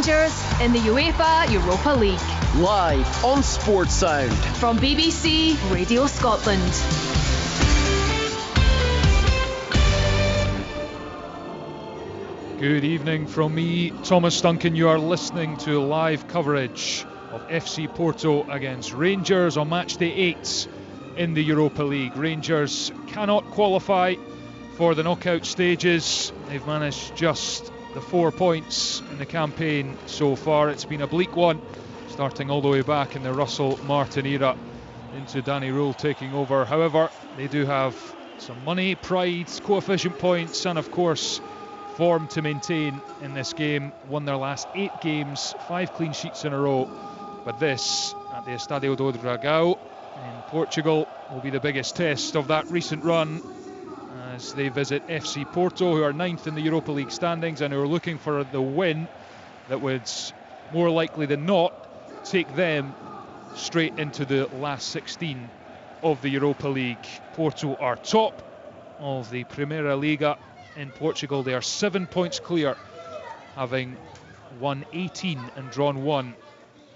Rangers in the UEFA Europa League. Live on Sports Sound. From BBC Radio Scotland. Good evening from me, Thomas Duncan. You are listening to live coverage of FC Porto against Rangers on Matchday 8 in the Europa League. Rangers cannot qualify for the knockout stages. They've managed just the 4 points in the campaign so far. It's been a bleak one, starting all the way back in the Russell Martin era into Danny Rule taking over. However, they do have some money, pride, coefficient points, and of course form to maintain in this game. Won their last 8 games, 5 clean sheets in a row. But this, at the Estádio do Dragão in Portugal, will be the biggest test of that recent run as they visit FC Porto, who are 9th in the Europa League standings and who are looking for the win that would, more likely than not, take them straight into the last 16 of the Europa League. Porto are top of the Primeira Liga in Portugal. They are 7 points clear, having won 18 and drawn 1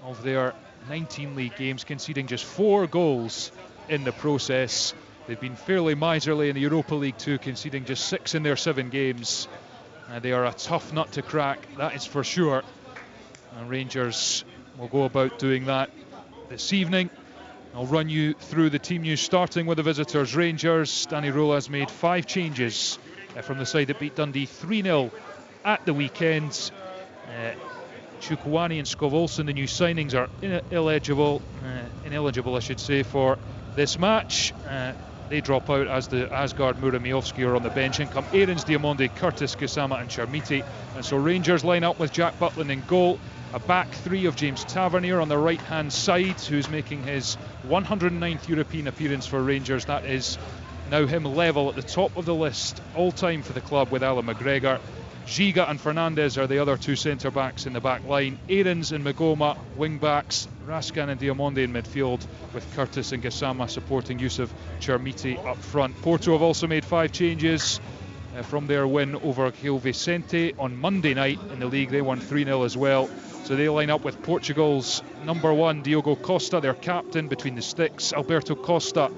of their 19 league games, conceding just 4 goals in the process. They've been fairly miserly in the Europa League too, conceding just 6 in their 7 games. They are a tough nut to crack, that is for sure. And Rangers will go about doing that this evening. I'll run you through the team news, starting with the visitors. Rangers, Danny Rule has made 5 changes from the side that beat Dundee 3-0 at the weekend. Chukwuani and Skov Olsen, the new signings, are ineligible I should say, for this match. They drop out as the Asgard Muramiovski are on the bench. In come Aarons, Diamonde, Curtis, Kusama and Chermiti. And so Rangers line up with Jack Butland in goal. A back 3 of James Tavernier on the right hand side, who's making his 109th European appearance for Rangers. That is now him level at the top of the list all time for the club with Alan McGregor. Giga and Fernandez are the other 2 centre backs in the back line. Aarons and Magoma wing backs. Raskan and Diamonde in midfield, with Curtis and Gassama supporting Yusuf Chermiti up front. Porto have also made 5 changes from their win over Gil Vicente on Monday night in the league. They won 3-0 as well. So they line up with Portugal's number 1, Diogo Costa, their captain between the sticks. Alberto Costa,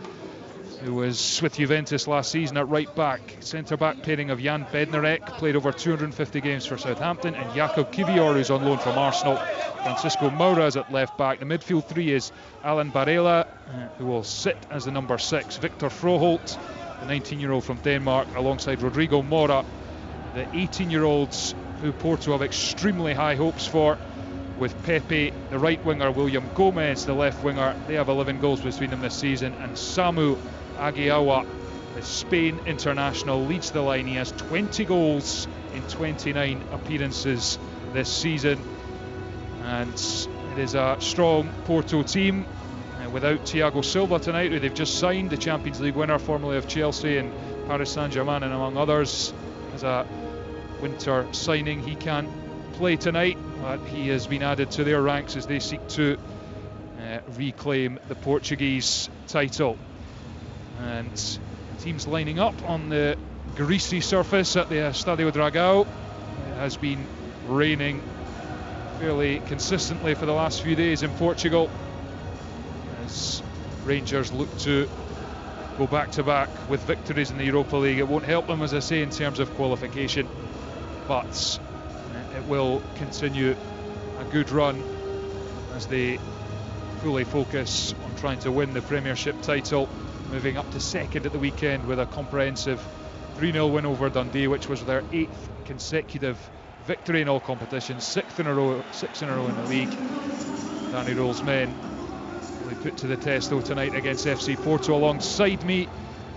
who was with Juventus last season at right back. Centre-back pairing of Jan Bednarek, played over 250 games for Southampton, and Jakub Kivior, who's on loan from Arsenal. Francisco Moura is at left back. The midfield 3 is Alan Barella, who will sit as the number 6. Victor Froholt, the 19-year-old from Denmark, alongside Rodrigo Mora, the 18-year-olds who Porto have extremely high hopes for, with Pepe, the right winger, William Gomez, the left winger. They have 11 goals between them this season, and Samu Aguiawa, the Spain international, leads the line. He has 20 goals in 29 appearances this season, and it is a strong Porto team without Thiago Silva tonight, who they've just signed, the Champions League winner, formerly of Chelsea and Paris Saint-Germain and among others, as a winter signing. He can't play tonight, but he has been added to their ranks as they seek to reclaim the Portuguese title. And teams lining up on the greasy surface at the Estádio Dragão. It has been raining fairly consistently for the last few days in Portugal, as Rangers look to go back to back with victories in the Europa League. It won't help them, as I say, in terms of qualification, but it will continue a good run as they fully focus on trying to win the Premiership title, moving up to 2nd at the weekend with a comprehensive 3-0 win over Dundee, which was their 8th consecutive victory in all competitions, 6 in a row in the league. Danny Rule's men will be put to the test though tonight against FC Porto. Alongside me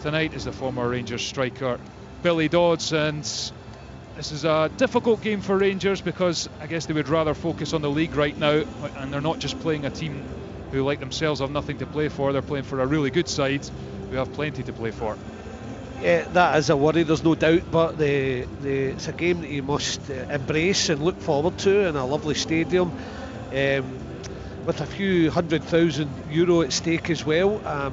tonight is the former Rangers striker Billy Dodds, and this is a difficult game for Rangers because I guess they would rather focus on the league right now, and they're not just playing a team who, like themselves, have nothing to play for. They're playing for a really good side who have plenty to play for. Yeah, that is a worry, there's no doubt, but it's a game that you must embrace and look forward to in a lovely stadium, with a few €100,000 at stake as well.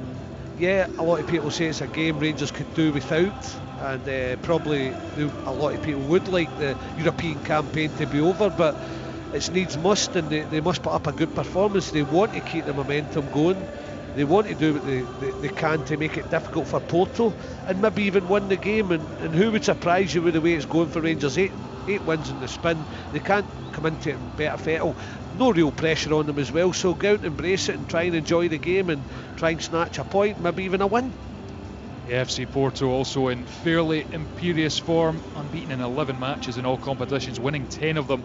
Yeah, a lot of people say it's a game Rangers could do without, and probably a lot of people would like the European campaign to be over, but it's needs must, and they must put up a good performance. They want to keep the momentum going. They want to do what they can to make it difficult for Porto and maybe even win the game. And who would surprise you with the way it's going for Rangers? Eight wins in the spin. They can't come into it in better fettle. No real pressure on them as well. So go out and embrace it and try and enjoy the game and try and snatch a point, maybe even a win. Yeah, FC Porto also in fairly imperious form, unbeaten in 11 matches in all competitions, winning 10 of them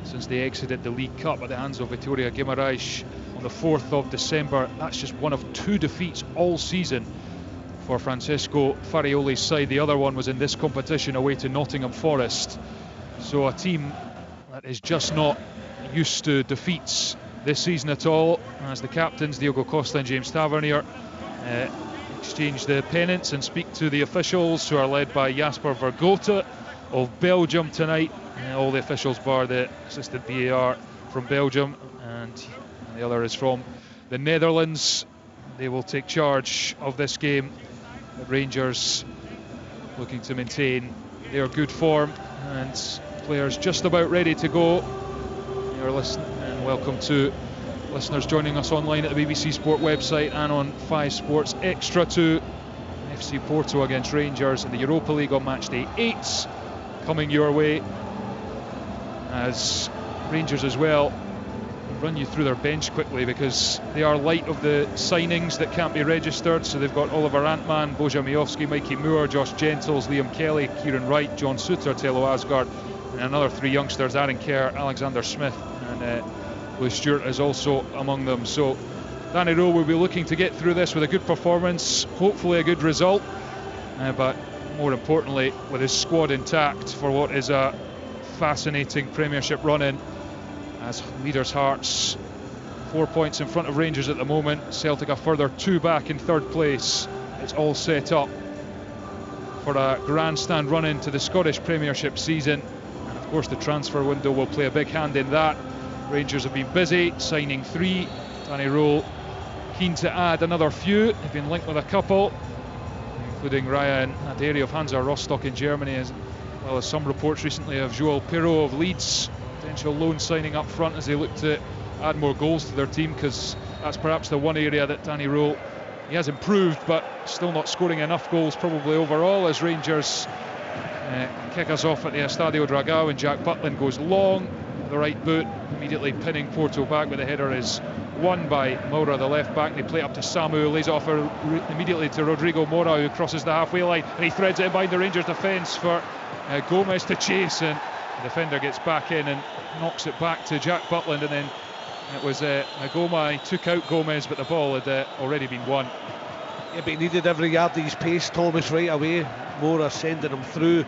since they exited the League Cup at the hands of Vitória Guimarães on the 4th of December. That's just one of 2 defeats all season for Francesco Farioli's side. The other one was in this competition away to Nottingham Forest. So a team that is just not used to defeats this season at all, as the captains Diogo Costa and James Tavernier exchange the pennants and speak to the officials, who are led by Jasper Vergote of Belgium tonight. All the officials bar the assistant VAR from Belgium, and the other is from the Netherlands. They will take charge of this game. The Rangers looking to maintain their good form, and players just about ready to go. You're listening, and welcome to listeners joining us online at the BBC Sport website and on 5 Sports Extra to FC Porto against Rangers in the Europa League on Matchday 8 coming your way, as Rangers as well run you through their bench quickly because they are light of the signings that can't be registered. So they've got Oliver Antman, Bojan Miovski, Mikey Moore, Josh Gentles, Liam Kelly, Kieran Wright, John Suter, Tello Asgard, and another 3 youngsters, Aaron Kerr, Alexander Smith, and Lou Stewart is also among them. So Danny Rowe will be looking to get through this with a good performance, hopefully a good result, but more importantly with his squad intact for what is a fascinating Premiership run-in, as leaders' Hearts 4 points in front of Rangers at the moment, Celtic a further 2 back in 3rd place. It's all set up for a grandstand run-in to the Scottish Premiership season, and of course the transfer window will play a big hand in that. Rangers have been busy signing 3. Danny Rowe keen to add another few. They've been linked with a couple, including Ryan Aderi of Hansa Rostock in Germany, as well as some reports recently of Joel Pirot of Leeds, potential loan signing up front as they look to add more goals to their team, because that's perhaps the one area that Danny Rowe, he has improved but still not scoring enough goals probably overall, as Rangers kick us off at the Estadio Dragao and Jack Butland goes long, the right boot, immediately pinning Porto back, but the header is won by Moura, the left back. They play it up to Samu, lays it off immediately to Rodrigo Moura, who crosses the halfway line, and he threads it behind the Rangers defence for Gomez to chase, and the defender gets back in and knocks it back to Jack Butland, and then it was Nagoma. He took out Gomez, but the ball had already been won. Yeah, but he needed every yard of his pace, Thomas, right away. Moura sending him through,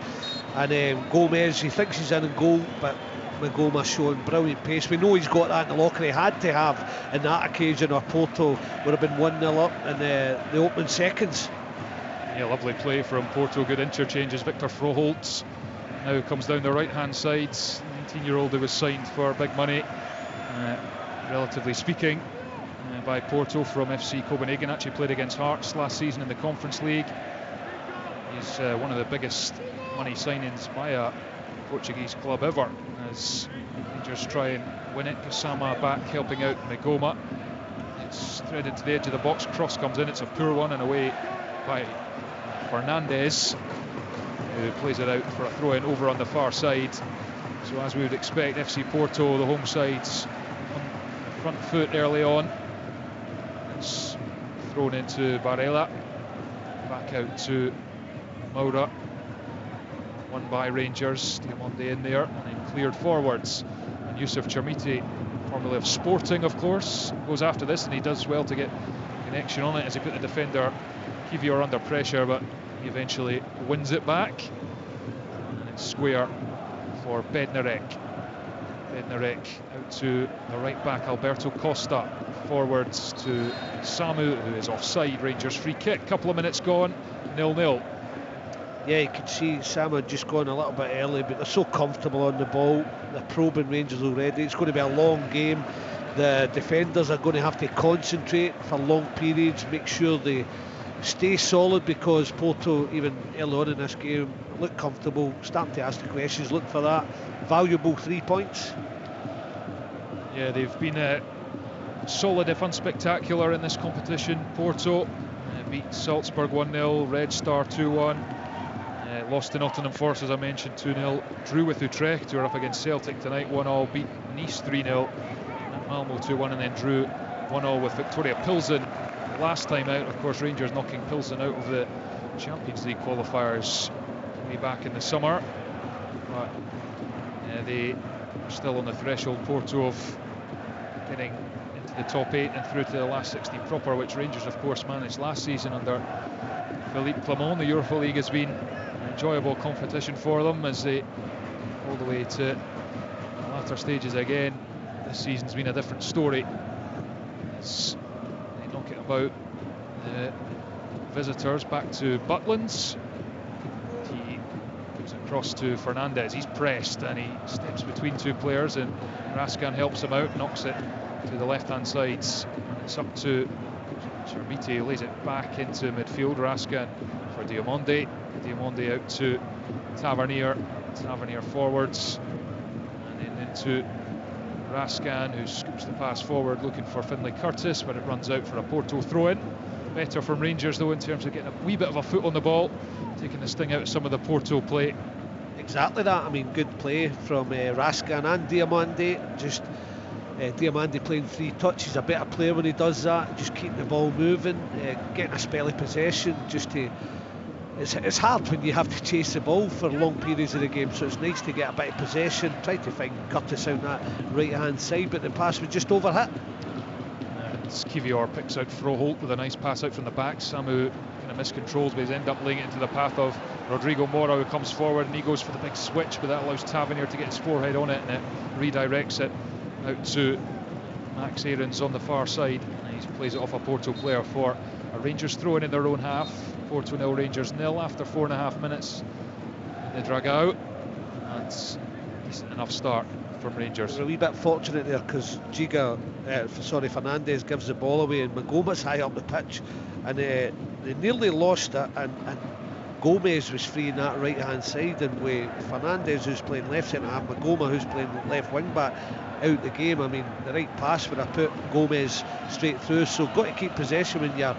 and Gomez, he thinks he's in goal, but Nagoma showing brilliant pace. We know he's got that in the locker. He had to have in that occasion, or Porto would have been 1-0 up in the opening seconds. Yeah, lovely play from Porto, good interchanges. Victor Froholt now comes down the right hand side, 19-year-old who was signed for big money, relatively speaking, by Porto from FC Copenhagen. Actually played against Hearts last season in the Conference League. He's one of the biggest money signings by a Portuguese club ever, as Rangers try and win it. Gassama back helping out Nagoma. It's threaded to the edge of the box, cross comes in, it's a poor one and away by Fernandez, who plays it out for a throw-in over on the far side. So as we would expect, FC Porto, the home sides, on the front foot early on. It's thrown into Barella, back out to Moura, won by Rangers. Diamonde in there, and then cleared forwards. And Yusuf Chermiti, formerly of Sporting of course, goes after this, and he does well to get connection on it as he put the defender Kivior under pressure, but he eventually wins it back, and it's square for Bednarek. Bednarek out to the right back Alberto Costa, forwards to Samu, who is offside. Rangers free kick, couple of minutes gone, 0-0. Yeah, you can see Samu just going a little bit early, but they're so comfortable on the ball. They're probing Rangers already. It's going to be a long game. The defenders are going to have to concentrate for long periods, make sure they stay solid, because Porto, even early on in this game, look comfortable, starting to ask the questions, look for that valuable 3 points. Yeah, they've been solid if unspectacular in this competition. Porto beat Salzburg 1-0, Red Star 2-1. Lost to Nottingham Forest, as I mentioned, 2-0. Drew with Utrecht, who are up against Celtic tonight, 1-1. Beat Nice 3-0. And Malmo 2-1, and then drew 1-1 with Victoria Pilsen. Last time out, of course, Rangers knocking Pilsen out of the Champions League qualifiers way back in the summer. But they are still on the threshold, Porto, of getting into the top 8 and through to the last 16 proper, which Rangers, of course, managed last season under Philippe Clement. The Europa League has been an enjoyable competition for them as they all the way to the latter stages again. This season's been a different story as they knock it about the visitors back to Butlands. He puts it across to Fernandez. He's pressed and he steps between two players, and Raskan helps him out, knocks it to the left-hand side, and it's up to Chermiti, lays it back into midfield. Raskan for Diamonde. Diamonde out to Tavernier. Tavernier forwards, and then into Raskan, who scoops the pass forward looking for Finlay Curtis, but it runs out for a Porto throw-in. Better from Rangers though in terms of getting a wee bit of a foot on the ball, taking the sting out of some of the Porto play. Exactly that. I mean, good play from Raskan and Diamonde. Just Diamonde playing 3 touches, a better player when he does that, just keeping the ball moving, getting a spell of possession. It's hard when you have to chase the ball for long periods of the game, so it's nice to get a bit of possession, try to find Curtis out that right hand side, but the pass was just overhit. Kivior picks out Froholt with a nice pass out from the back. Samu kind of miscontrols, but he's ended up laying it into the path of Rodrigo Mora, who comes forward and he goes for the big switch, but that allows Tavernier to get his forehead on it, and it redirects it out to Max Aarons on the far side, and he plays it off a Porto player for a Rangers throw in their own half. Porto 0, Rangers 0 after 4.5 minutes in the drag-out, and decent enough start from Rangers. We're a wee bit fortunate there because Fernandez gives the ball away and Magoma's high up the pitch, and they nearly lost it, and Gomez was free in that right hand side, and with Fernandez, who's playing left centre half, Magoma, who's playing left wing back, out the game. I mean, the right pass would have put Gomez straight through, so got to keep possession when you're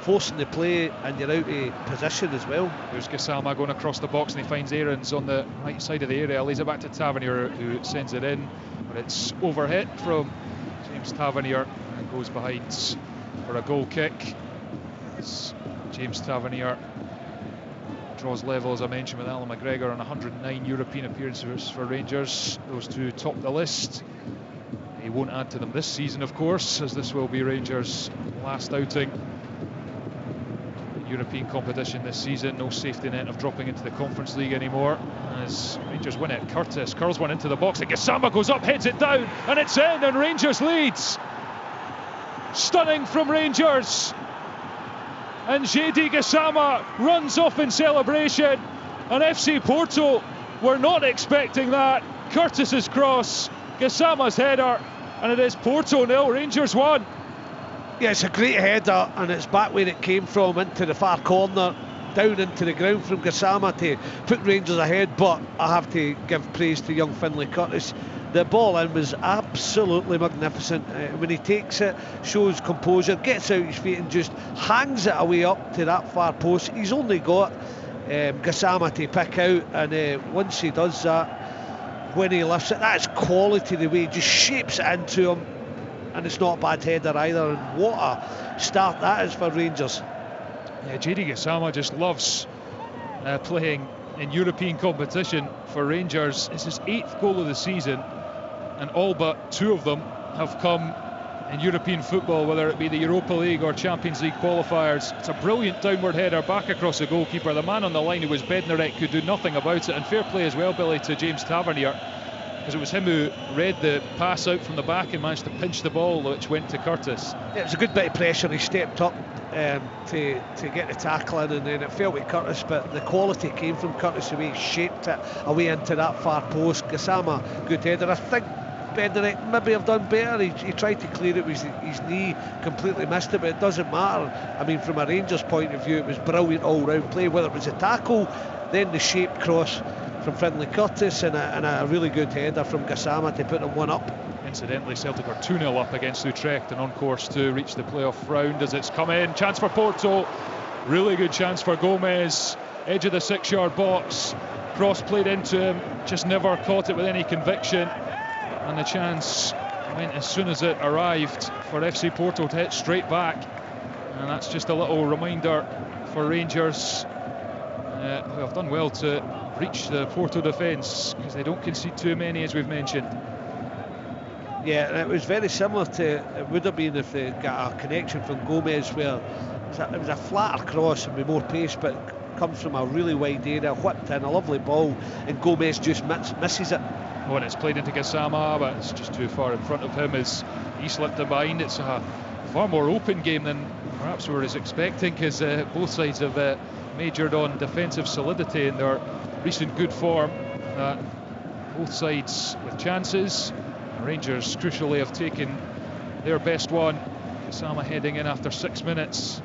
forcing the play and you're out of position as well. There's Gassama going across the box, and he finds Aarons on the right side of the area, lays it back to Tavernier, who sends it in, but it's overhit from James Tavernier and goes behind for a goal kick. It's James Tavernier draws level, as I mentioned, with Alan McGregor on 109 European appearances for Rangers. Those two top the list. He won't add to them this season, of course, as this will be Rangers' last outing in European competition this season. No safety net of dropping into the Conference League anymore as Rangers win it. Curtis curls one into the box, and Gassama goes up, heads it down, and it's in, and Rangers leads. Stunning from Rangers. And JD Gassama runs off in celebration, and FC Porto were not expecting that. Curtis's cross, Gassama's header, and it is Porto 0, Rangers 1. Yeah, it's a great header, and it's back where it came from, into the far corner, down into the ground from Gassama to put Rangers ahead. But I have to give praise to young Finlay Curtis. The ball in was absolutely magnificent. When he takes it, shows composure, gets out his feet and just hangs it away up to that far post. He's only got Gassama to pick out, and once he does that, when he lifts it, that's quality, the way he just shapes it into him, and it's not a bad header either. And what a start that is for Rangers. Yeah, JD Gassama just loves playing in European competition for Rangers. It's his 8th goal of the season, and all but 2 of them have come in European football, whether it be the Europa League or Champions League qualifiers. It's a brilliant downward header back across the goalkeeper. The man on the line, who was Bednarek, could do nothing about it. And fair play as well, Billy, to James Tavernier, because it was him who read the pass out from the back and managed to pinch the ball, which went to Curtis. Yeah, it was a good bit of pressure. He stepped up to get the tackle in, and then it fell with Curtis, but the quality came from Curtis, the way he shaped it away into that far post. Gassama, good header. I think Bednarek maybe have done better. He tried to clear it with his knee, completely missed it, but it doesn't matter. I mean, from a Rangers point of view, it was brilliant all round play, whether it was a tackle, then the shaped cross. from Friendly Curtis, and a really good header from Gassama to put them one up. Incidentally, Celtic are 2-0 up against Utrecht and on course to reach the playoff round as it's come in. Chance for Porto, really good chance for Gomez, edge of the 6-yard box, cross played into him, just never caught it with any conviction, and the chance went as soon as it arrived for FC Porto to hit straight back. And that's just a little reminder for Rangers, who have done well to breach the Porto defence, because they don't concede too many, as we've mentioned. Yeah, and it was very similar to it would have been if they got a connection from Gomez, where it was a flatter cross and with more pace, but comes from a really wide area, whipped in, a lovely ball, and Gomez just misses it. Oh, and it's played into Gassama, but it's just too far in front of him as he slipped in behind. It's a far more open game than perhaps we were expecting, because both sides have majored on defensive solidity in their recent good form. Both sides with chances. Rangers crucially have taken their best one. Gassama heading in after 6 minutes.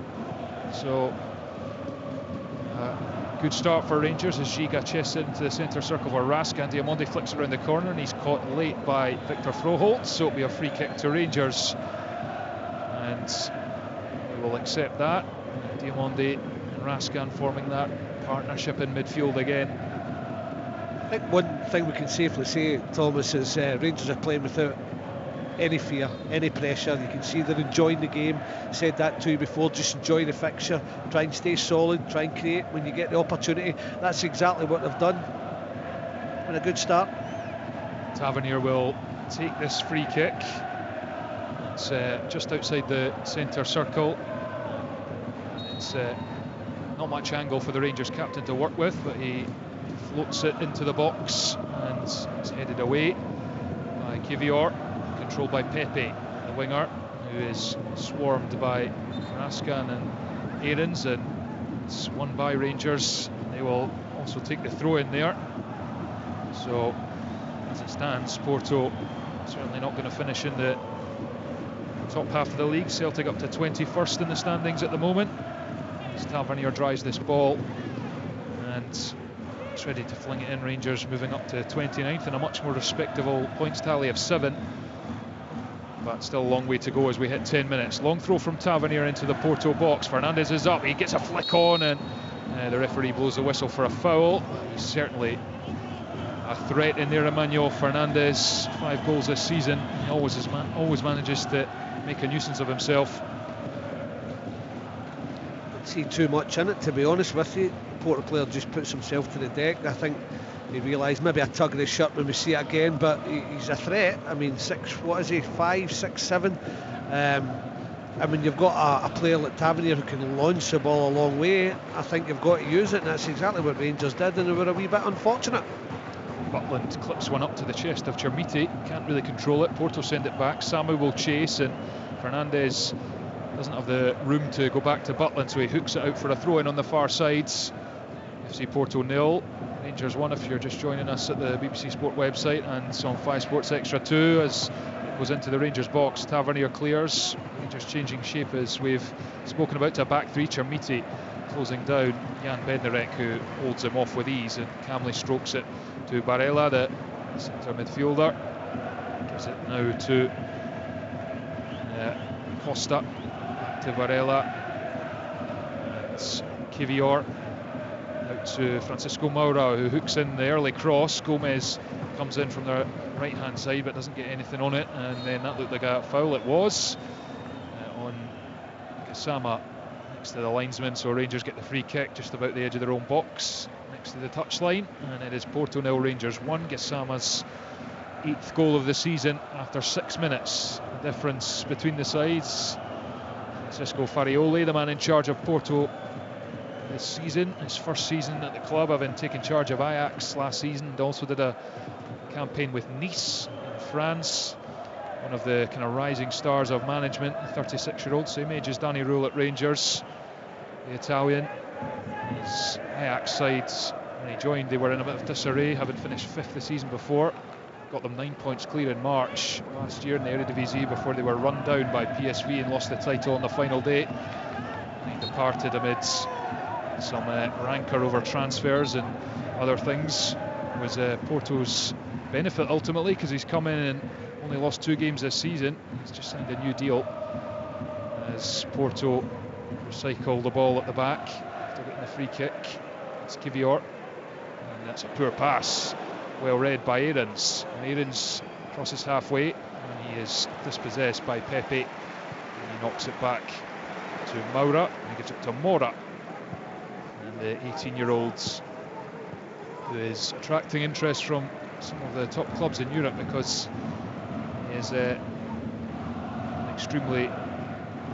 So good start for Rangers as Giga chests into the centre circle for Rask, and Diamonde flicks around the corner and he's caught late by Victor Froholt, so it'll be a free kick to Rangers, and we will accept that. Diamonde and Raskan forming that partnership in midfield again. I think one thing we can safely say, Thomas, is Rangers are playing without any fear, any pressure. You can see they're enjoying the game. Said that to you before, just enjoy the fixture, try and stay solid, try and create when you get the opportunity. That's exactly what they've done. And a good start. Tavernier will take this free kick. It's just outside the centre circle. It's not much angle for the Rangers captain to work with, but he floats it into the box and it's headed away by Kivior, controlled by Pepe, the winger, who is swarmed by Raskan and Aarons, and it's won by Rangers. They will also take the throw in there. So as it stands, Porto certainly not going to finish in the top half of the league. Celtic up to 21st in the standings at the moment. As Tavernier drives this ball and it's ready to fling it in. Rangers moving up to 29th and a much more respectable points tally of 7, but still a long way to go as we hit 10 minutes. Long throw from Tavernier into the Porto box. Fernandes is up, he gets a flick on, and the referee blows the whistle for a foul. He's certainly a threat in there, Emmanuel Fernandes. 5 goals this season. He always manages to make a nuisance of himself. Don't see too much in it, to be honest with you. Porto player just puts himself to the deck. I think he realised maybe a tug of the shirt when we see it again, but he's a threat. I mean, 5, 6, 7. I mean, you've got a player like Tavernier who can launch the ball a long way. I think you've got to use it, and that's exactly what Rangers did, and they were a wee bit unfortunate. Butland clips one up to the chest of Chermiti, can't really control it. Porto send it back, Samu will chase, and Fernandes doesn't have the room to go back to Butland, so he hooks it out for a throw-in on the far sides. FC Porto 0, Rangers 1 if you're just joining us at the BBC Sport website, and it's on 5 Sports Extra 2 as it goes into the Rangers box. Tavernier clears, Rangers changing shape as we've spoken about to a back 3. Chermiti closing down Jan Bednarek, who holds him off with ease and calmly strokes it to Barella, the centre midfielder. Gives it now to Costa, to Varela. It's Kivior out to Francisco Moura, who hooks in the early cross. Gomez comes in from the right hand side but doesn't get anything on it, and then that looked like a foul. It was on Gassama next to the linesman, so Rangers get the free kick just about the edge of their own box next to the touchline, and it is Porto 0, Rangers 1. Gassama's 8th goal of the season after 6 minutes. The difference between the sides, Francisco Farioli, the man in charge of Porto this season, his first season at the club, having taken charge of Ajax last season, and also did a campaign with Nice in France. One of the kind of rising stars of management, the 36-year-old, same age as Danny Rule at Rangers. The Italian, his Ajax sides, when he joined, they were in a bit of disarray, having finished 5th the season before. Got them 9 points clear in March last year in the Eredivisie before they were run down by PSV and lost the title on the final day. He departed amidst some rancour over transfers and other things. was Porto's benefit ultimately, because he's come in and only lost 2 games this season. He's just signed a new deal as Porto recycle the ball at the back after getting the free kick. It's Kivior, and that's a poor pass, well read by Aarons. And Aarons crosses halfway and he is dispossessed by Pepe, and he knocks it back to Maura, and he gives it to Mora, and the 18-year-old who is attracting interest from some of the top clubs in Europe because he is an extremely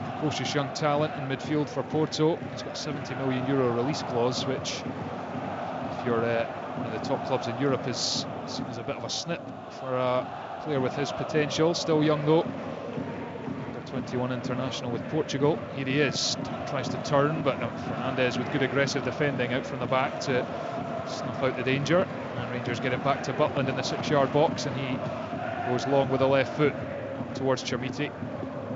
precocious young talent in midfield for Porto. He's got a €70 million release clause, which, if you're one of the top clubs in Europe, is seen as a bit of a snip for a player with his potential. Still young though, under 21 international with Portugal. Here he is, tries to turn, but Fernandes with good aggressive defending out from the back to snuff out the danger, and Rangers get it back to Butland in the 6-yard box, and he goes long with the left foot towards Chermiti.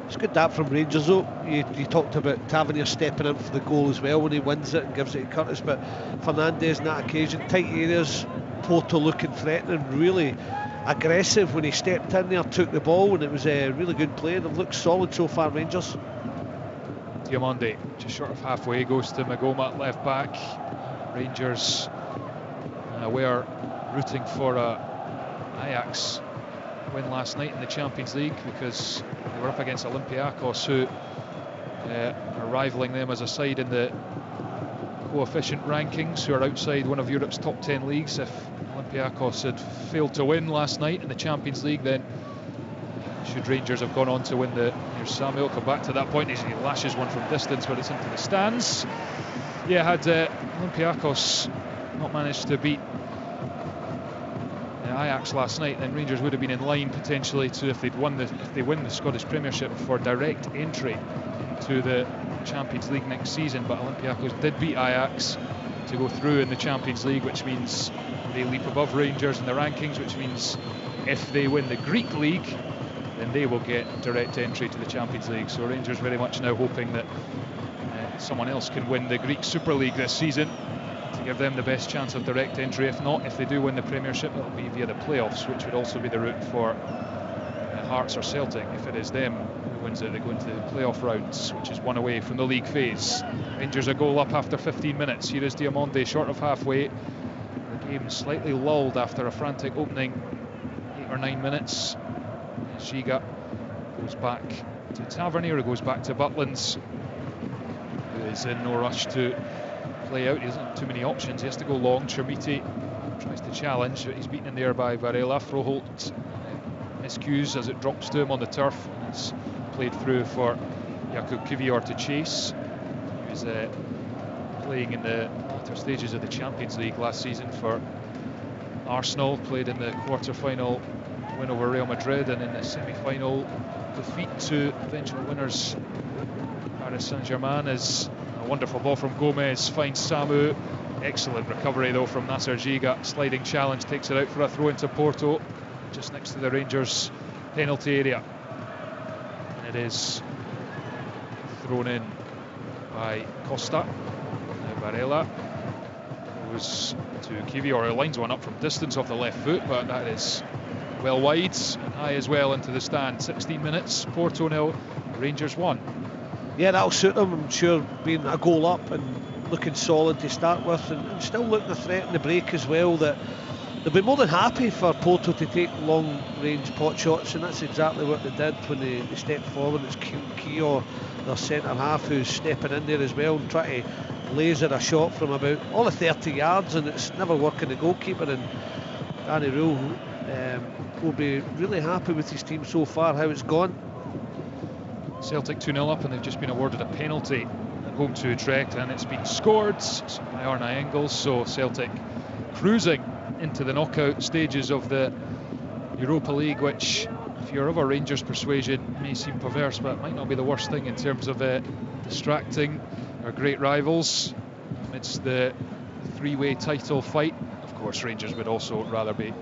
It's good that from Rangers though. You talked about Tavernier stepping in for the goal as well when he wins it and gives it to Curtis, but Fernandes on that occasion, tight areas, Porto looking threatening, really aggressive when he stepped in there, took the ball, and it was a really good play. They've looked solid so far, Rangers. Diomande just short of halfway, goes to Magoma at left back. Rangers were rooting for Ajax win last night in the Champions League because they were up against Olympiacos, who are rivaling them as a side in the coefficient rankings, who are outside one of Europe's top 10 leagues. If Olympiacos had failed to win last night in the Champions League, then should Rangers have gone on to win here's Samuel, come back to that point, he lashes one from distance, but it's into the stands. Yeah, had Olympiacos not managed to beat Ajax last night, then Rangers would have been in line potentially to, if they win the Scottish Premiership, for direct entry to the Champions League next season. But Olympiacos did beat Ajax to go through in the Champions League, which means they leap above Rangers in the rankings, which means if they win the Greek League, then they will get direct entry to the Champions League. So Rangers very much now hoping that someone else can win the Greek Super League this season to give them the best chance of direct entry. If not, if they do win the Premiership, it'll be via the playoffs, which would also be the route for Hearts or Celtic. If it is them who wins it, they go into the playoff rounds, which is one away from the league phase. Rangers a goal up after 15 minutes. Here is Diomande short of halfway. The game slightly lulled after a frantic opening 8 or 9 minutes. Shiga goes back to Tavernier, who goes back to Butland, who is in no rush to play out. He doesn't have too many options, he has to go long. Chermiti tries to challenge, but he's beaten in there by Varela. Froholt miscues as it drops to him on the turf, and it's played through for Jakub Kivior to chase. He was playing in the later stages of the Champions League last season for Arsenal, played in the quarter-final win over Real Madrid, and in the semi-final defeat to eventual winners Paris Saint-Germain. Is a wonderful ball from Gomez, finds Samu. Excellent recovery though from Nasser Giga. Sliding challenge, takes it out for a throw into Porto, just next to the Rangers penalty area. And it is thrown in by Costa. Now Varela goes to Kivior, who lines one up from distance off the left foot, but that is well wide and high as well into the stand. 16 minutes, Porto 0, Rangers 1. Yeah, that'll suit them, I'm sure, being a goal up and looking solid to start with, and still looking a threat in the break as well. That they'll be more than happy for Porto to take long range pot shots, and that's exactly what they did when they stepped forward. It's Kivior, their centre half, who's stepping in there as well and trying to laser a shot from about all of 30 yards, and it's never working the goalkeeper. And Danny Rule will be really happy with his team so far, how it's gone. Celtic 2-0 up, and they've just been awarded a penalty at home to Utrecht, and it's been scored by Arna Engels. So Celtic cruising into the knockout stages of the Europa League, which, if you're of a Rangers persuasion, may seem perverse, but it might not be the worst thing in terms of distracting our great rivals amidst the three-way title fight. Of course, Rangers would also rather be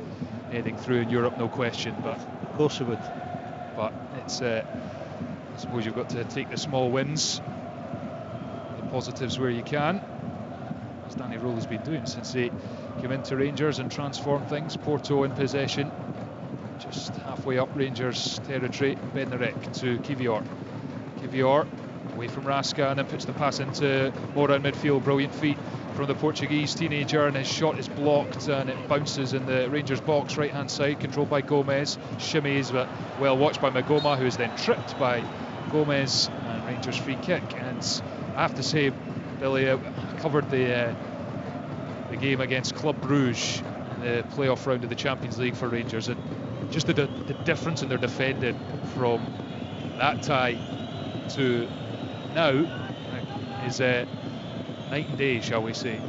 heading through in Europe, no question, but of course it would. But it's I suppose you've got to take the small wins, the positives where you can, as Danny Rule has been doing since he came into Rangers and transformed things. Porto in possession, just halfway up Rangers territory. Bednarek to Kivior. Kivior away from Rasca and then puts the pass into Mora in midfield. Brilliant feet from the Portuguese teenager, and his shot is blocked and it bounces in the Rangers box right hand side, controlled by Gomez. Shimmies, but well watched by Magoma, who is then tripped by Gomez, and Rangers free kick. And I have to say, Billy, I covered the game against Club Brugge in the playoff round of the Champions League for Rangers, and just the difference in their defending from that tie to now is night and day, shall we say.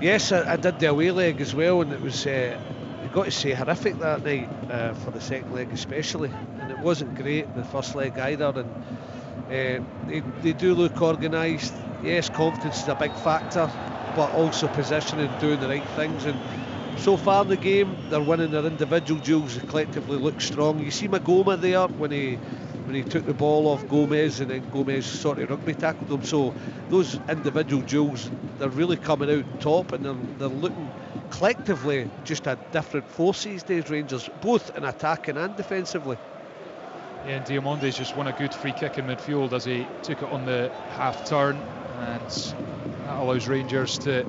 Yes, I did the away leg as well, and it was, you've got to say, horrific that night for the second leg especially, and it wasn't great the first leg either, and they do look organised. Yes, confidence is a big factor, but also positioning, doing the right things, and so far in the game they're winning their individual duels. They collectively look strong. You see Magoma there when he took the ball off Gomez, and then Gomez sort of rugby tackled him. So those individual duels, they're really coming out top, and they're looking collectively just a different force these days, Rangers, both in attacking and defensively. Yeah, and Diamonde's just won a good free kick in midfield as he took it on the half turn, and that allows Rangers to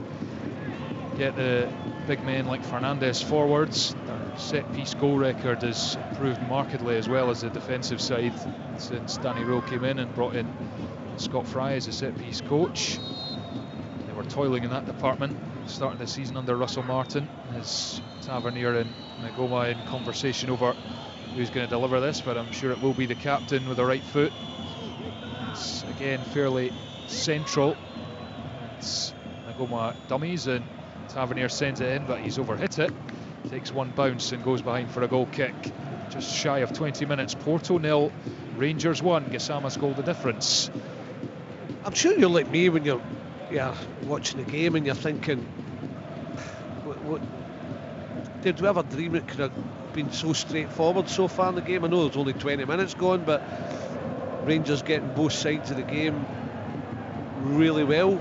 get the big men like Fernandes forwards. Their set piece goal record has improved markedly, as well as the defensive side, since Danny Rowe came in and brought in Scott Fry as a set piece coach. They were toiling in that department starting the season under Russell Martin, as Tavernier and Magoma in conversation over who's going to deliver this, but I'm sure it will be the captain with the right foot. It's again fairly central. It's Magoma dummies and Tavernier sends it in, but he's overhit it. Takes one bounce and goes behind for a goal kick. Just shy of 20 minutes. Porto 0, Rangers 1. Gassama's goal the difference. I'm sure you're like me when you're watching the game and you're thinking, what did we ever dream it could have been so straightforward so far in the game? I know there's only 20 minutes gone, but Rangers getting both sides of the game really well.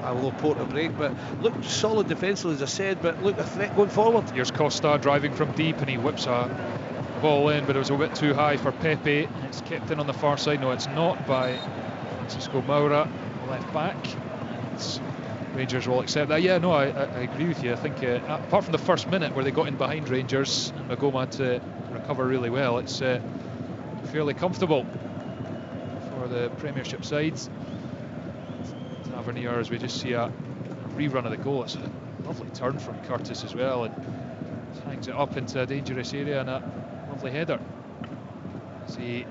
Although Porto break, but look, solid defensively as I said, but look, a threat going forward. Here's Costa driving from deep and he whips a ball in, but it was a bit too high for Pepe. It's kept in on the far side. No, it's not, by Francisco Moura, left back. And Rangers will accept that. Yeah, no, I agree with you. I think apart from the first minute where they got in behind Rangers and Magoma had to recover really well, it's fairly comfortable for the Premiership sides. Tavernier, as we just see a rerun of the goal. It's a lovely turn from Curtis as well, and hangs it up into a dangerous area, and a lovely header. See,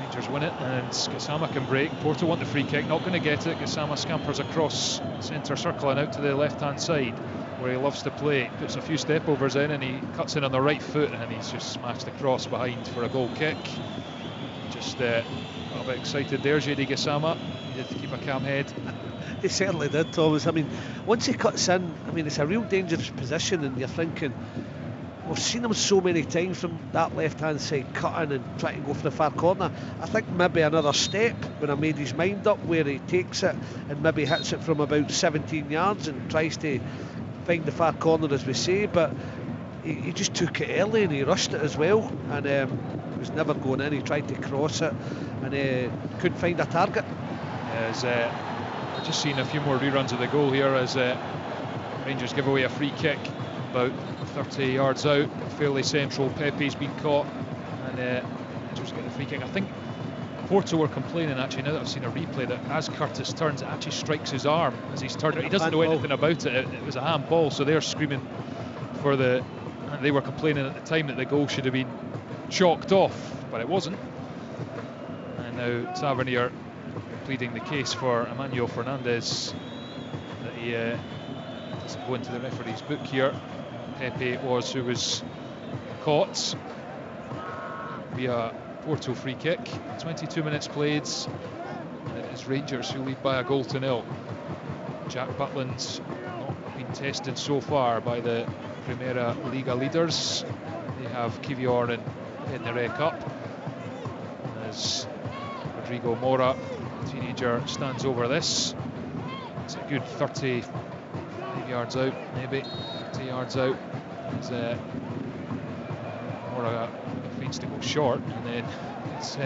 Rangers win it, and Gassama can break. Porto want the free kick, not going to get it. Gassama scampers across centre circle and out to the left hand side where he loves to play. Puts a few step overs in and he cuts in on the right foot, and he's just smashed the cross behind for a goal kick. Just a bit excited there, JD Gassama. He did keep a calm head. He certainly did, Thomas. I mean, once he cuts in, I mean, it's a real dangerous position, and you're thinking, we've seen him so many times from that left-hand side cutting and trying to go for the far corner. I think maybe another step when I made his mind up where he takes it and maybe hits it from about 17 yards and tries to find the far corner, as we say, but he just took it early and he rushed it as well, and it was never going in. He tried to cross it and couldn't find a target. I've just seen a few more reruns of the goal here as Rangers give away a free kick about 30 yards out, fairly central. Pepe's been caught and Rangers get the free kick. I think Porto were complaining, actually, now that I've seen a replay, that as Curtis turns, it actually strikes his arm as he's turning. He doesn't know anything about it. It was a handball, so they're screaming for the... They were complaining at the time that the goal should have been chalked off, but it wasn't. And now Tavernier pleading the case for Emmanuel Fernandes that he doesn't go into the referee's book here. Pepe was who was caught via Porto free kick. 22 minutes played, and it is Rangers who lead by a goal to nil. Jack Butland's not been tested so far by the Primera Liga leaders. They have Kivior and Bednarek up, as Rodrigo Mora, the teenager, stands over this. it's a good 35 yards out, maybe 30 yards out. Mora feigns to go short, and then it's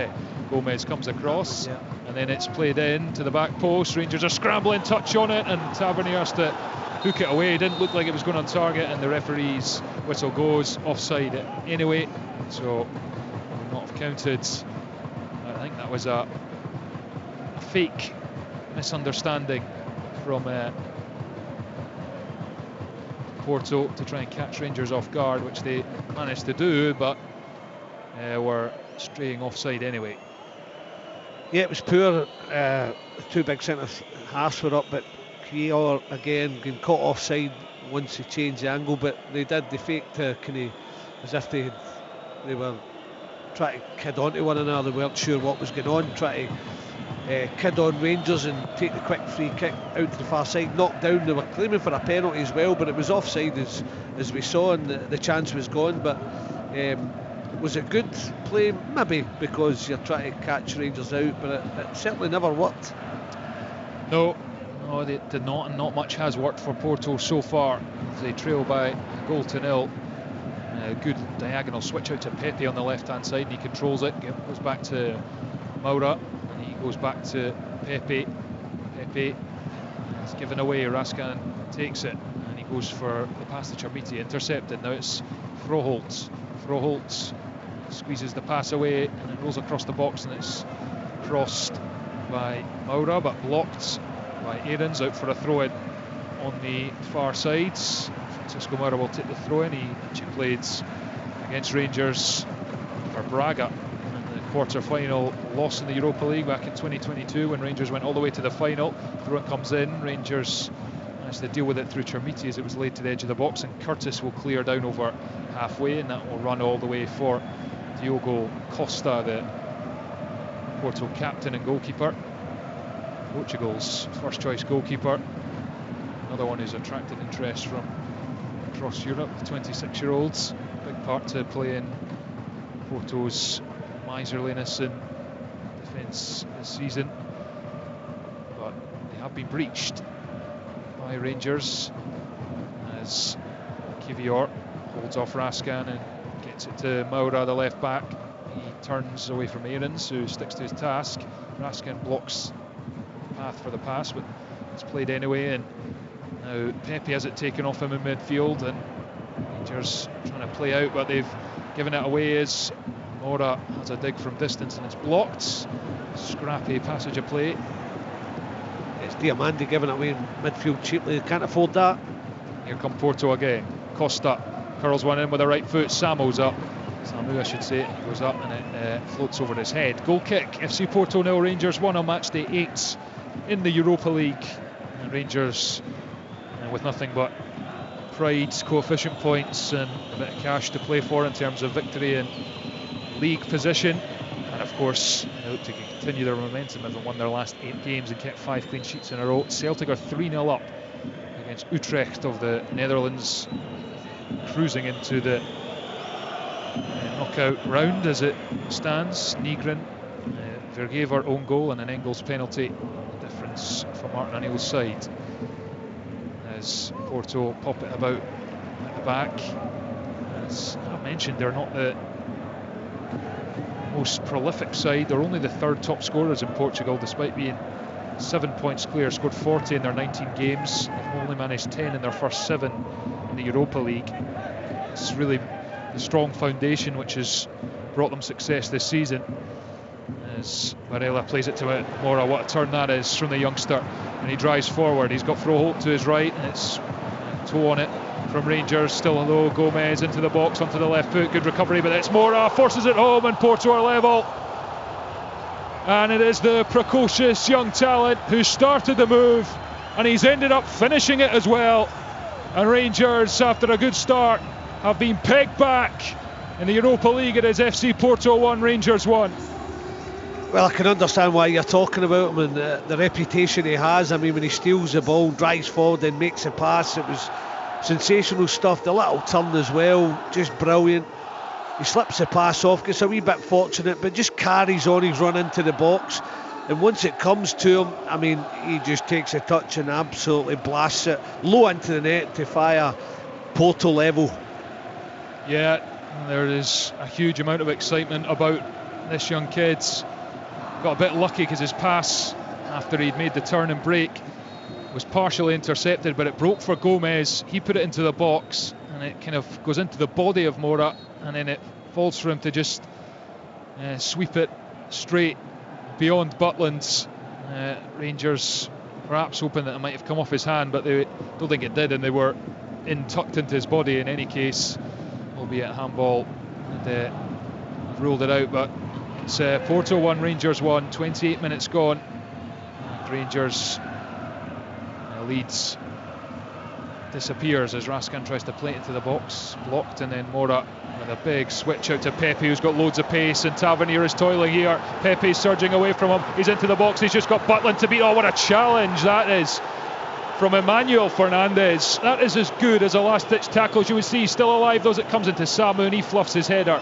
Gomez comes across, and then it's played in to the back post. Rangers are scrambling, touch on it, and Tavernier has to hook it away. It didn't look like it was going on target, and the referee's whistle goes offside anyway, so will not have counted. I think that was a fake misunderstanding from Porto to try and catch Rangers off guard, which they managed to do, but were straying offside anyway. Yeah, it was poor. Two big centre halves were up, but Kier again getting caught offside once he changed the angle, but they faked as if they were trying to kid onto one another. They weren't sure what was going on, trying to kid on Rangers and take the quick free kick out to the far side, knocked down. They were claiming for a penalty as well, but it was offside as we saw, and the chance was gone. But was it good play? Maybe, because you're trying to catch Rangers out, but it certainly never worked. No, they did not, and not much has worked for Porto so far. They trail by a goal to nil. Good diagonal switch out to Pepe on the left hand side, and he controls it, goes back to Maura, and he goes back to Pepe. Pepe is given away, Raskan takes it, and he goes for the pass to Chermiti, intercepted. Now it's Froholt squeezes the pass away, and it rolls across the box, and it's crossed by Maura, but blocked by Aarons, out for a throw-in on the far side. Francisco Maura will take the throw-in. He played against Rangers for Braga in the quarter-final loss in the Europa League back in 2022 when Rangers went all the way to the final. Throw-in comes in, Rangers managed to deal with it through Chermiti as it was laid to the edge of the box, and Curtis will clear down over halfway, and that will run all the way for Diogo Costa, the Porto captain and goalkeeper, Portugal's first choice goalkeeper. Another one who's attracted interest from across Europe, the 26-year-olds. Big part to play in Porto's miserliness in defence this season. But they have been breached by Rangers as Kivior holds off Raskan and gets it to Maura, the left back. He turns away from Aarons, who sticks to his task. Raskan blocks the path for the pass, but it's played anyway, and now Pepe has it taken off him in midfield, and Rangers trying to play out, but they've given it away as Maura has a dig from distance, and it's blocked. Scrappy passage of play. It's Diamandi giving it away in midfield cheaply. They can't afford that. Here come Porto again. Costa curls one in with the right foot. Samu, I should say. He goes up and it floats over his head. Goal kick. FC Porto 0, Rangers 1 on match day 8 in the Europa League. And Rangers with nothing but pride, coefficient points and a bit of cash to play for in terms of victory and league position. And of course, they look to continue their momentum, having won their last 8 games and kept 5 clean sheets in a row. Celtic are 3-0 up against Utrecht of the Netherlands, cruising into the knockout round as it stands. Nygren, Vergever own goal and an Engels penalty. The difference for Martin O'Neill's side as Porto pop it about at the back. As I mentioned, they're not the most prolific side. They're only the 3rd top scorers in Portugal, despite being 7 points clear, scored 40 in their 19 games. They've only managed 10 in their first 7 in the Europa League. It's really the strong foundation which has brought them success this season. As Varela plays it to Mora, what a turn that is from the youngster, and he drives forward. He's got Froholt to his right, and it's toe on it from Rangers. Still low, Gomez into the box onto the left foot, good recovery, but it's Mora, forces it home, and Porto are level. And it is the precocious young talent who started the move, and he's ended up finishing it as well. And Rangers, after a good start, have been pegged back in the Europa League. It is FC Porto 1, Rangers 1. Well, I can understand why you're talking about him and the reputation he has. I mean, when he steals the ball, drives forward and makes a pass, it was sensational stuff. The little turn as well, just brilliant. He slips the pass off, gets a wee bit fortunate, but just carries on his run into the box. and once it comes to him, I mean, he just takes a touch and absolutely blasts it low into the net to fire Porto level. Yeah, there is a huge amount of excitement about this young kid. Got a bit lucky because his pass, after he'd made the turn and break, was partially intercepted, but it broke for Gomez. He put it into the box, and it kind of goes into the body of Mora, and then it falls for him to just sweep it straight beyond Butland's. Rangers perhaps hoping that it might have come off his hand, but they don't think it did, and they were tucked into his body in any case, albeit handball, and ruled it out. But it's Porto 1, Rangers 1, 28 minutes gone, and Rangers leads disappears as Raskin tries to play it into the box, blocked, and then Mora with a big switch out to Pepe, who's got loads of pace, and Tavernier is toiling here. Pepe's surging away from him, he's into the box, he's just got Butland to beat. Oh, what a challenge that is from Emmanuel Fernandez. That is as good as a last ditch tackle as you would see. He's still alive though as it comes into Samu, and he fluffs his header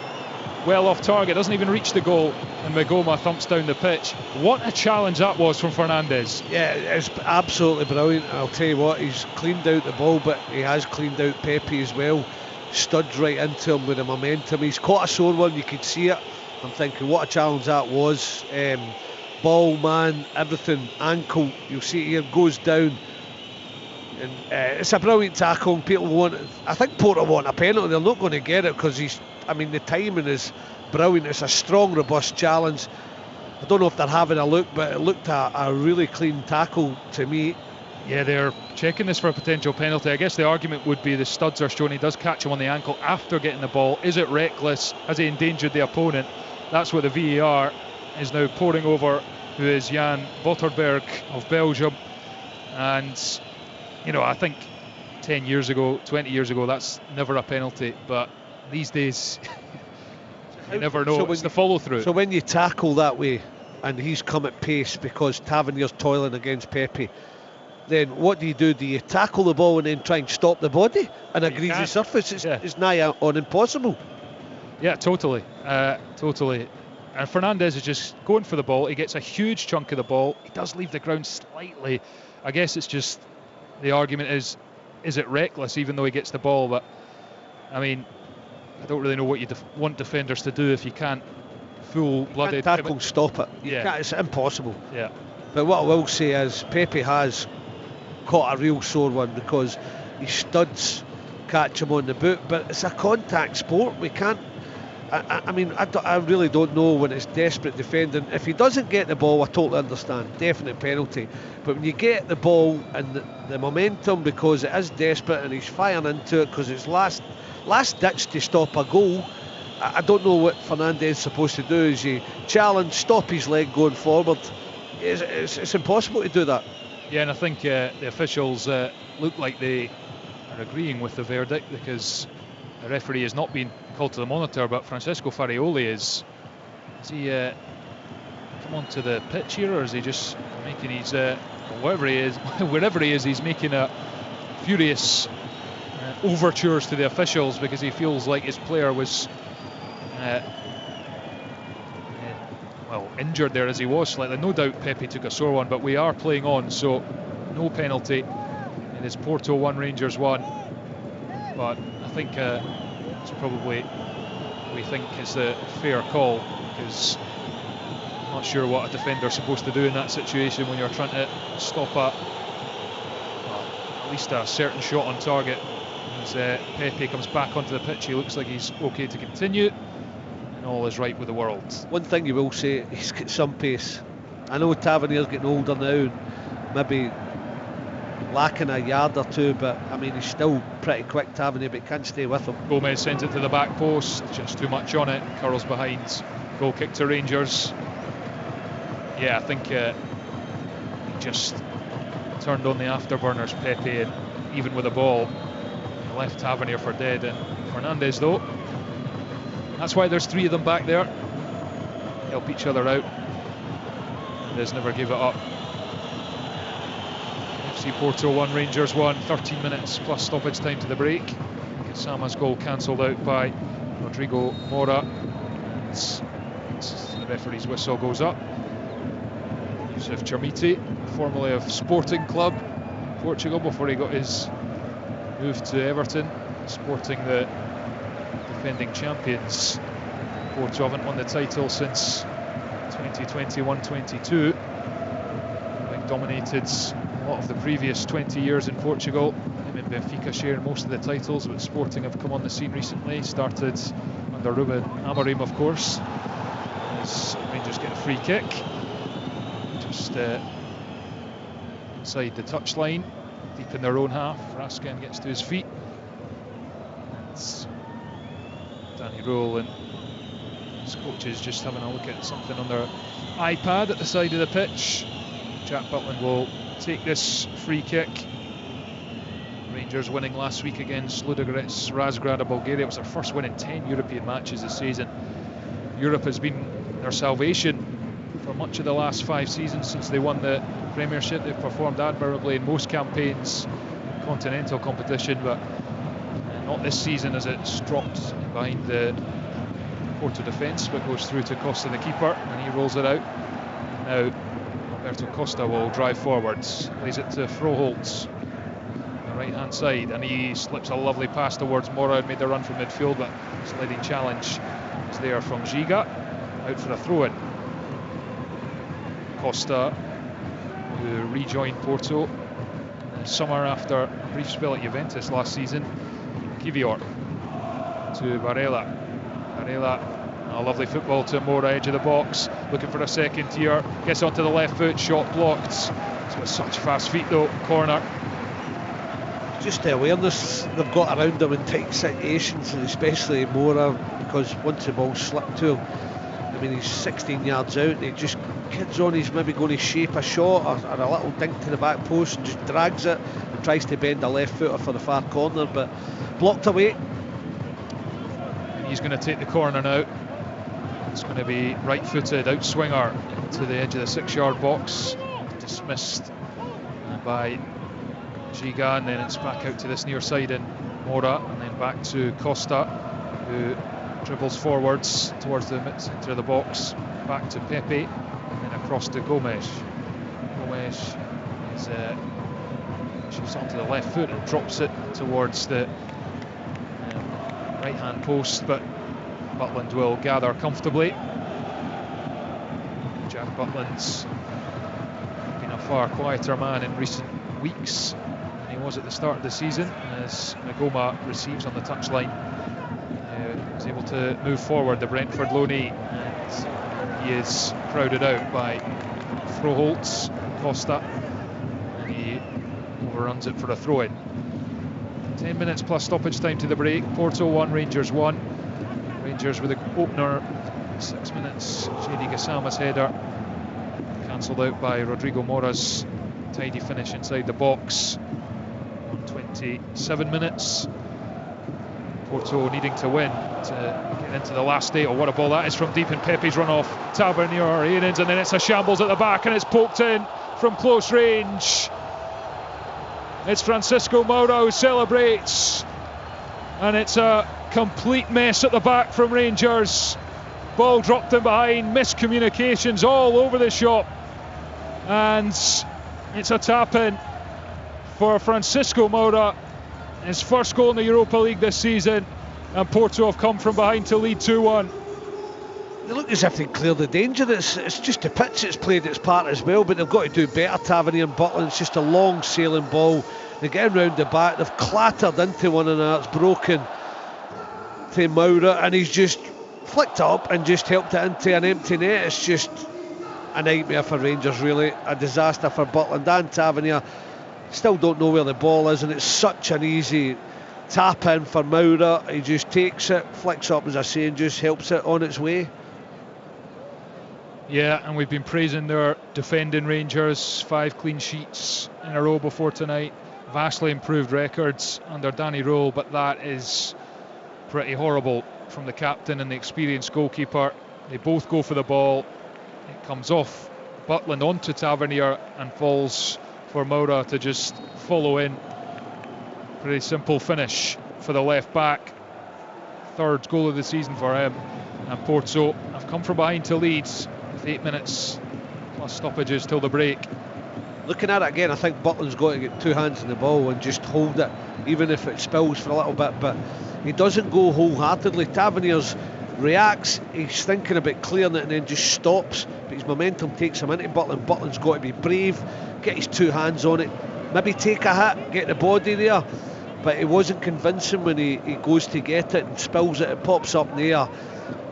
well off target, doesn't even reach the goal, and Magoma thumps down the pitch. What a challenge that was from Fernandez. Yeah, it's absolutely brilliant. I'll tell you what, he's cleaned out the ball, but he has cleaned out Pepe as well. Studs right into him with the momentum. He's caught a sore one, you could see it. I'm thinking what a challenge that was. Ball, man, everything, ankle, you'll see here, goes down. And it's a brilliant tackle, and people want, I think Porto want a penalty. They're not going to get it because the timing is brilliant. It's a strong, robust challenge. I don't know if they're having a look, but it looked a really clean tackle to me. Yeah, they're checking this for a potential penalty. I guess the argument would be the studs are showing he does catch him on the ankle after getting the ball. Is it reckless? Has he endangered the opponent? That's what the VAR is now poring over, who is Jan Botterberg of Belgium. And I think 10 years ago, 20 years ago, that's never a penalty. But these days, you never know. It's the follow through. So when you tackle that way, and he's come at pace because Tavernier's toiling against Pepe, then what do? Do you tackle the ball and then try and stop the body and a greasy surface? It's nigh on impossible. Yeah, totally. Totally. And Fernandez is just going for the ball. He gets a huge chunk of the ball. He does leave the ground slightly. I guess it's just, the argument is it reckless even though he gets the ball? But I mean, I don't really know what you want defenders to do if you can't full-blooded tackle, stop it. Yeah, it's impossible. Yeah. But what I will say is Pepe has caught a real sore one because his studs catch him on the boot. But it's a contact sport. We can't. I really don't know when it's desperate defending. If he doesn't get the ball, I totally understand, definite penalty. But when you get the ball and the momentum, because it is desperate and he's firing into it because it's last ditch to stop a goal, I don't know what Fernandez is supposed to do. Is he challenge, stop his leg going forward? It's impossible to do that. Yeah, and I think the officials look like they are agreeing with the verdict, because the referee has not been called to the monitor, but Francesco Farioli is he come onto the pitch here, or is he just making his wherever he is, he's making a furious overtures to the officials because he feels like his player was injured there as he was slightly. No doubt Pepe took a sore one, but we are playing on, so no penalty. It is Porto 1, Rangers 1, but I think it's probably, we think, is the fair call, because I'm not sure what a defender's supposed to do in that situation when you're trying to stop at least a certain shot on target. As Pepe comes back onto the pitch, he looks like he's okay to continue, and all is right with the world. One thing you will say, he's got some pace. I know Tavernier's getting older now, maybe lacking a yard or two, but I mean, he's still pretty quick, Tavernier, but can't stay with him. Gomez sends it to the back post, just too much on it, curls behind. Goal kick to Rangers. Yeah, I think he just turned on the afterburners, Pepe, and even with the ball, he left Tavernier for dead. And Fernandez, though, that's why there's three of them back there, help each other out. Fernandez never gave it up. FC Porto 1, Rangers 1, 13 minutes plus stoppage time to the break. Kasama's goal cancelled out by Rodrigo Mora. The referee's whistle goes up. Yusuf Chermiti, formerly of Sporting Club Portugal before he got his move to Everton. Sporting, the defending champions. Porto haven't won the title since 2021-22, having dominated a lot of the previous 20 years in Portugal. Him and Benfica share most of the titles, but Sporting have come on the scene recently. Started under Ruben Amorim, of course. As Rangers get a free kick, just inside the touchline, deep in their own half. Raskin gets to his feet. It's Danny Rule and his coaches just having a look at something on their iPad at the side of the pitch. Jack Butland will take this free kick. Rangers winning last week against Ludogorets Razgrad of Bulgaria. It was their first win in 10 European matches this season. Europe has been their salvation for much of the last 5 seasons since they won the Premiership. They've performed admirably in most campaigns in continental competition, but not this season, as it's dropped behind the Porto defence, but goes through to Costa, the keeper, and he rolls it out. Now Alberto Costa will drive forwards, plays it to Froholt on the right hand side, and he slips a lovely pass towards Mora, who made the run from midfield, but sliding challenge is there from Giga, out for a throw-in. Costa, who rejoined Porto in the summer after a brief spell at Juventus last season. Kivior to Varela. Varela, a lovely football to Mora, edge of the box, looking for a second here, gets onto the left foot, shot blocked. It's got such fast feet though, corner. Just the awareness they've got around them in tight situations, and especially Mora, because once the ball slipped to him, I mean, he's 16 yards out, and he just kids on, he's maybe going to shape a shot or a little dink to the back post and just drags it and tries to bend the left footer for the far corner, but blocked away. And he's going to take the corner now. It's going to be right-footed out swinger to the edge of the 6-yard box, dismissed by Giga, and then it's back out to this near side in Mora, and then back to Costa, who dribbles forwards towards the centre of the box, back to Pepe, and then across to Gomes. Gomes is shoots onto the left foot and drops it towards the right hand post, but Butland will gather comfortably. Jack Butland's been a far quieter man in recent weeks than he was at the start of the season, as Magoma receives on the touchline. He's able to move forward, the Brentford loanee, and he is crowded out by Froholt, Costa, and he overruns it for a throw-in. 10 minutes plus stoppage time to the break. Porto 1, Rangers 1. Rangers with the opener, 6 minutes. Shady Gassama's header, cancelled out by Rodrigo Mora's tidy finish inside the box. 27 minutes. Porto needing to win to get into the last 8. Oh, what a ball that is from deep, and Pepe's run off Tavernier, Aarons, and then it's a shambles at the back, and it's poked in from close range. It's Francisco Moura who celebrates, and it's a complete mess at the back from Rangers. Ball dropped in behind, miscommunications all over the shop, and it's a tap-in for Francisco Moura, his first goal in the Europa League this season, and Porto have come from behind to lead 2-1. They look as if they cleared the danger. It's just the pitch that's played its part as well, but they've got to do better. Tavernier and Butland, it's just a long sailing ball. They're getting round the back, they've clattered into one another, it's broken to Moura, and he's just flicked it up and just helped it into an empty net. It's just a nightmare for Rangers, really, a disaster for Butland and Tavernier. Still don't know where the ball is, and it's such an easy tap in for Moura. He just takes it, flicks up, as I say, and just helps it on its way. Yeah, and we've been praising their defending Rangers, 5 clean sheets in a row before tonight. Vastly improved records under Danny Rule, but that is pretty horrible from the captain and the experienced goalkeeper. They both go for the ball. It comes off Butland onto Tavernier and falls for Moura to just follow in. Pretty simple finish for the left back. 3rd goal of the season for him. And Porto have come from behind to lead with 8 minutes plus stoppages till the break. Looking at it again, I think Butland's got to get two hands on the ball and just hold it, even if it spills for a little bit, but he doesn't go wholeheartedly. Taverniers reacts, he's thinking about clearing it and then just stops, but his momentum takes him into Butland. Butland's got to be brave, get his two hands on it, maybe take a hit, get the body there, but he wasn't convincing when he goes to get it and spills it. It pops up in the air,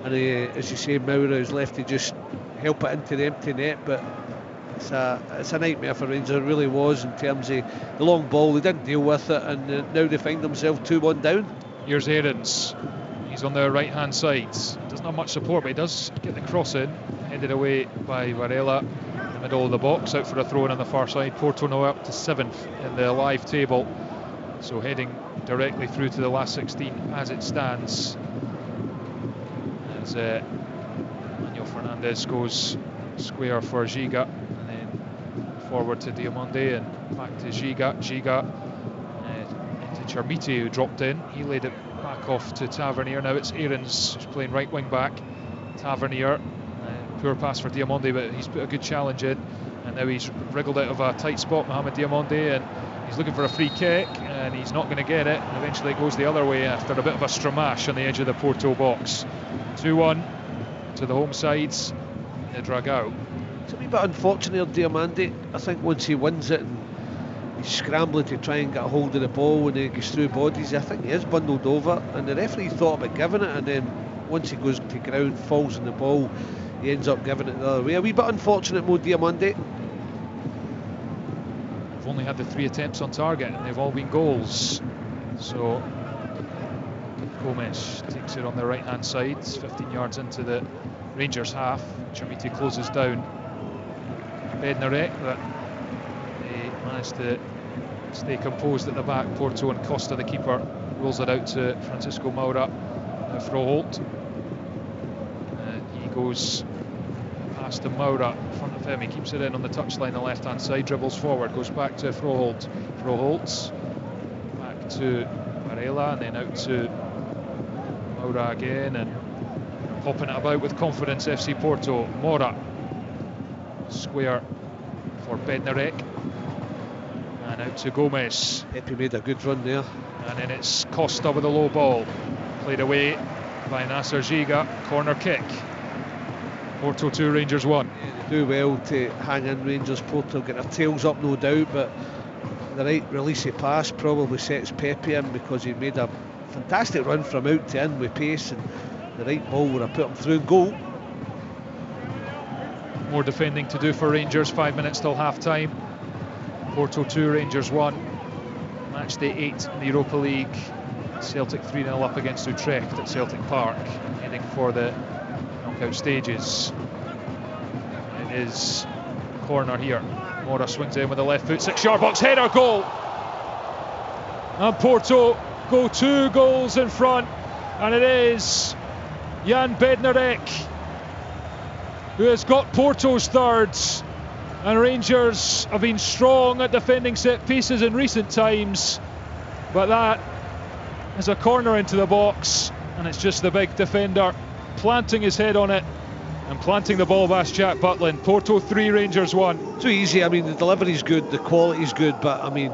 and as you say, Maura is left to just help it into the empty net, but it's a nightmare for Rangers. It really was, in terms of the long ball. They didn't deal with it, and now they find themselves 2-1 down. Here's Aarons. He's on the right hand side. Doesn't have much support, but he does get the cross in, headed away by Varela in the middle of the box, out for a throw in on the far side. Porto now up to 7th in the live table, so heading directly through to the last 16 as it stands, as Manuel Fernandes goes square for Giga, and then forward to Diomande and back to Giga. Into Chermiti, who dropped in. He laid it back off to Tavernier. Now it's Aarons who's playing right wing back. Tavernier, poor pass for Diomande, but he's put a good challenge in, and now he's wriggled out of a tight spot, Mohamed Diomande, and he's looking for a free kick, and he's not going to get it, and eventually it goes the other way after a bit of a stramash on the edge of the Porto box. 2-1 to the home sides. The Dragao. It's a wee bit unfortunate, Diomande. I think once he wins it and he's scrambling to try and get a hold of the ball when he gets through bodies, I think he is bundled over, and the referee thought about giving it, and then once he goes to ground, falls on the ball, he ends up giving it the other way. A wee bit unfortunate, Mo Diomande. They've only had the 3 attempts on target, and they've all been goals. So Gomes takes it on the right hand side, 15 yards into the Rangers half. Chermiti closes down Bednarek, but they managed to stay composed at the back. Porto, and Costa, the keeper, rolls it out to Francisco Moura. Now Froholt. He goes past to Moura in front of him. He keeps it in on the touchline, the left hand side, dribbles forward, goes back to Froholt. Froholt's back to Varela, and then out to Moura again, and popping it about with confidence, FC Porto. Mora square for Bednarek, and out to Gomes. Pepe made a good run there, and then it's Costa with a low ball, played away by Nasser Giga. Corner kick. Porto 2, Rangers 1. Yeah, they do well to hang in Rangers. Porto get their tails up, no doubt, but the right release of pass probably sets Pepe in, because he made a fantastic run from out to in with pace, and the right ball would have put him through goal. More defending to do for Rangers. 5 minutes till half time. Porto 2, Rangers 1. Matchday 8 in the Europa League. Celtic 3-0 up against Utrecht at Celtic Park, heading for the knockout stages. It is corner here. Mora swings in with the left foot, 6-yard box header, goal. And Porto go 2 goals in front, and it is Jan Bednarek who has got Porto's thirds. And Rangers have been strong at defending set pieces in recent times, but that is a corner into the box, and it's just the big defender planting his head on it and planting the ball past Jack Butland. Porto 3, Rangers 1. Too easy. I mean, the delivery's good, the quality's good, but I mean,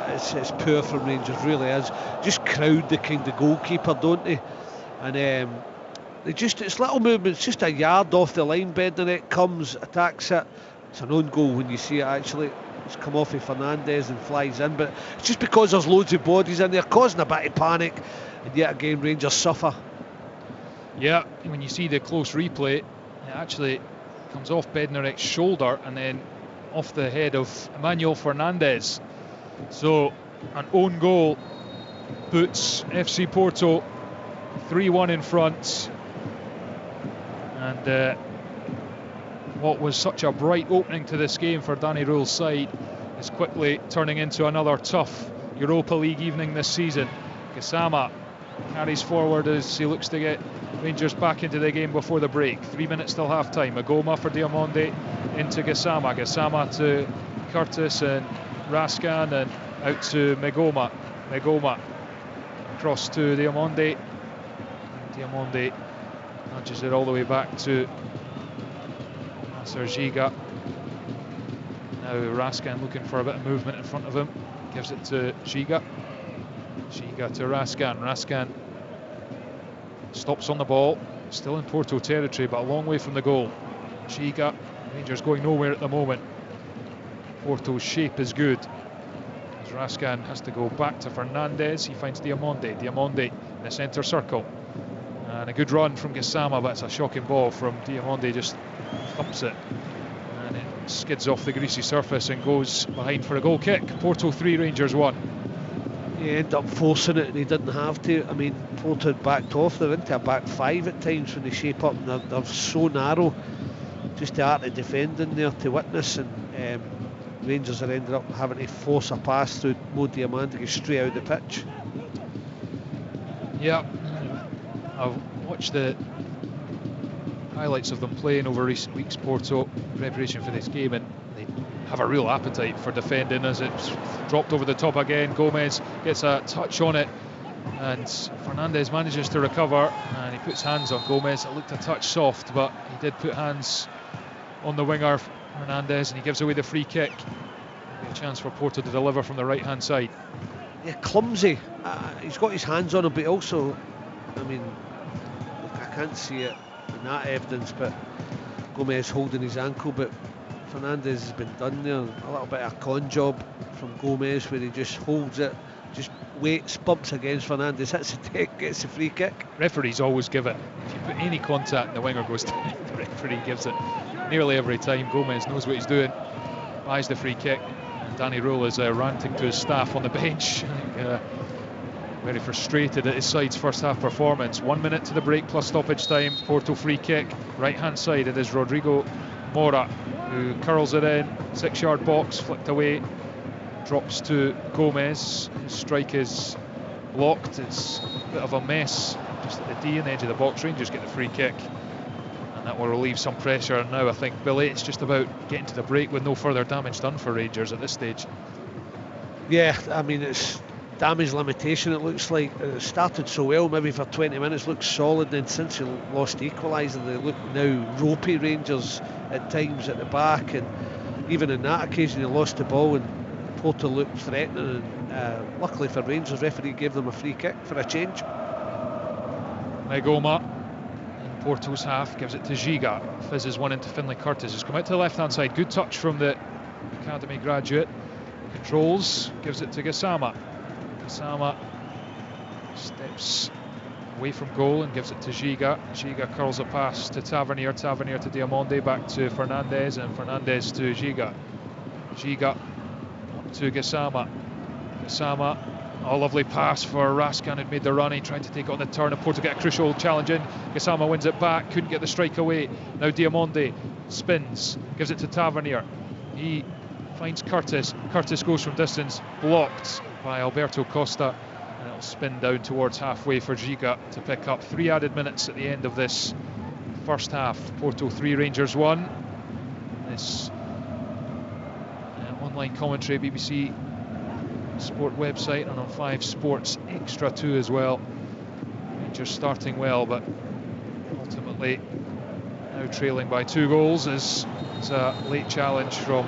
it's poor from Rangers, really is. Just crowd the kind of goalkeeper, don't they? And it's little movements, just a yard off the line. Bednarek comes, attacks it. It's an own goal when you see it, actually. It's come off of Fernandes and flies in, but it's just because there's loads of bodies in there causing a bit of panic, and yet again Rangers suffer. Yeah, when you see the close replay, it actually comes off Bednarek's shoulder and then off the head of Emmanuel Fernandes. So an own goal puts FC Porto 3-1 in front, and what was such a bright opening to this game for Danny Rule's side is quickly turning into another tough Europa League evening this season. Gassama carries forward as he looks to get Rangers back into the game before the break. 3 minutes till half time. Agoma for Diomande into Gassama. Gassama to Curtis and Raskan, and out to Megoma. Megoma across to Diomande. Diomande nudges it all the way back to Sir Giga. Now Raskan looking for a bit of movement in front of him. Gives it to Giga. Giga to Raskan. Raskan stops on the ball. Still in Porto territory, but a long way from the goal. Giga. Rangers going nowhere at the moment. Porto's shape is good. As Raskan has to go back to Fernandez. He finds Diamonde. Diamonde in the centre circle. And a good run from Gassama, but it's a shocking ball from Diamonde. Just thumps it. And it skids off the greasy surface and goes behind for a goal kick. Porto 3, Rangers 1. He ended up forcing it and he didn't have to. I mean, Porto had backed off. They're into a back 5 at times when they shape up, and they're so narrow. Just the art of defending there to witness, and Rangers are ended up having to force a pass through Mo Diamande to get straight out the pitch. Yeah, I've watched the highlights of them playing over recent weeks, Porto, in preparation for this game, and they have a real appetite for defending. As it's dropped over the top again, Gomez gets a touch on it, and Fernandez manages to recover, and he puts hands on Gomez. It looked a touch soft, but he did put hands on the winger Fernandez, and he gives away the free kick. A chance for Porto to deliver from the right hand side. Yeah, clumsy. He's got his hands on him, but also, I mean, look, I can't see it in that evidence, but Gomez holding his ankle, but Fernandez has been done there. A little bit of a con job from Gomez where he just holds it, just waits, bumps against Fernandez, hits the deck, gets the free kick. Referee's always given. If you put any contact and the winger goes to it, the referee gives it nearly every time. Gomez knows what he's doing, buys the free kick, and Danny Rule is ranting to his staff on the bench. Very frustrated at his side's first half performance. 1 minute to the break plus stoppage time. Porto free kick, right hand side. It is Rodrigo Mora who curls it in, 6-yard box, flicked away, drops to Gomez. His strike is blocked. It's a bit of a mess just at the D on the edge of the box. Rangers get the free kick, and that will relieve some pressure. And now I think, Billy, it's just about getting to the break with no further damage done for Rangers at this stage. Yeah, I mean, it's damage limitation, it looks like. It started so well, maybe for 20 minutes, looked solid, then since he lost equaliser, they look now ropey, Rangers, at times at the back, and even in that occasion they lost the ball and Porto looked threatening, and luckily for Rangers, referee gave them a free kick for a change. Megoma in Porto's half gives it to Giga, fizzes one into Finlay Curtis. He's come out to the left hand side, good touch from the academy graduate, controls, gives it to Gassama. Gassama steps away from goal and gives it to Giga. Giga curls a pass to Tavernier. Tavernier to Diamonde, back to Fernandez, and Fernandez to Giga. Giga up to Gassama. Gassama, a lovely pass for Raskan, who'd made the run. He tried to take it on the turn, and Porto get a crucial challenge in. Gassama wins it back, couldn't get the strike away. Now Diamonde spins, gives it to Tavernier. He finds Curtis. Curtis goes from distance, blocked by Alberto Costa, and it'll spin down towards halfway for Giga to pick up 3 added minutes at the end of this first half. Porto 3, Rangers 1. This online commentary, BBC Sport website, and on 5 Sports Extra 2 as well. Rangers starting well, but ultimately now trailing by 2 goals as it's a late challenge from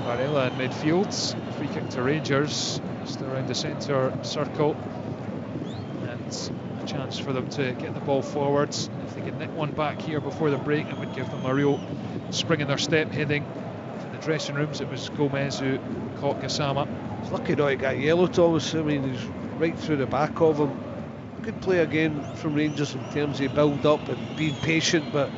Varela in midfield. Free kick to Rangers, just around the centre circle, and a chance for them to get the ball forwards. If they could nick one back here before the break, it would give them a real spring in their step heading to the dressing rooms. It was Gomez who caught Gassama. It's lucky not he got yellow, Thomas. I mean, he's right through the back of him. Good play again from Rangers in terms of build up and being patient, but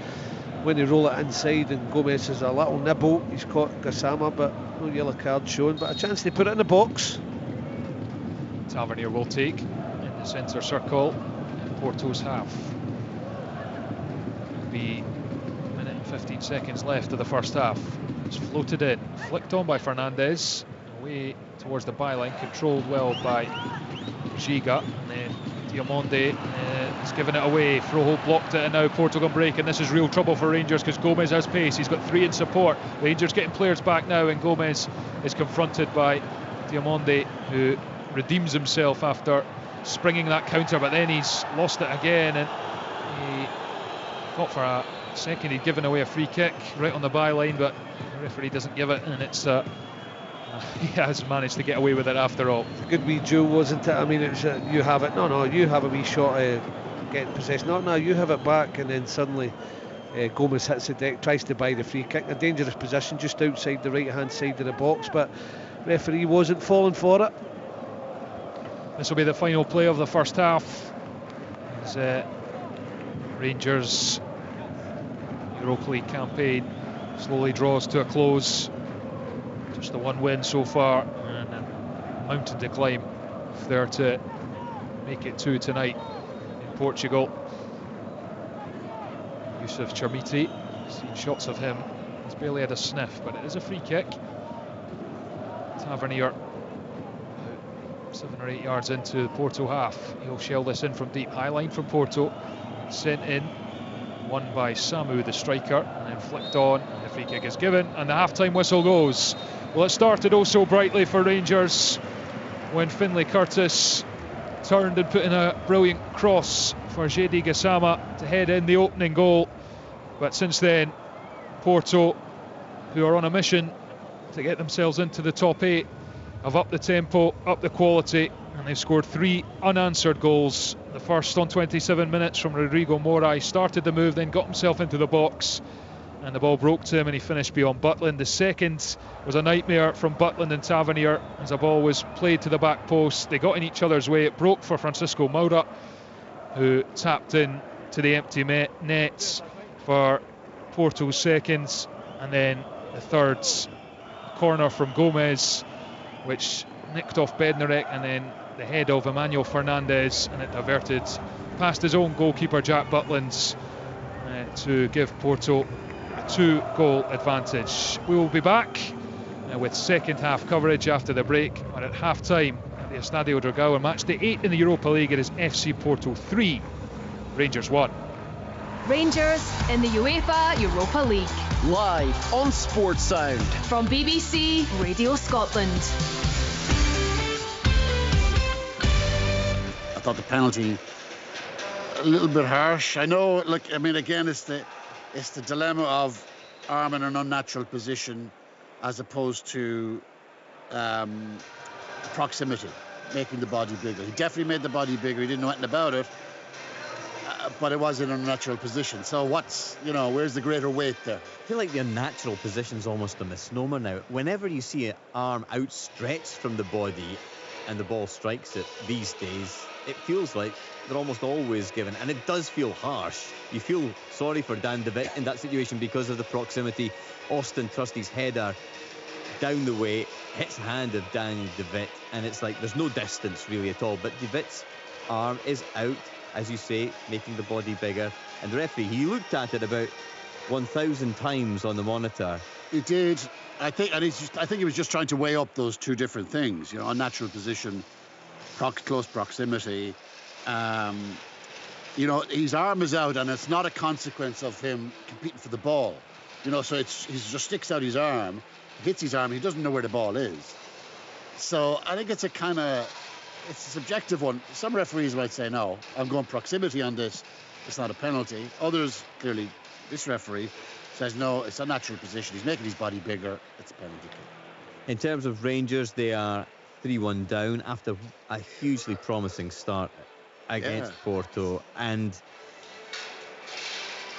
when they roll it inside and Gomez has a little nibble, he's caught Gassama, but no yellow card shown, but a chance to put it in the box. Tavernier will take in the centre circle in Porto's half. It'll be a minute and 15 seconds left of the first half. It's floated in, flicked on by Fernandez, away towards the byline, controlled well by Giga, and then Diamonde has given it away. Froho blocked it, and now Porto can break, and this is real trouble for Rangers because Gomez has pace. He's got 3 in support. Rangers getting players back now, and Gomez is confronted by Diamonde, who redeems himself after springing that counter, but then he's lost it again, and he thought for a second he'd given away a free kick right on the byline, but the referee doesn't give it, and it's he has managed to get away with it after all. It's a good wee duel, wasn't it? I mean, it's you have it. No, you have a wee shot of getting possession. No, you have it back, and then suddenly Gomez hits the deck, tries to buy the free kick. A dangerous position just outside the right-hand side of the box, but referee wasn't falling for it. This will be the final play of the first half. As Rangers' Europa League campaign slowly draws to a close. Just the one win so far, and a mountain to climb if they're to make it to tonight in Portugal. Yusuf Chermiti, seen shots of him, he's barely had a sniff, but it is a free kick. Tavernier 7 or 8 yards into the Porto half. He'll shell this in from deep. High line from Porto, sent in, won by Samu, the striker, and then flicked on. The free kick is given, and the half-time whistle goes. Well, it started oh so brightly for Rangers when Finlay Curtis turned and put in a brilliant cross for Jedi Gassama to head in the opening goal. But since then, Porto, who are on a mission to get themselves into the top 8, have upped the tempo, upped the quality, and they've scored 3 unanswered goals. The first on 27 minutes from Rodrigo Morai, started the move, then got himself into the box, and the ball broke to him and he finished beyond Butland. The second was a nightmare from Butland and Tavernier as a ball was played to the back post. They got in each other's way. It broke for Francisco Moura, who tapped in to the empty nets for Porto's seconds, and then the third corner from Gomez, which nicked off Bednarek, and then the head of Emmanuel Fernandez, and it diverted past his own goalkeeper Jack Butland to give Porto a 2-goal advantage. We will be back with second half coverage after the break. We're at half time at the Estadio Dragão, Matchday 8 in the Europa League. It is FC Porto 3, Rangers 1. Rangers in the UEFA Europa League. Live on Sports Sound. From BBC Radio Scotland. I thought the penalty a little bit harsh. I know, look, I mean, again, it's the dilemma of arm in an unnatural position as opposed to proximity, making the body bigger. He definitely made the body bigger. He didn't know anything about it, but it was in an unnatural position. So where's the greater weight there? I feel like the unnatural position is almost a misnomer now. Whenever you see an arm outstretched from the body and the ball strikes it these days, it feels like they're almost always given, and it does feel harsh. You feel sorry for Dan De Wit in that situation because of the proximity. Austin Trusty's header down the way hits the hand of Daniel De Wit, and it's like there's no distance really at all, but De Wit's arm is out, as you say, making the body bigger, and the referee, he looked at it about 1,000 times on the monitor. He did, I think, and I think he was just trying to weigh up those two different things, unnatural position, close proximity. His arm is out, and it's not a consequence of him competing for the ball. So he just sticks out his arm, hits his arm, he doesn't know where the ball is. So I think it's a subjective one. Some referees might say, no, I'm going proximity on this, it's not a penalty. Others, clearly, this referee says, no, it's a natural position, he's making his body bigger, it's a penalty kick. In terms of Rangers, they are 3-1 down after a hugely promising start against Porto, and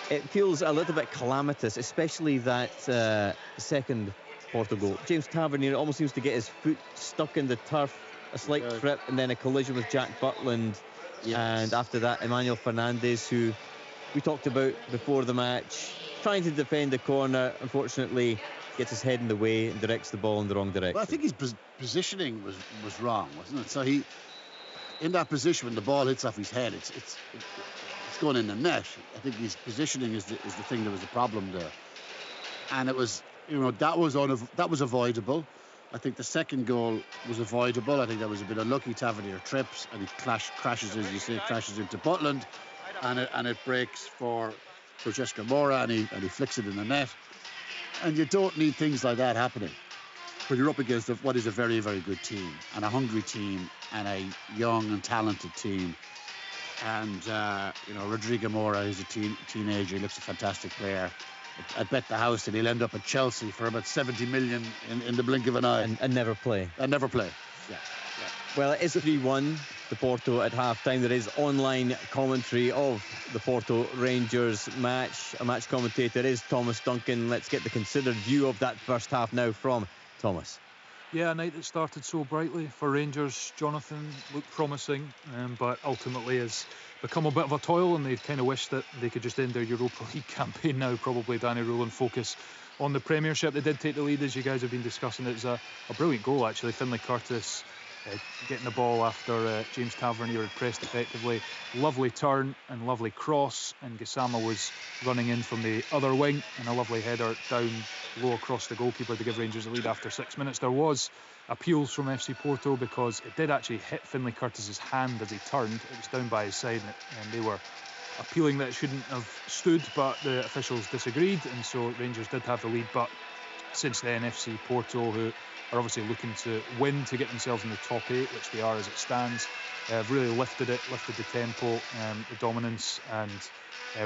it feels a little bit calamitous, especially that second Porto goal. James Tavernier almost seems to get his foot stuck in the turf, a slight trip, and then a collision with Jack Butland. Yes. And after that, Emmanuel Fernandez, who we talked about before the match, trying to defend the corner, unfortunately gets his head in the way and directs the ball in the wrong direction. Well, I think his positioning was wrong, wasn't it? So he, in that position, when the ball hits off his head, it's going in the net. I think his positioning is the thing that was the problem there, and it was, that was avoidable. I think the second goal was avoidable. I think that was a bit unlucky. Tavernier trips and he crashes, as you say, into Butland, and it breaks for Francesco Moura, and he flicks it in the net. And you don't need things like that happening when you're up against what is a very, very good team, and a hungry team, and a young and talented team. And Rodrigo Mora, he's a teenager. He looks a fantastic player. I bet the house that he'll end up at Chelsea for about 70 million in the blink of an eye. And never play. And never play. Yeah. Well, it is 3-1 to Porto at half-time. There is online commentary of the Porto Rangers match. Our match commentator is Thomas Duncan. Let's get the considered view of that first half now from Thomas. Yeah, a night that started so brightly for Rangers. Jonathan looked promising, but ultimately has become a bit of a toil, and they kind of wish that they could just end their Europa League campaign now. Probably Danny Rule and focus on the Premiership. They did take the lead, as you guys have been discussing. It was a brilliant goal, actually. Finlay Curtis getting the ball after James Tavernier had pressed effectively. Lovely turn and lovely cross, and Gassama was running in from the other wing, and a lovely header down low across the goalkeeper to give Rangers a lead after 6 minutes. There was appeals from FC Porto because it did actually hit Finlay Curtis's hand as he turned. It was down by his side, and they were appealing that it shouldn't have stood, but the officials disagreed, and so Rangers did have the lead. But since then, FC Porto, who are obviously looking to win to get themselves in the top 8, which they are as it stands, have really lifted the tempo, the dominance, and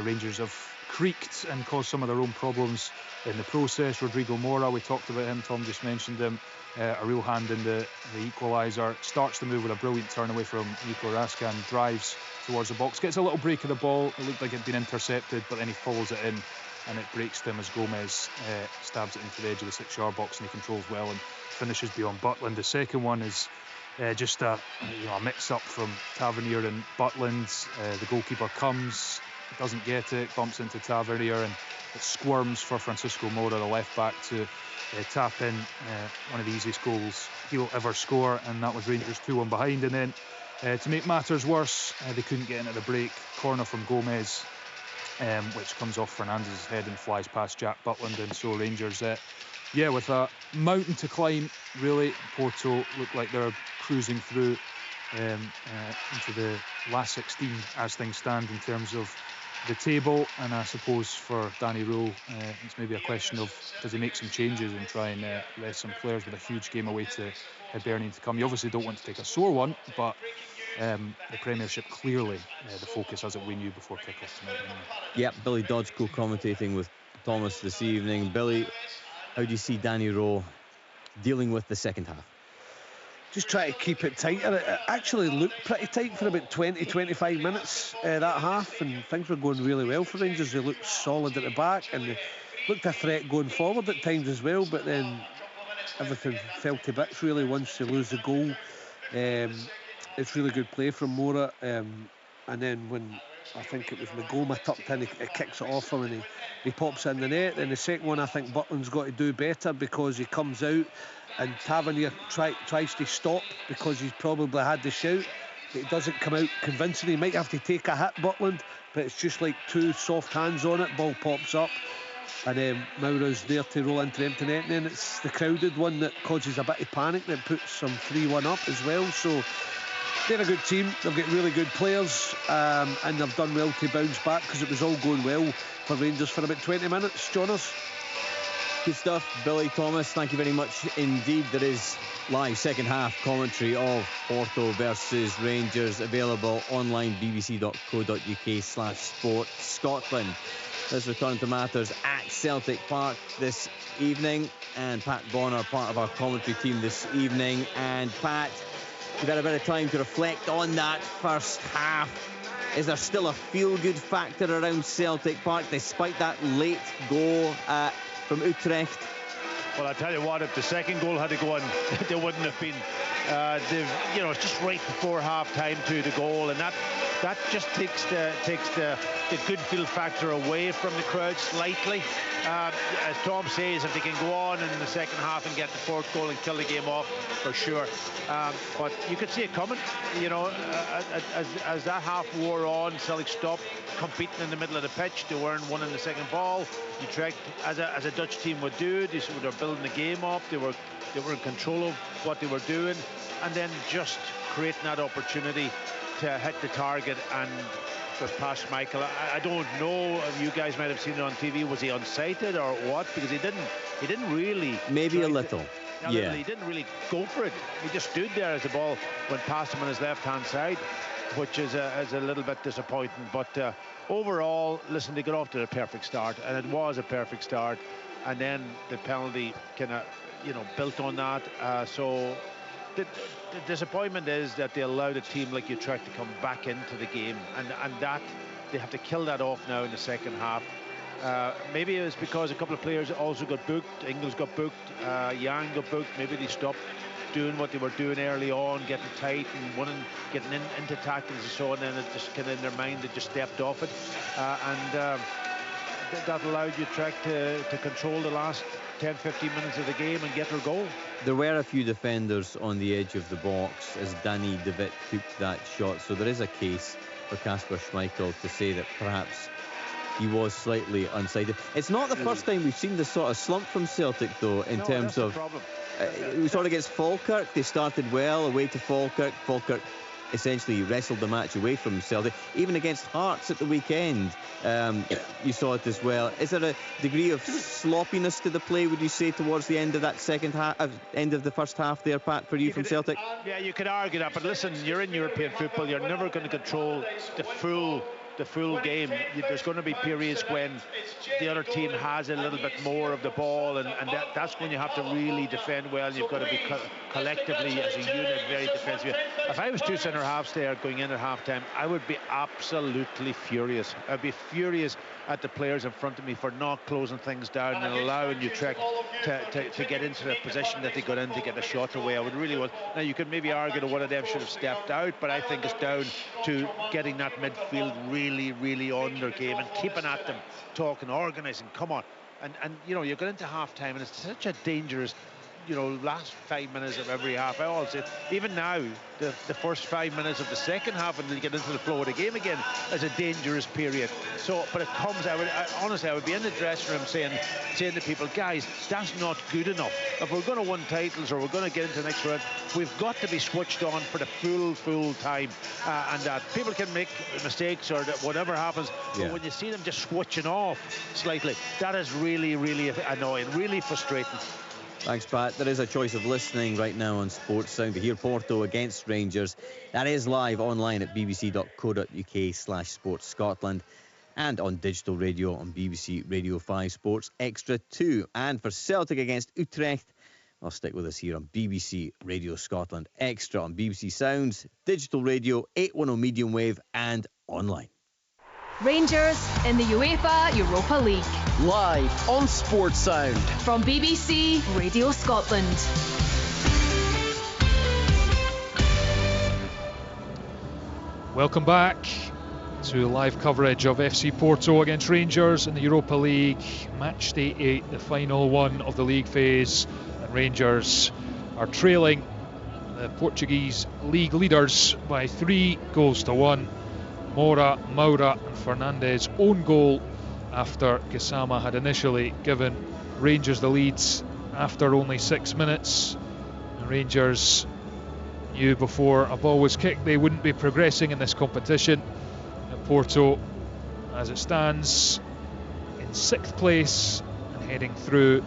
Rangers have creaked and caused some of their own problems in the process. Rodrigo Mora, we talked about him, Tom just mentioned him, a real hand in the equaliser. Starts the move with a brilliant turn away from Nico Raskan, drives towards the box, gets a little break of the ball. It looked like it'd been intercepted, but then he follows it in, and it breaks them as Gomez stabs it into the edge of the 6-yard box, and he controls well and finishes beyond Butland. The second one is just a mix-up from Tavernier and Butland. The goalkeeper comes, doesn't get it, bumps into Tavernier, and it squirms for Francisco Mora, the left-back, to tap in one of the easiest goals he'll ever score, and that was Rangers 2-1 behind. And then to make matters worse, they couldn't get into the break. Corner from Gomez, which comes off Fernandez's head and flies past Jack Butland, and so Rangers, with a mountain to climb, really. Porto look like they're cruising through into the last 16 as things stand in terms of the table, and I suppose for Danny Rule, it's maybe a question of, does he make some changes and try and rest some players with a huge game away to Hibernian to come. You obviously don't want to take a sore one, but the Premiership clearly the focus, as we knew before kick-off tonight. Yep, Billy Dodds co-commentating with Thomas this evening. Billy, how do you see Danny Rowe dealing with the second half? Just try to keep it tighter. It actually looked pretty tight for about 20-25 minutes that half, and things were going really well for Rangers. They looked solid at the back, and they looked a threat going forward at times as well, but then everything fell to bits really once they lose the goal. It's really good play from Mora, and then when I think it was Magoma tucked in, he kicks it off him and he pops in the net. Then the second one, I think Butland's got to do better, because he comes out and Tavernier tries to stop because he's probably had the shout, but he doesn't come out convincing. He might have to take a hit, Butland, but it's just like two soft hands on it. Ball pops up, and then Maura's there to roll into empty net, and then it's the crowded one that causes a bit of panic that puts some 3-1 up as well. So they're a good team, they've got really good players, and they've done well to bounce back, because it was all going well for Rangers for about 20 minutes. Jonas? Good stuff, Billy, Thomas, thank you very much indeed. There is live second half commentary of Porto versus Rangers available online, bbc.co.uk/sport Scotland. Let's return to matters at Celtic Park this evening, and Pat Bonner, part of our commentary team this evening. And Pat, you've had a bit of time to reflect on that first half. Is there still a feel-good factor around Celtic Park despite that late goal from Utrecht? Well, I tell you what, if the second goal had to go in, there wouldn't have been. It's just right before half-time to the goal, and that just takes the good feel factor away from the crowd slightly. As Tom says, if they can go on in the second half and get the fourth goal and kill the game off, for sure. But you could see it coming. As that half wore on, Celtic stopped competing in the middle of the pitch. They weren't winning the second ball. Utrecht, as a Dutch team would do, they were building the game up. They were in control of what they were doing, and then just creating that opportunity to hit the target and just past Michael. I don't know if you guys might have seen it on TV. Was he unsighted or what? Because he didn't really. Maybe a little. Yeah. He didn't really go for it. He just stood there as the ball went past him on his left-hand side. which is a little bit disappointing. But overall, listen, they got off to a perfect start, and it was a perfect start. And then the penalty kind of, built on that. So the disappointment is that they allowed a team like Utrecht to come back into the game, and that they have to kill that off now in the second half. Maybe it was because a couple of players also got booked. Ingles got booked, Yang got booked. Maybe they stopped doing what they were doing early on, getting tight and getting into tackles and so on, and then it just kind of in their mind they just stepped off it, and that allowed Utrecht to control the last 10-15 minutes of the game and get their goal. There were a few defenders on the edge of the box as Danny De Witt took that shot, so there is a case for Kasper Schmeichel to say that perhaps he was slightly unsighted. It's not the first time we've seen this sort of slump from Celtic, though, in terms of... we saw it against Falkirk. They started well away to Falkirk. Falkirk essentially wrestled the match away from Celtic. Even against Hearts at the weekend, you saw it as well. Is there a degree of sloppiness to the play, would you say, towards the end of that second half, end of the first half there, Pat, for you from Celtic? Yeah, you could argue that, but listen, you're in European football. You're never going to control the full game. There's going to be periods when the other team has a little bit more of the ball, and that's when you have to really defend well. You've got to be collectively as a unit very defensive. If I was two centre halves there going in at half time, I would be absolutely furious. I'd be furious at the players in front of me for not closing things down and allowing Utrecht to get into the position that they got in to get a shot away. I would really want. Now you could maybe argue that one of them should have stepped out, but I think it's down to getting that midfield really on their game and keeping at them, talking, organising. Come on, and you get into half time and it's such a dangerous last 5 minutes of every half. I always say, even now, the first 5 minutes of the second half, and then you get into the flow of the game again, is a dangerous period. So, but it comes. Honestly, I would be in the dressing room saying to people, guys, that's not good enough. If we're going to win titles or we're going to get into the next round, we've got to be switched on for the full time. And that people can make mistakes or whatever happens, but when you see them just switching off slightly, that is really annoying, really frustrating. Thanks, Pat. There is a choice of listening right now on Sports Sound to hear Porto against Rangers. That is live online at bbc.co.uk/Sports Scotland and on digital radio on BBC Radio 5 Sports Extra 2. And for Celtic against Utrecht, I'll stick with us here on BBC Radio Scotland Extra on BBC Sounds, digital radio, 810 medium wave and online. Rangers in the UEFA Europa League. Live on Sports Sound. From BBC Radio Scotland. Welcome back to live coverage of FC Porto against Rangers in the Europa League. Matchday 8, the final one of the league phase. And Rangers are trailing the Portuguese league leaders by 3-1. Moura and Fernandes' own goal after Gassama had initially given Rangers the leads after only 6 minutes. And Rangers knew before a ball was kicked they wouldn't be progressing in this competition. And Porto, as it stands, in 6th place and heading through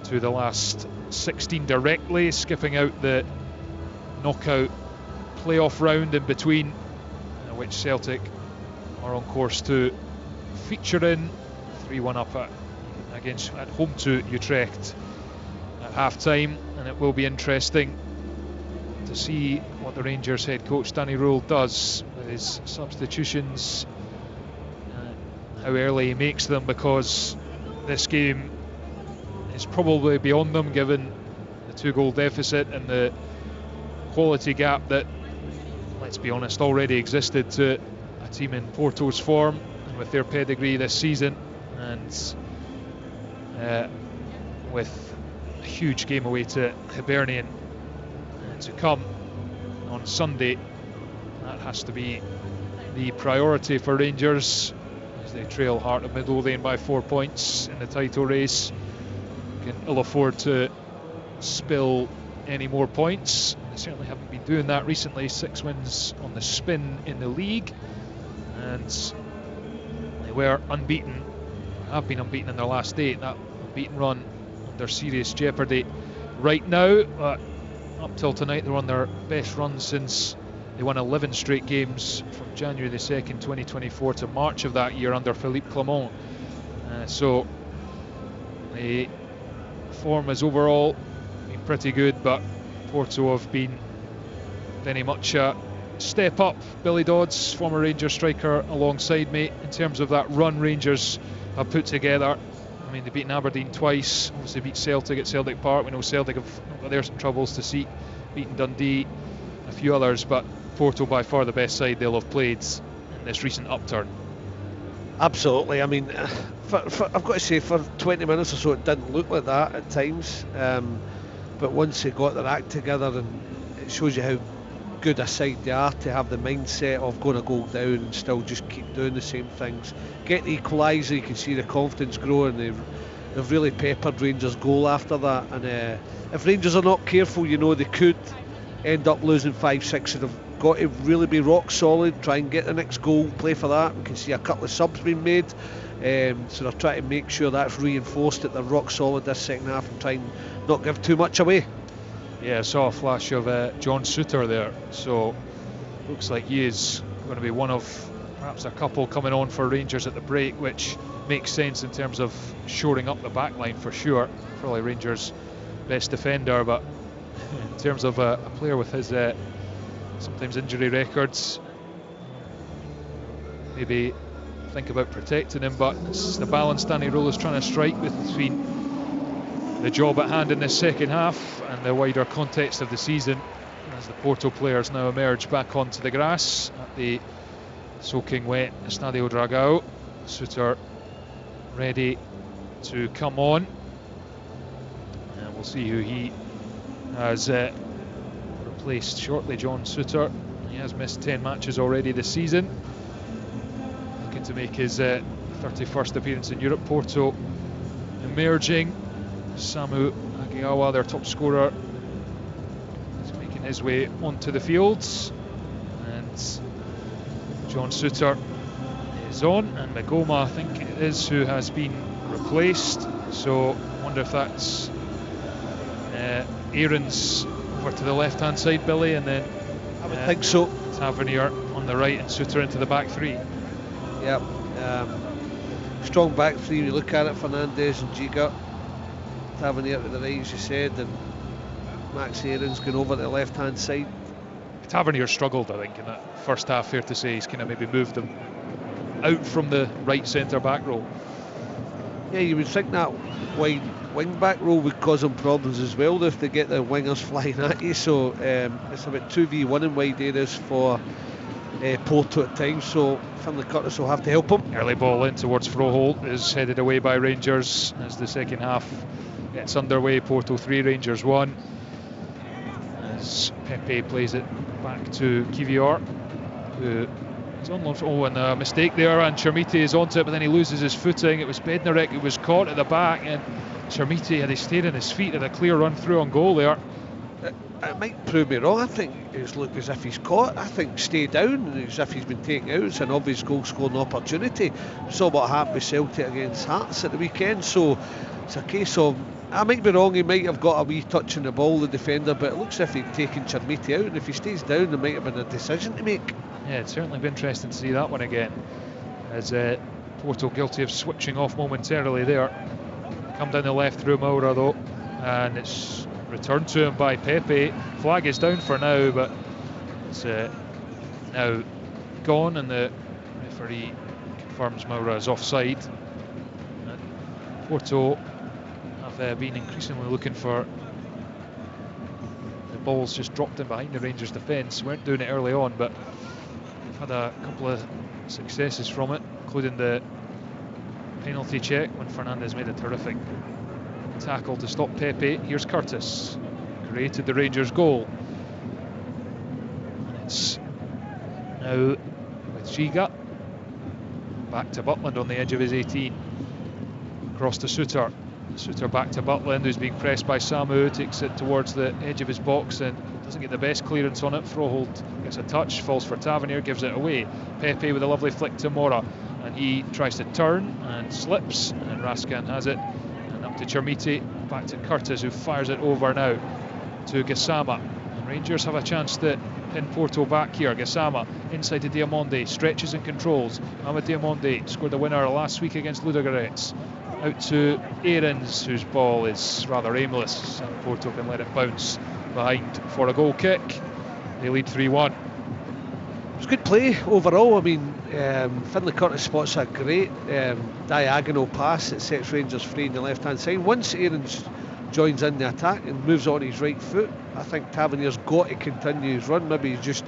to the last 16 directly, skipping out the knockout playoff round in between, which Celtic are on course to feature in. 3-1 up at home to Utrecht at half-time, and it will be interesting to see what the Rangers head coach Danny Rule does with his substitutions, how early he makes them, because this game is probably beyond them given the 2-goal deficit and the quality gap that, let's be honest, already existed to a team in Porto's form and with their pedigree this season, and with a huge game away to Hibernian to come on Sunday. That has to be the priority for Rangers as they trail Heart of Midlothian by 4 points in the title race. Can ill afford to spill any more points. They certainly haven't been doing that recently. 6 wins on the spin in the league, and they were unbeaten, have been unbeaten in their last 8. That unbeaten run under serious jeopardy right now, but up till tonight they're on their best run since They won 11 straight games from January the 2nd, 2024 to March of that year under Philippe Clement. So the form has overall been pretty good, but Porto have been very much a step up. Billy Dodds, former Rangers striker, alongside me in terms of that run Rangers have put together. I mean, they've beaten Aberdeen twice, obviously beat Celtic at Celtic Park. We know Celtic have got their troubles to seat, beaten Dundee, a few others, but Porto by far the best side they'll have played in this recent upturn. Absolutely. I mean, I've got to say, for 20 minutes or so, it didn't look like that at times. But once they got their act together, and it shows you how good a side they are to have the mindset of going a goal down and still just keep doing the same things. Get the equaliser, you can see the confidence growing. They've really peppered Rangers' goal after that. And if Rangers are not careful, you know, they could end up losing 5-6, and they've got to really be rock solid, try and get the next goal, play for that. We can see a couple of subs being made, so they're trying to make sure that's reinforced, that they're rock solid this second half and try and not give too much away. Yeah, I saw a flash of John Souttar there, so looks like he is going to be one of perhaps a couple coming on for Rangers at the break, which makes sense in terms of shoring up the back line for sure. Probably Rangers' best defender, but in terms of a player with his sometimes injury records, maybe think about protecting him, but it's the balance Danny Rose is trying to strike between the job at hand in this second half and the wider context of the season, as the Porto players now emerge back onto the grass at the soaking wet Estadio Dragao. Souttar ready to come on, and we'll see who he has replaced shortly. John Souttar, he has missed 10 matches already this season, looking to make his 31st appearance in Europe. Porto emerging. Samu Agiawa, their top scorer, is making his way onto the fields, and John Souttar is on, and Magoma, I think it is, who has been replaced. So I wonder if that's Aarons over to the left hand side, Billy, and then I would think so. Tavernier on the right and Souttar into the back three. Yep. Strong back three, we look at it. Fernandes and Giga, Tavernier to the right, as you said, and Max Aarons going over to the left hand side. Tavernier struggled, I think, in that first half, fair to say. He's kind of maybe moved them out from the right centre back role. Yeah, you would think that wide wing back role would cause them problems as well if they get the wingers flying at you. So it's about 2v1 in wide areas for Porto at times, so Finlay Curtis will have to help him. Early ball in towards Froholt is headed away by Rangers as the second half gets underway. Porto 3, Rangers 1, as Pepe plays it back to Kivior, who is on loan. Oh, and a mistake there, and Chermiti is onto it, but then he loses his footing. It was Bednarek who was caught at the back, and Chermiti, had he stayed on his feet, had a clear run through on goal there. It might prove me wrong. I think it's looked as if he's caught. I think stay down as if he's been taken out. It's an obvious goal scoring opportunity. We saw what happened with Celtic against Hearts at the weekend, so it's a case of, I might be wrong, he might have got a wee touch on the ball, the defender, but it looks as if he'd taken Chermiti out, and if he stays down there might have been a decision to make. Yeah, it'd certainly be interesting to see that one again, as Porto guilty of switching off momentarily there. Come down the left through Moura though, and it's returned to him by Pepe. Flag is down for now, but it's now gone, and the referee confirms Moura is offside. And Porto have been increasingly looking for the balls just dropped in behind the Rangers defence. Weren't doing it early on, but they've had a couple of successes from it, including the penalty check when Fernandes made a terrific tackle to stop Pepe. Here's Curtis, created the Rangers goal, and it's now with Giga back to Butland on the edge of his 18, across to Souttar. Souttar back to Butland, who's being pressed by Samu, takes it towards the edge of his box and doesn't get the best clearance on it. Froholt gets a touch, falls for Tavernier, gives it away. Pepe with a lovely flick to Moura, and he tries to turn and slips, and Raskin has it, and up to Chermiti, back to Curtis, who fires it over now to Gassama. Rangers have a chance to pin Porto back here. Gassama inside to Diamonde, stretches and controls. Ahmed Diamonde scored the winner last week against Ludogorets. Out to Aarons, whose ball is rather aimless, and Porto can let it bounce behind for a goal kick. They lead 3-1. It was good play overall. I mean, Finlay Curtis spots a great diagonal pass that sets Rangers free in the left hand side. Once Aarons joins in the attack and moves on his right foot, I think Tavernier's got to continue his run. Maybe he's just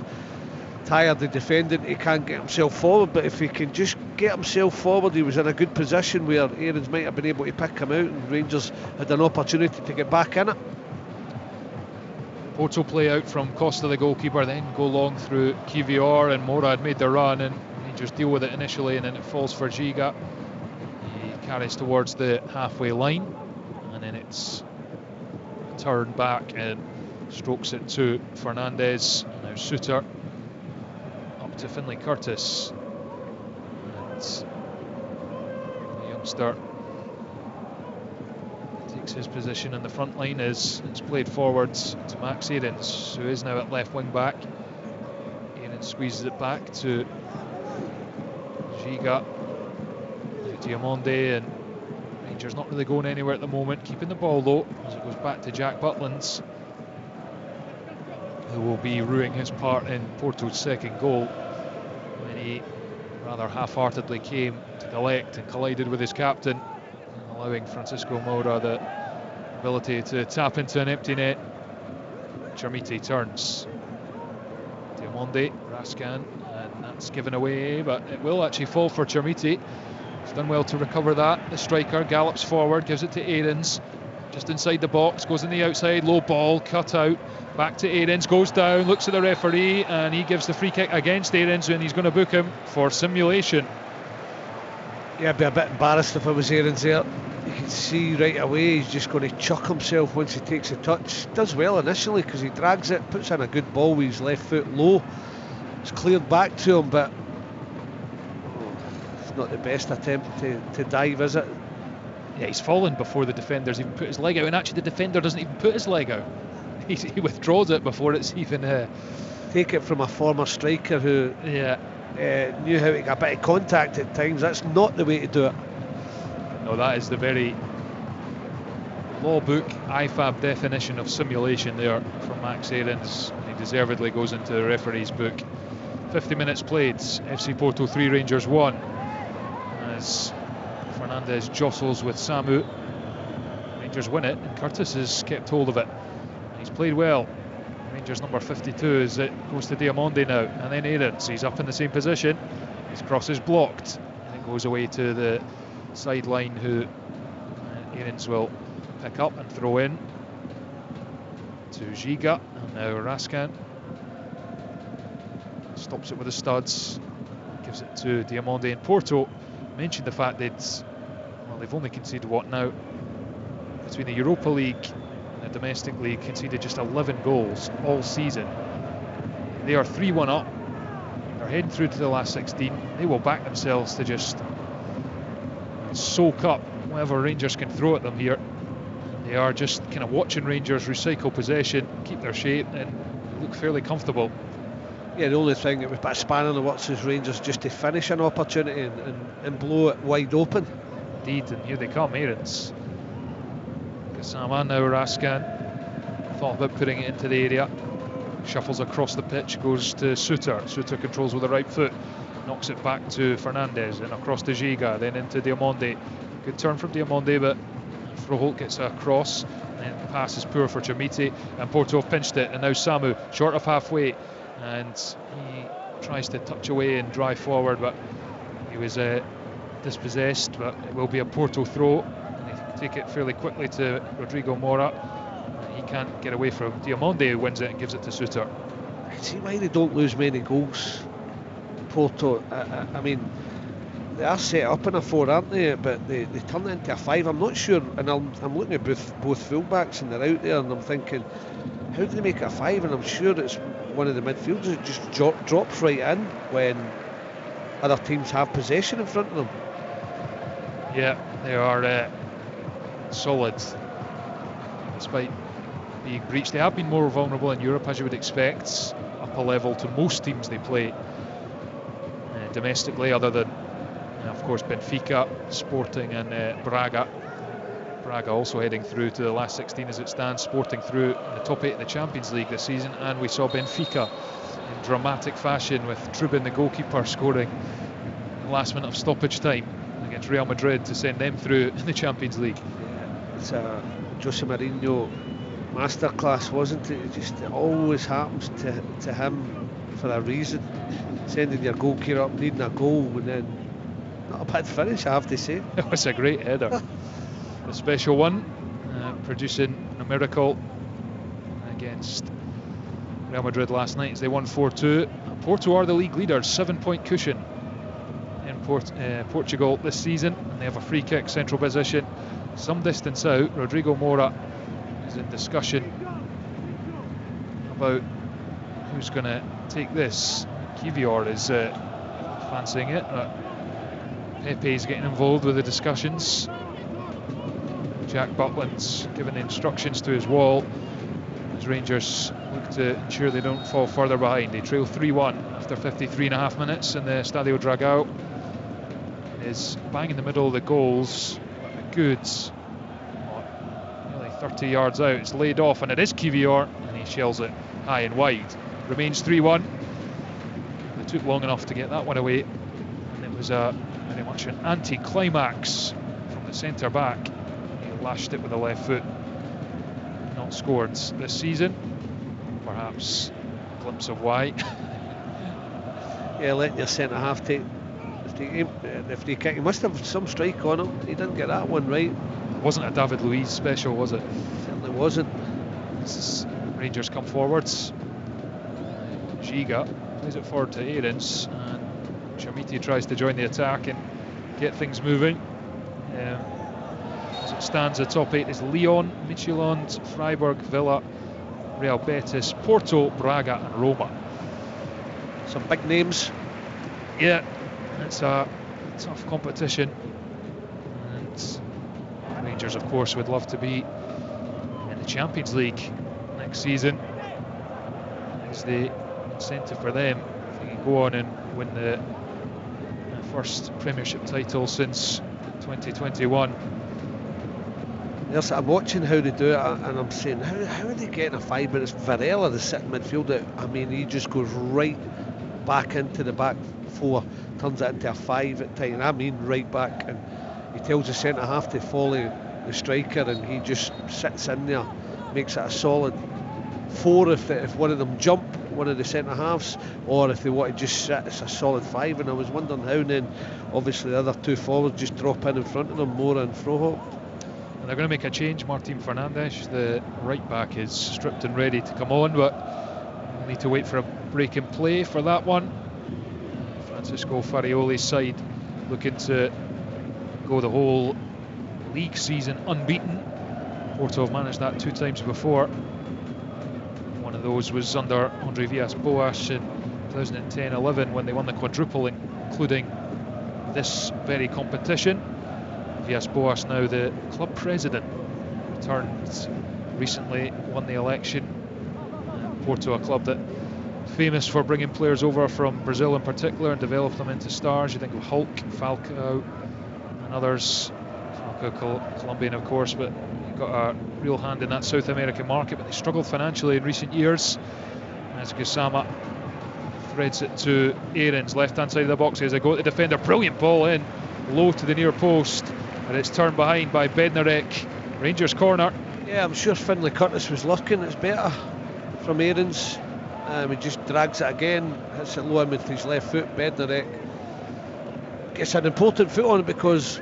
tired of defending, he can't get himself forward, but if he can just get himself forward, he was in a good position where Aarons might have been able to pick him out, and Rangers had an opportunity to get back in it. Porto play out from Costa, the goalkeeper, then go long through Kivior, and Mora had made the run, and Rangers deal with it initially, and then it falls for Giga. He carries towards the halfway line, and then it's turned back and strokes it to Fernandez. Now Suter up to Finlay Curtis, and the youngster takes his position in the front line as it's played forwards to Max Aarons, who is now at left wing back. Aarons squeezes it back to Giga, Diamonde, and Rangers not really going anywhere at the moment, keeping the ball low as it goes back to Jack Butland, who will be rueing his part in Porto's second goal when he rather half-heartedly came to collect and collided with his captain, allowing Francisco Moura the ability to tap into an empty net. Chermiti turns. Diamonde, Raskan, and that's given away, but it will actually fall for Chermiti. He's done well to recover that. The striker gallops forward, gives it to Aarons, just inside the box, goes in the outside, low ball, cut out, back to Aarons, goes down, looks at the referee, and he gives the free kick against Aarons, and he's going to book him for simulation. Yeah, I'd be a bit embarrassed if I was Aarons there. You can see right away he's just going to chuck himself once he takes a touch. Does well initially because he drags it, puts in a good ball with his left foot low. It's cleared back to him, but it's not the best attempt to dive, is it? Yeah, he's fallen before the defender's even put his leg out, and actually the defender doesn't even put his leg out. He withdraws it before it's even... Take it from a former striker who knew how to get a bit of contact at times. That's not the way to do it. No, that is the very law book IFAB definition of simulation there from Max Aarons. He deservedly goes into the referee's book. 50 minutes played, FC Porto 3, Rangers 1, as Fernandez jostles with Samu. Rangers win it, and Curtis has kept hold of it. He's played well. Rangers number 52 as it goes to Diamonde now, and then Aarons. He's up in the same position. His cross is blocked, and it goes away to the sideline, who Aarons will pick up and throw in to Giga, and now Raskan stops it with the studs, gives it to Diamonde. And Porto mentioned the fact that they've only conceded what now, between the Europa League and the domestic league, conceded just 11 goals all season. They are 3-1 up, they're heading through to the last 16. They will back themselves to just soak up whatever Rangers can throw at them here. They are just kind of watching Rangers recycle possession, keep their shape, and look fairly comfortable. Yeah, the only thing that was a bit of spanner in the works is Rangers just to finish an opportunity and blow it wide open. Indeed, and here they come, Aarons. Gassama, now Raskan. Thought about putting it into the area. Shuffles across the pitch, goes to Suter. Suter controls with the right foot. Knocks it back to Fernandez, and across to Giga, then into Diamonde. Good turn from Diamonde, but Froholt gets a cross, and the pass is poor for Chermiti, and Porto have pinched it, and now Samu, short of halfway, and he tries to touch away and drive forward, but he was dispossessed. But it will be a Porto throw, and they can take it fairly quickly to Rodrigo Mora. He can't get away from Diamonde, who wins it and gives it to Suter. I see why they don't lose many goals, Porto. I mean, they are set up in a 4, aren't they? But they turn it into a 5. I'm not sure, and I'm looking at both fullbacks, and they're out there, and I'm thinking, how do they make it a 5? And I'm sure it's one of the midfielders that just drops right in when other teams have possession in front of them. Yeah, they are solid, despite being breached. They have been more vulnerable in Europe, as you would expect, up a level to most teams they play domestically, other than, of course, Benfica, Sporting and Braga. Braga also heading through to the last 16 as it stands, Sporting through in the top 8 of the Champions League this season, and we saw Benfica in dramatic fashion with Trubin, the goalkeeper, scoring the last minute of stoppage time against Real Madrid to send them through in the Champions League. Yeah, it's a Jose Mourinho masterclass, wasn't it? It always happens to him for a reason. Sending your goalkeeper up, needing a goal, and then not a bad finish, I have to say. It was a great header. The special one, producing a miracle against Real Madrid last night as they won 4-2. Porto are the league leaders, 7-point cushion in Portugal this season, and they have a free kick central position some distance out. Rodrigo Moura is in discussion about who's going to take this. Kivior is fancying it. Pepe is getting involved with the discussions. Jack Butland's given the instructions to his wall as Rangers look to ensure they don't fall further behind. They trail 3-1 after 53.5 minutes in the Stadio Dragao. It is bang in the middle of the goals, a good nearly 30 yards out. It's laid off, and it is Kivior, and he shells it high and wide. Remains 3-1. They took long enough to get that one away, and it was very much an anti-climax from the centre back. He lashed it with the left foot. Not scored this season. Perhaps a glimpse of why. Yeah, letting your centre half take the free kick. He must have some strike on him. He didn't get that one right. It wasn't a David Luiz special, was it? Certainly wasn't. Rangers come forwards. Giga plays it forward to Aarons, and Chermiti tries to join the attack and get things moving. As it stands, the top 8 is Lyon, Midtjylland, Freiburg, Villa, Real Betis, Porto, Braga and Roma. Some big names. Yeah, it's a tough competition, and Rangers of course would love to be in the Champions League next season. It's the incentive for them if they can go on and win the first Premiership title since 2021. Yes, I'm watching how they do it, and I'm saying, how are they getting a 5 minutes? Varela, the sitting midfielder, I mean, he just goes right back into the back 4, turns it into a 5 at times. I mean, right back, and he tells the centre half to follow the striker, and he just sits in there, makes it a solid 4 if one of them jump, one of the centre halves, or if they want to just sit, it's a solid 5. And I was wondering how, and then obviously the other 2 forwards just drop in front of them, Moura and Froholt. They're going to make a change. Martin Fernandes, the right back, is stripped and ready to come on, but we'll need to wait for a break in play for that one. Francisco Farioli's side looking to go the whole league season unbeaten. Porto have managed that 2 times before. One of those was under Andre Villas-Boas in 2010-11 when they won the quadruple, including this very competition. Villas-Boas, now the club president, returned recently, won the election. Porto, a club that famous for bringing players over from Brazil in particular and develop them into stars. You think of Hulk, Falcao and others. Falcao, Colombian of course, but he got a real hand in that South American market, but they struggled financially in recent years. As Gassama threads it to Aarons, left hand side of the box, as they go to the defender, brilliant ball in, low to the near post, and it's turned behind by Bednarek. Rangers corner. Yeah, I'm sure Finlay Curtis was looking. It's better from Aarons. He just drags it again, hits it low in with his left foot. Bednarek gets an important foot on it because,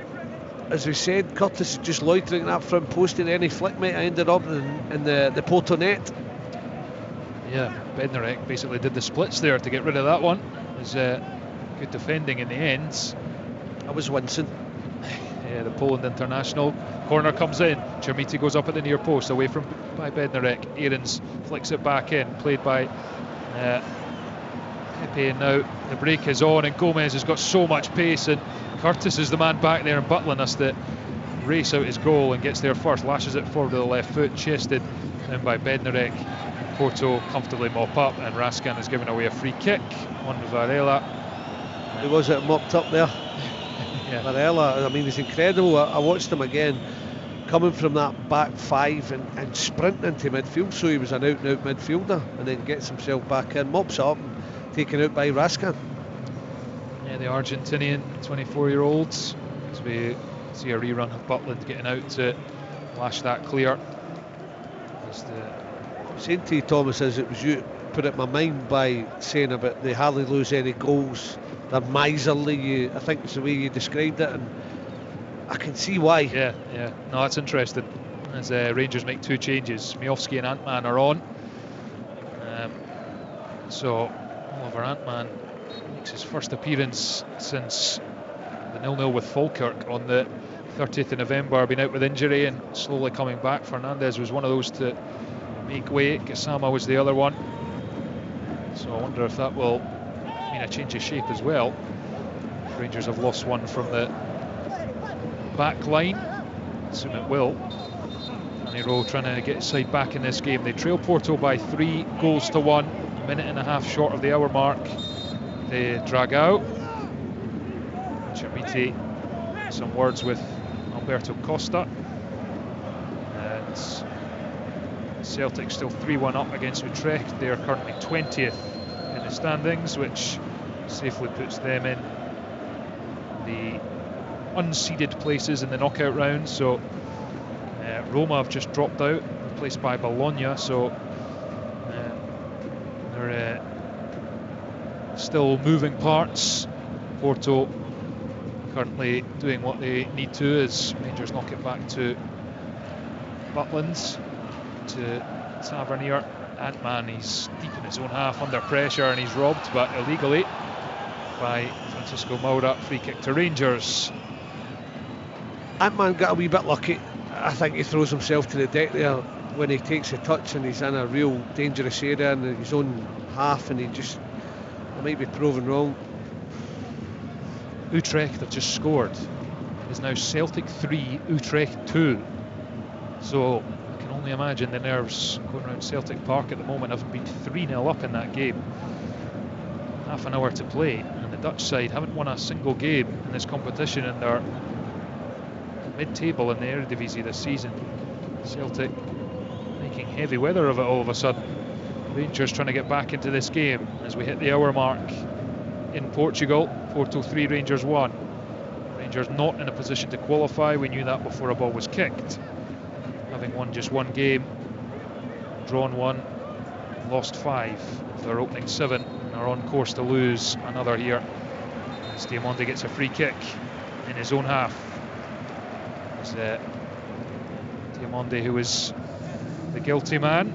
as we said, Curtis is just loitering at that front post, and any flick might have ended up in the Porto net. Yeah, Bednarek basically did the splits there to get rid of that one. It was good defending in the end. I was wincing. Yeah, the Poland international. Corner comes in. Chermiti goes up at the near post, away from by Bednarek. Aarons flicks it back in, played by Pepe, and now the break is on, and Gomez has got so much pace, and Curtis is the man back there, and Butland has to race out his goal and gets there first, lashes it forward with the left foot, chested down by Bednarek. Porto comfortably mop up, and Raskan has given away a free kick on Varela. He was it mopped up there. Yeah. Varela, I mean, he's incredible. I watched him again coming from that back five and sprinting into midfield, so he was an out and out midfielder, and then gets himself back in, mops up and taken out by Raskan. Yeah, the Argentinian 24-year-olds, as we see a rerun of Butland getting out to lash that clear. Saying to you, Thomas, as it was you put it in my mind by saying about they hardly lose any goals, they're miserly, I think it's the way you described it, and I can see why. Yeah. No, that's interesting. As Rangers make two changes, Miofsky and Antman are on. So Oliver Antman makes his first appearance since the 0-0 with Falkirk on the 30th of November, been out with injury and slowly coming back. Fernandez was one of those to make way. Gassama was the other one. So I wonder if that will mean a change of shape as well. Rangers have lost one from the back line. Soon it will. Aniro trying to get his side back in this game. They trail Porto by 3-1, a minute and a half short of the hour mark. They drag out. Chermiti, some words with Alberto Costa. And Celtic still 3-1 up against Utrecht. They are currently 20th in the standings, which safely puts them in the unseeded places in the knockout round. So Roma have just dropped out, replaced by Bologna. So they're still moving parts. Porto currently doing what they need to as Rangers knock it back to Butlands, to Tavernier. Antman, he's deep in his own half under pressure and he's robbed, but illegally, by Francisco Moura. Free kick to Rangers. Antman got a wee bit lucky. I think he throws himself to the deck there when he takes a touch and he's in a real dangerous area in his own half, and I might be proven wrong. Utrecht have just scored. It is now Celtic 3, Utrecht 2. So I can only imagine the nerves going around Celtic Park at the moment, having been 3-0 up in that game. Half an hour to play, and the Dutch side haven't won a single game in this competition, and they're mid-table in the Eredivisie this season. Celtic making heavy weather of it all of a sudden. Rangers trying to get back into this game as we hit the hour mark in Portugal. Porto 3, Rangers 1. Rangers not in a position to qualify. We knew that before a ball was kicked. Having won just one game, drawn one, lost 5 of their opening 7, and are on course to lose another here. As Diamonde gets a free kick in his own half. As Diamonde, who was the guilty man.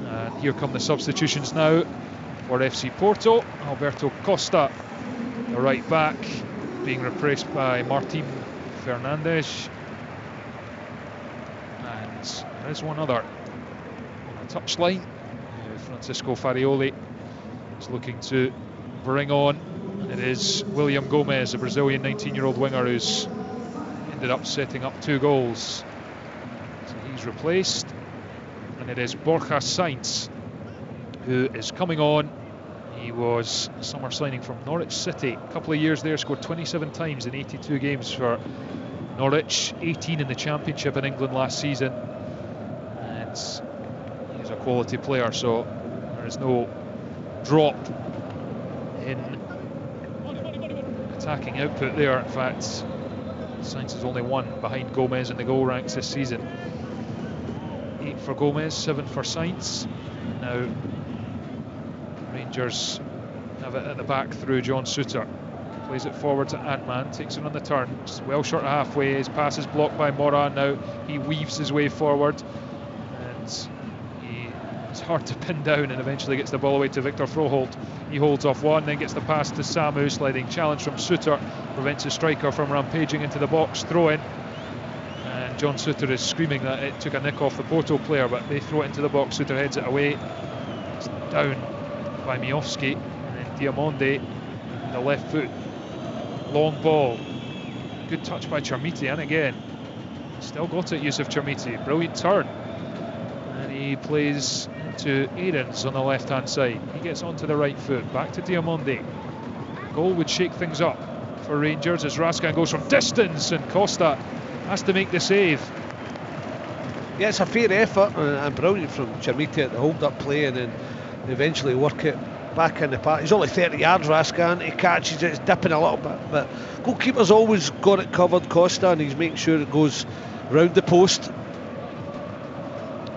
And here come the substitutions now for FC Porto. Alberto Costa, the right back, being replaced by Martin Fernandes. And there is one other on the touchline. Francisco Farioli is looking to bring on, and it is William Gomez, a Brazilian 19-year-old winger who's ended up setting up 2 goals. So he's replaced, and it is Borja Sainz who is coming on. He was a summer signing from Norwich City. A couple of years there, scored 27 times in 82 games for Norwich, 18 in the Championship in England last season. And he's a quality player, so there is no drop in attacking output there. In fact, Sainz is only 1 behind Gomez in the goal ranks this season. 8 for Gomez, 7 for Sainz. Now Rangers have it at the back through John Souttar. Plays it forward to Antman, takes it on the turn, just well short of halfway. His pass is blocked by Moura. Now he weaves his way forward, and it's hard to pin down, and eventually gets the ball away to Victor Froholt. He holds off one, then gets the pass to Samu. Sliding challenge from Souttar prevents the striker from rampaging into the box. Throw in, and John Souttar is screaming that it took a nick off the Porto player, but they throw it into the box. Souttar heads it away. It's down by Miofsky, and then Diamonde with the left foot. Long ball. good touch by Chermiti, and again, still got it, Yusuf Chermiti. Brilliant turn. And he plays into Aarons on the left-hand side. He gets onto the right foot, back to Diamonde. Goal would shake things up for Rangers as Raskan goes from distance, and Costa has to make the save. Yeah, it's a fair effort and brilliant from Chermiti at the hold-up play, and then eventually work it back in the park. He's only 30 yards, Raskan. He catches it, it's dipping a little bit, but goalkeeper's always got it covered, Costa, and he's making sure it goes round the post.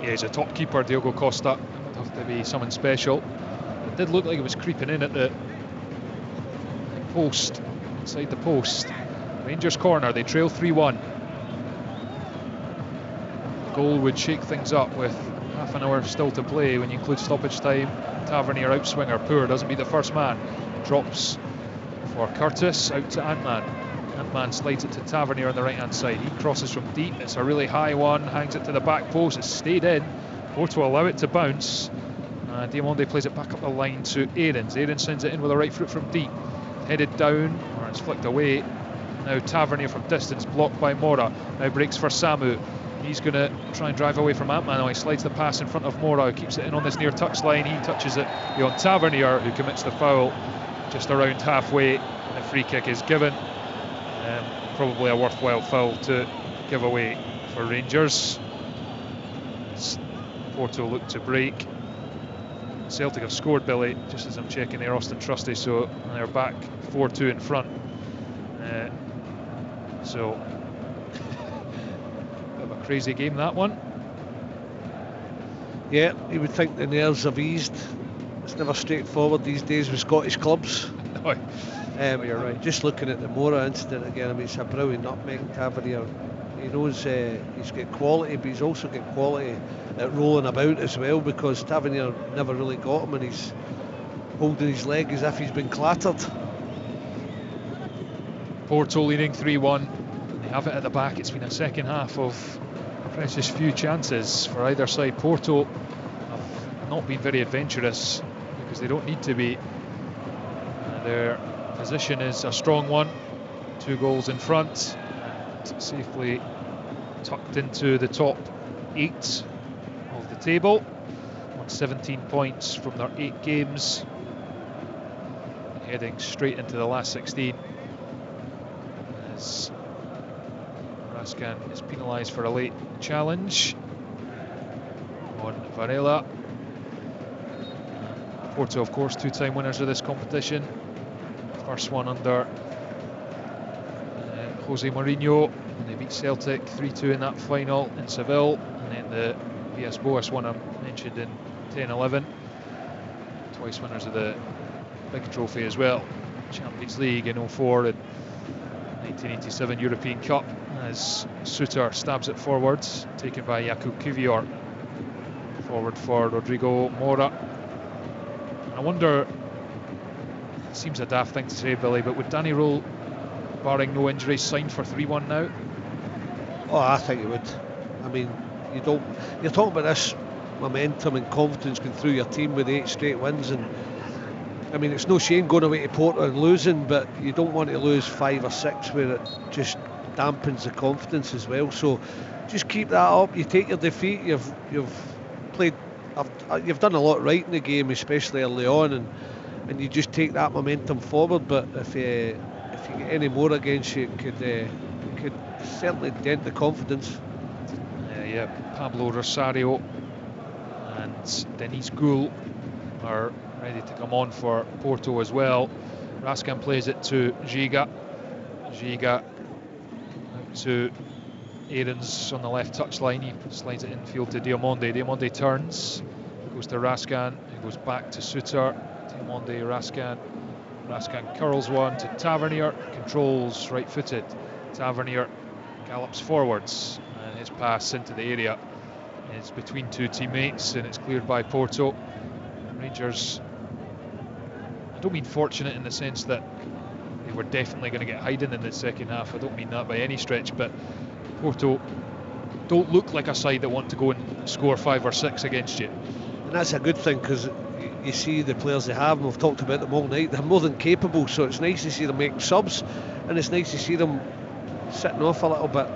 Yeah, he's a top keeper, Diogo Costa. Would have to be someone special. It did look like it was creeping in at the post, inside the post. Rangers corner, they trail 3-1. Goal would shake things up with half an hour still to play when you include stoppage time. Tavernier outswinger, poor, doesn't beat the first man. Drops for Curtis, out to Antman. Antman slides it to Tavernier on the right hand side. He crosses from deep, it's a really high one, hangs it to the back post, it's stayed in. Porto allow it to bounce. Diamonde plays it back up the line to Aarons. Aarons sends it in with a right foot from deep. Headed down, or it's flicked away. Now Tavernier from distance, blocked by Mora. Now breaks for Samu. He's going to try and drive away from Antman. Oh, he slides the pass in front of Mora, who keeps it in on this near touch line. He touches it beyond Tavernier, who commits the foul just around halfway. The free kick is given. Probably a worthwhile foul to give away for Rangers. Porto look to break. Celtic have scored, Billy, just as I'm checking there, Austin Trusty, so they're back 4-2 in front. So bit of a crazy game, that one. Yeah, you would think the nerves have eased. It's never straightforward these days with Scottish clubs. No, you're right. Just looking at the Mora incident again, I mean, it's a brilliant nutmeg. Tavernier, he knows he's got quality, but he's also got quality at rolling about as well, because Tavernier never really got him, and he's holding his leg as if he's been clattered. Porto leading 3-1. They have it at the back. It's been a second half of precious few chances for either side. Porto have not been very adventurous because they don't need to be. Their position is a strong one. 2 goals in front, and safely tucked into the top 8 of the table. On 17 points from their 8 games. Heading straight into the last 16. As Raskan is penalised for a late challenge on Varela. Porto, of course, 2-time winners of this competition. First one under Jose Mourinho, and they beat Celtic 3-2 in that final in Seville, and then the VS Boas one I mentioned in 10-11. Twice winners of the big trophy as well. Champions League in 04 and 1987 European Cup, as Suter stabs it forwards, taken by Jakub Kivior. Forward for Rodrigo Mora. I wonder, it seems a daft thing to say, Billy, but would Danny Röhl, barring no injuries, sign for 3-1 now? Oh, I think it would. I mean, you're talking about this momentum and confidence going through your team with 8 straight wins, and I mean, it's no shame going away to Porto and losing, but you don't want to lose 5 or 6 where it just dampens the confidence as well. So just keep that up. You take your defeat. You've played. You've done a lot right in the game, especially early on, and you just take that momentum forward. But if you get any more against you, it could certainly dent the confidence. Yeah, Pablo Rosario and Denis Goul are ready to come on for Porto as well. Raskan plays it to Giga. Giga out to Aarons on the left touchline. He slides it infield to Diamonde. Diamonde turns, goes to Raskan, he goes back to Suter. Diamonde, Raskan. Raskan curls one to Tavernier, controls right-footed. Tavernier gallops forwards, and his pass into the area is between 2 teammates, and it's cleared by Porto. Rangers, I don't mean fortunate in the sense that they were definitely going to get hiding in the second half. I don't mean that by any stretch, but Porto don't look like a side that want to go and score 5 or 6 against you. And that's a good thing, because you see the players they have, and we've talked about them all night, they're more than capable, so it's nice to see them make subs, and it's nice to see them sitting off a little bit.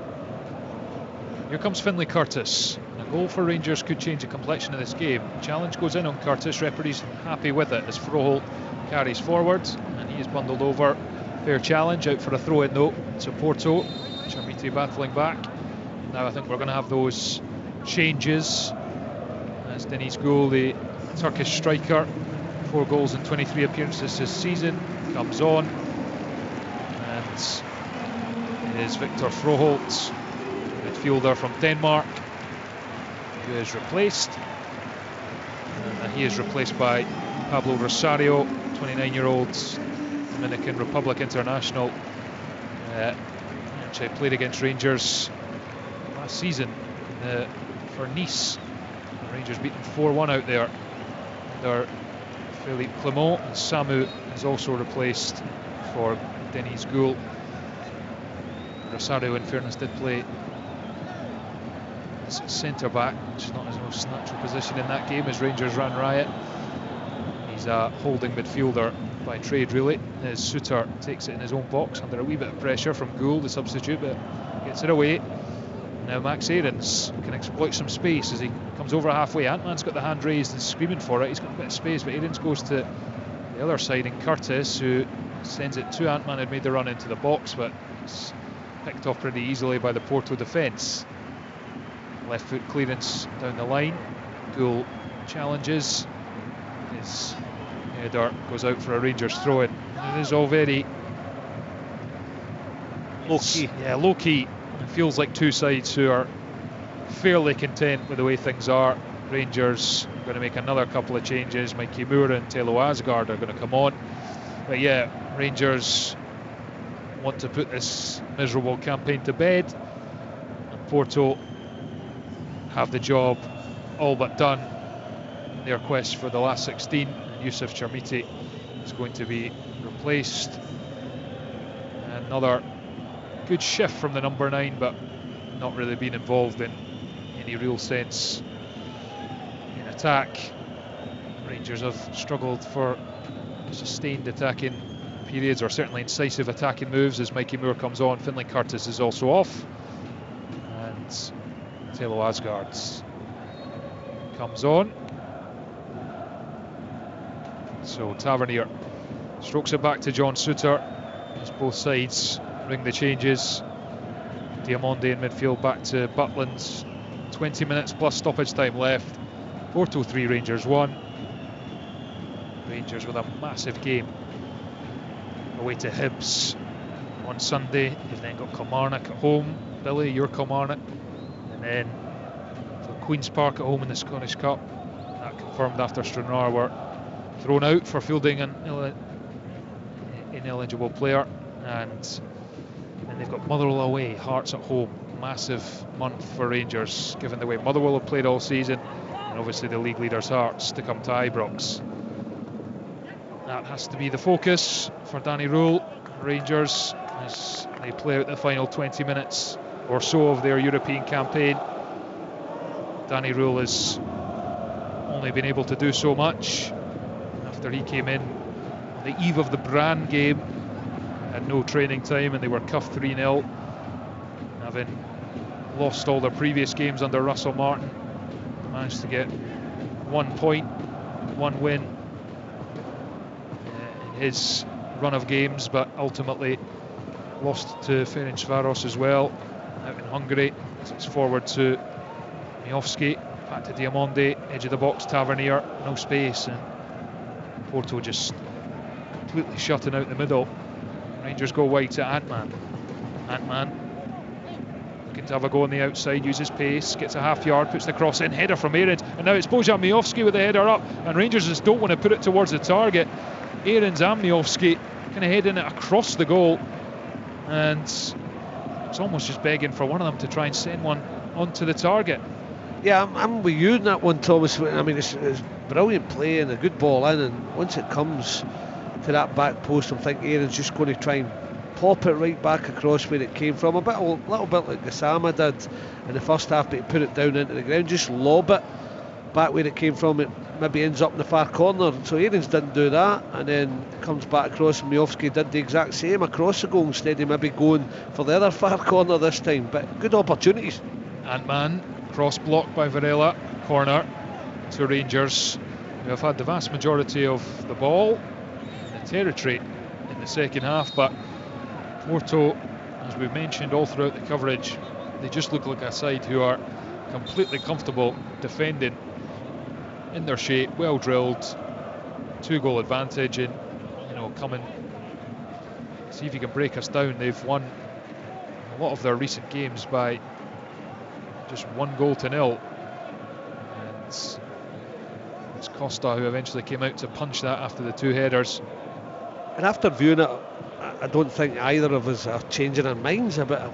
Here comes Finlay Curtis. A goal for Rangers could change the complexion of this game. Challenge goes in on Curtis. Referee's happy with it as Froholt carries forward and he is bundled over. Fair challenge, out for a throw in though. So Porto, Chermiti battling back. Now I think we're going to have those changes as Deniz Gül, the Turkish striker, 4 goals in 23 appearances this season, comes on, and it is Victor Froholt, midfielder from Denmark, who is replaced, and he is replaced by Pablo Rosario, 29-year-old Dominican Republic international, which played against Rangers last season for Nice. Rangers beaten 4-1 out there under Philippe Clement, and Samu is also replaced for Deniz Gül. Rosario, in fairness, did play as centre back, which is not his most natural position in that game as Rangers ran riot. He's a holding midfielder by trade, really, as Suter takes it in his own box under a wee bit of pressure from Gül, the substitute, but gets it away. Now Max Aarons can exploit some space as he comes over halfway. Ant-Man's got the hand raised and screaming for it. He's got a bit of space, but Aarons goes to the other side, and Curtis, who sends it to Ant-Man, had made the run into the box, but it's picked off pretty easily by the Porto defence. Left foot clearance down the line. Gül challenges. His header goes out for a Rangers throw-in. It is all very low-key. Yeah, low-key. It feels like two sides who are fairly content with the way things are. Rangers are going to make another couple of changes. Mikey Moore and Telo Asgard are going to come on. But yeah, Rangers want to put this miserable campaign to bed. And Porto have the job all but done in their quest for the last 16. And Youssef Chermiti is going to be replaced. Another good shift from the number 9, but not really been involved in any real sense in attack. Rangers have struggled for sustained attacking periods, or certainly incisive attacking moves, as Mikey Moore comes on. Finlay Curtis is also off, and Telo Asgard comes on. So Tavernier strokes it back to John Suter as both sides ring the changes. Diamonde in midfield back to Butland. 20 minutes plus stoppage time left. Porto 3, Rangers 1. Rangers with a massive game away to Hibs on Sunday. They've then got Kilmarnock at home. Billy, you're Kilmarnock. And then Queen's Park at home in the Scottish Cup. That confirmed after Stranraer were thrown out for fielding an ineligible player. And then they've got Motherwell away, Hearts at home. Massive month for Rangers, given the way Motherwell have played all season, and obviously the league leaders Hearts to come to Ibrox. That has to be the focus for Danny Rule, Rangers, as they play out the final 20 minutes or so of their European campaign. Danny Rule has only been able to do so much after he came in on the eve of the Brann game. Had no training time and they were cuffed 3-0, having lost all their previous games under Russell Martin. Managed to get 1 point, 1 win in his run of games, but ultimately lost to Ferencváros as well out in Hungary. So it's forward to Miovski, back to Diamonde, edge of the box, Tavernier, no space, and Porto just completely shutting out the middle. Rangers go wide to Ant-Man. Ant-Man looking to have a go on the outside, uses pace, gets a half yard, puts the cross in, header from Aarons, and now it's Bojan Miovski with the header up, and Rangers just don't want to put it towards the target. Aarons and Miovski kind of heading it across the goal, and it's almost just begging for one of them to try and send one onto the target. Yeah, I'm with you in that one, Thomas. I mean, it's brilliant play and a good ball in, and once it comes to that back post, I'm thinking Aaron's just going to try and pop it right back across where it came from, a little bit like Gassama did in the first half, but he put it down into the ground, just lob it. back where it came from, it maybe ends up in the far corner. So Aarons didn't do that, and then comes back across, and Miofsky did the exact same across the goal instead of maybe going for the other far corner this time. But good opportunities. Ant-Man, cross blocked by Varela, corner to Rangers, who have had the vast majority of the ball in the territory in the second half. But Porto, as we've mentioned all throughout the coverage, they just look like a side who are completely comfortable defending in their shape, well drilled, 2-goal advantage, and come and see if you can break us down. They've won a lot of their recent games by just 1-0. And it's Costa who eventually came out to punch that after the 2 headers. And after viewing it, I don't think either of us are changing our minds about it.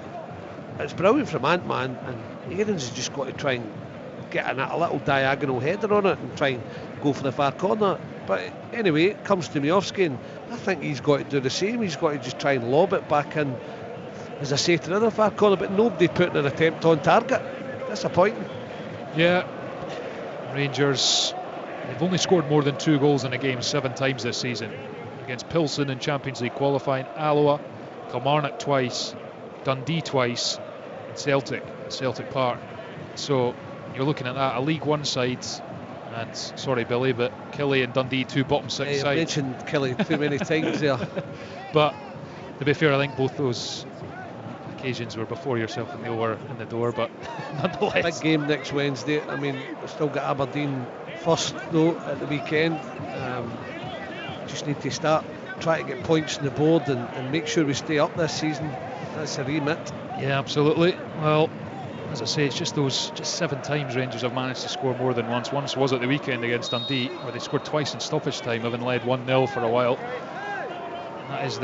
It's brilliant from Ant-Man, and Aarons has just got to try and get a little diagonal header on it and try and go for the far corner. But anyway, it comes to Miofsky, and I think he's got to do the same. He's got to just try and lob it back in, as I say, to the other far corner, but nobody putting an attempt on target. Disappointing. Yeah, Rangers, they've only scored more than 2 goals in a game 7 times this season. Against Pilsen in Champions League qualifying, Alloa, Kilmarnock twice, Dundee twice, and Celtic Park. So you're looking at that, a League One side, and sorry Billy, but Killie and Dundee 2 bottom 6 sides. I mentioned Killie too many times there. But to be fair, I think both those occasions were before yourself and Neil were in the door, but nonetheless. Big game next Wednesday. I mean, we've still got Aberdeen first though at the weekend. Just need to start trying to get points on the board and make sure we stay up this season. That's a remit. Yeah, absolutely. Well, as I say, it's just 7 times Rangers have managed to score more than once. Once was at the weekend against Dundee, where they scored twice in stoppage time, having led 1-0 for a while. And that is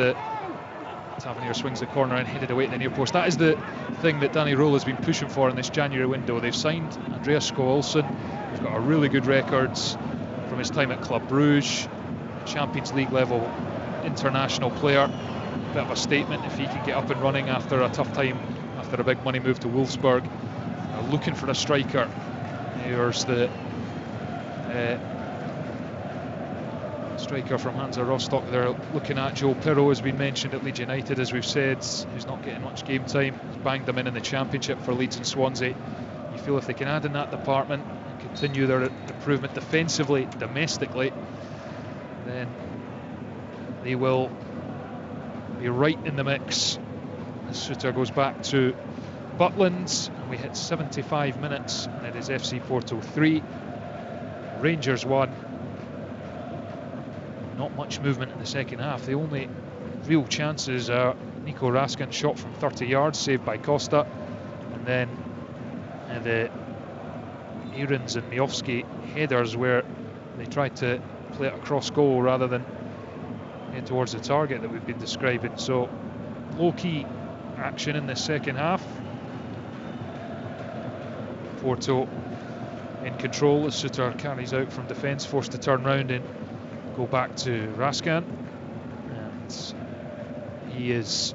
Tavernier swings the corner and headed away to the near post. That is the thing that Danny Röhl has been pushing for in this January window. They've signed Andreas Skå-Olsen, who's got a really good records from his time at Club Brugge, Champions League level international player. Bit of a statement if he can get up and running after a tough time, after a big money move to Wolfsburg. Looking for a striker. There's the striker from Hansa Rostock they're looking at. Joel Pirro has been mentioned at Leeds United, as we've said, who's not getting much game time. He's banged them in the Championship for Leeds and Swansea. You feel if they can add in that department and continue their improvement defensively, domestically, then they will be right in the mix. The Suter goes back to Butland, and we hit 75 minutes, and it is FC Porto 3, Rangers 1. Not much movement in the second half. The only real chances are Nico Raskin's shot from 30 yards, saved by Costa, and then the Aarons and Miofsky headers where they tried to play it across goal rather than head towards the target that we've been describing. So low-key action in the second half. Porto in control as Suter carries out from defence, forced to turn round and go back to Raskin, and he has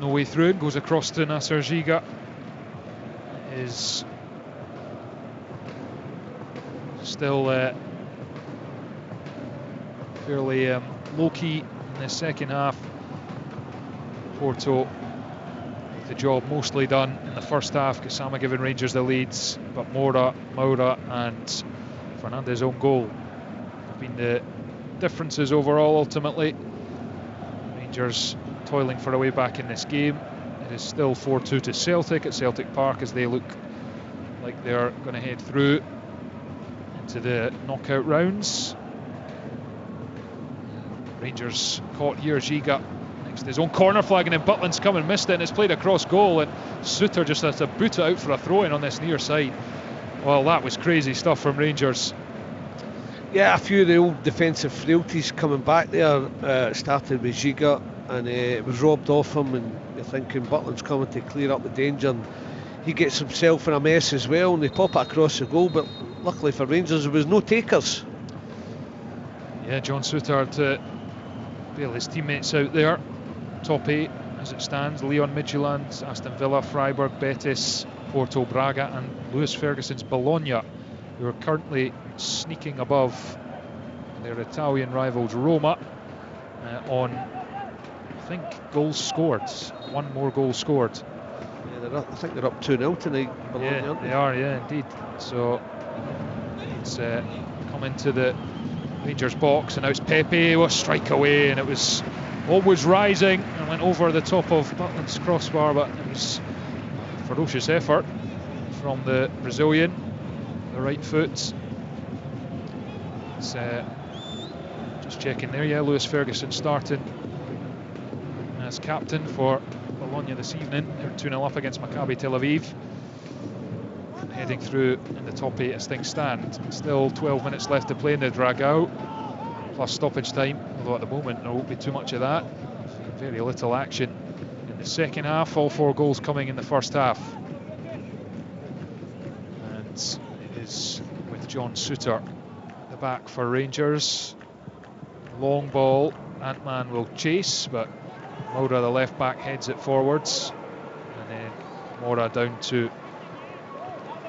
no way through and goes across to Nasser Giga. Is still fairly low-key in the second half. Porto with the job mostly done in the first half. Gassama giving Rangers the leads, but Moura and Fernandes' own goal have been the differences overall ultimately. Rangers toiling for a way back in this game. It is still 4-2 to Celtic at Celtic Park as they look like they're going to head through into the knockout rounds. Rangers caught here, Giga next to his own corner flag, and then Butland's come and missed it, and it's played across goal, and Suter just has to boot it out for a throw-in on this near side. Well, that was crazy stuff from Rangers. Yeah, a few of the old defensive frailties coming back there. Started with Giga, and it was robbed off him, and you're thinking Butland's coming to clear up the danger, and he gets himself in a mess as well, and they pop it across the goal, but luckily for Rangers there was no takers. Yeah, John Suter to bail his teammates out there. Top 8 as it stands: Leon Midtjylland, Aston Villa, Freiburg, Betis, Porto, Braga and Lewis Ferguson's Bologna, who are currently sneaking above their Italian rivals Roma on, I think, goals scored. One more goal scored. Yeah, I think they're up 2-0 tonight, Bologna, Yeah, aren't they? they are, yeah, indeed. So it's come into the Rangers box, and now it's Pepe, a strike away, and it was always rising and went over the top of Butland's crossbar, but it was a ferocious effort from the Brazilian, the right foot. It's just checking there, yeah, Lewis Ferguson starting as captain for Bologna this evening. They're 2-0 up against Maccabi Tel Aviv, heading through in the top 8 as things stand. Still 12 minutes left to play in the Dragao, plus stoppage time, although at the moment there won't be too much of that. Very little action in the second half, all 4 goals coming in the first half. And it is with John Souttar at the back for Rangers. Long ball, Ant-Man will chase, but Moura, the left back, heads it forwards, and then Moura down to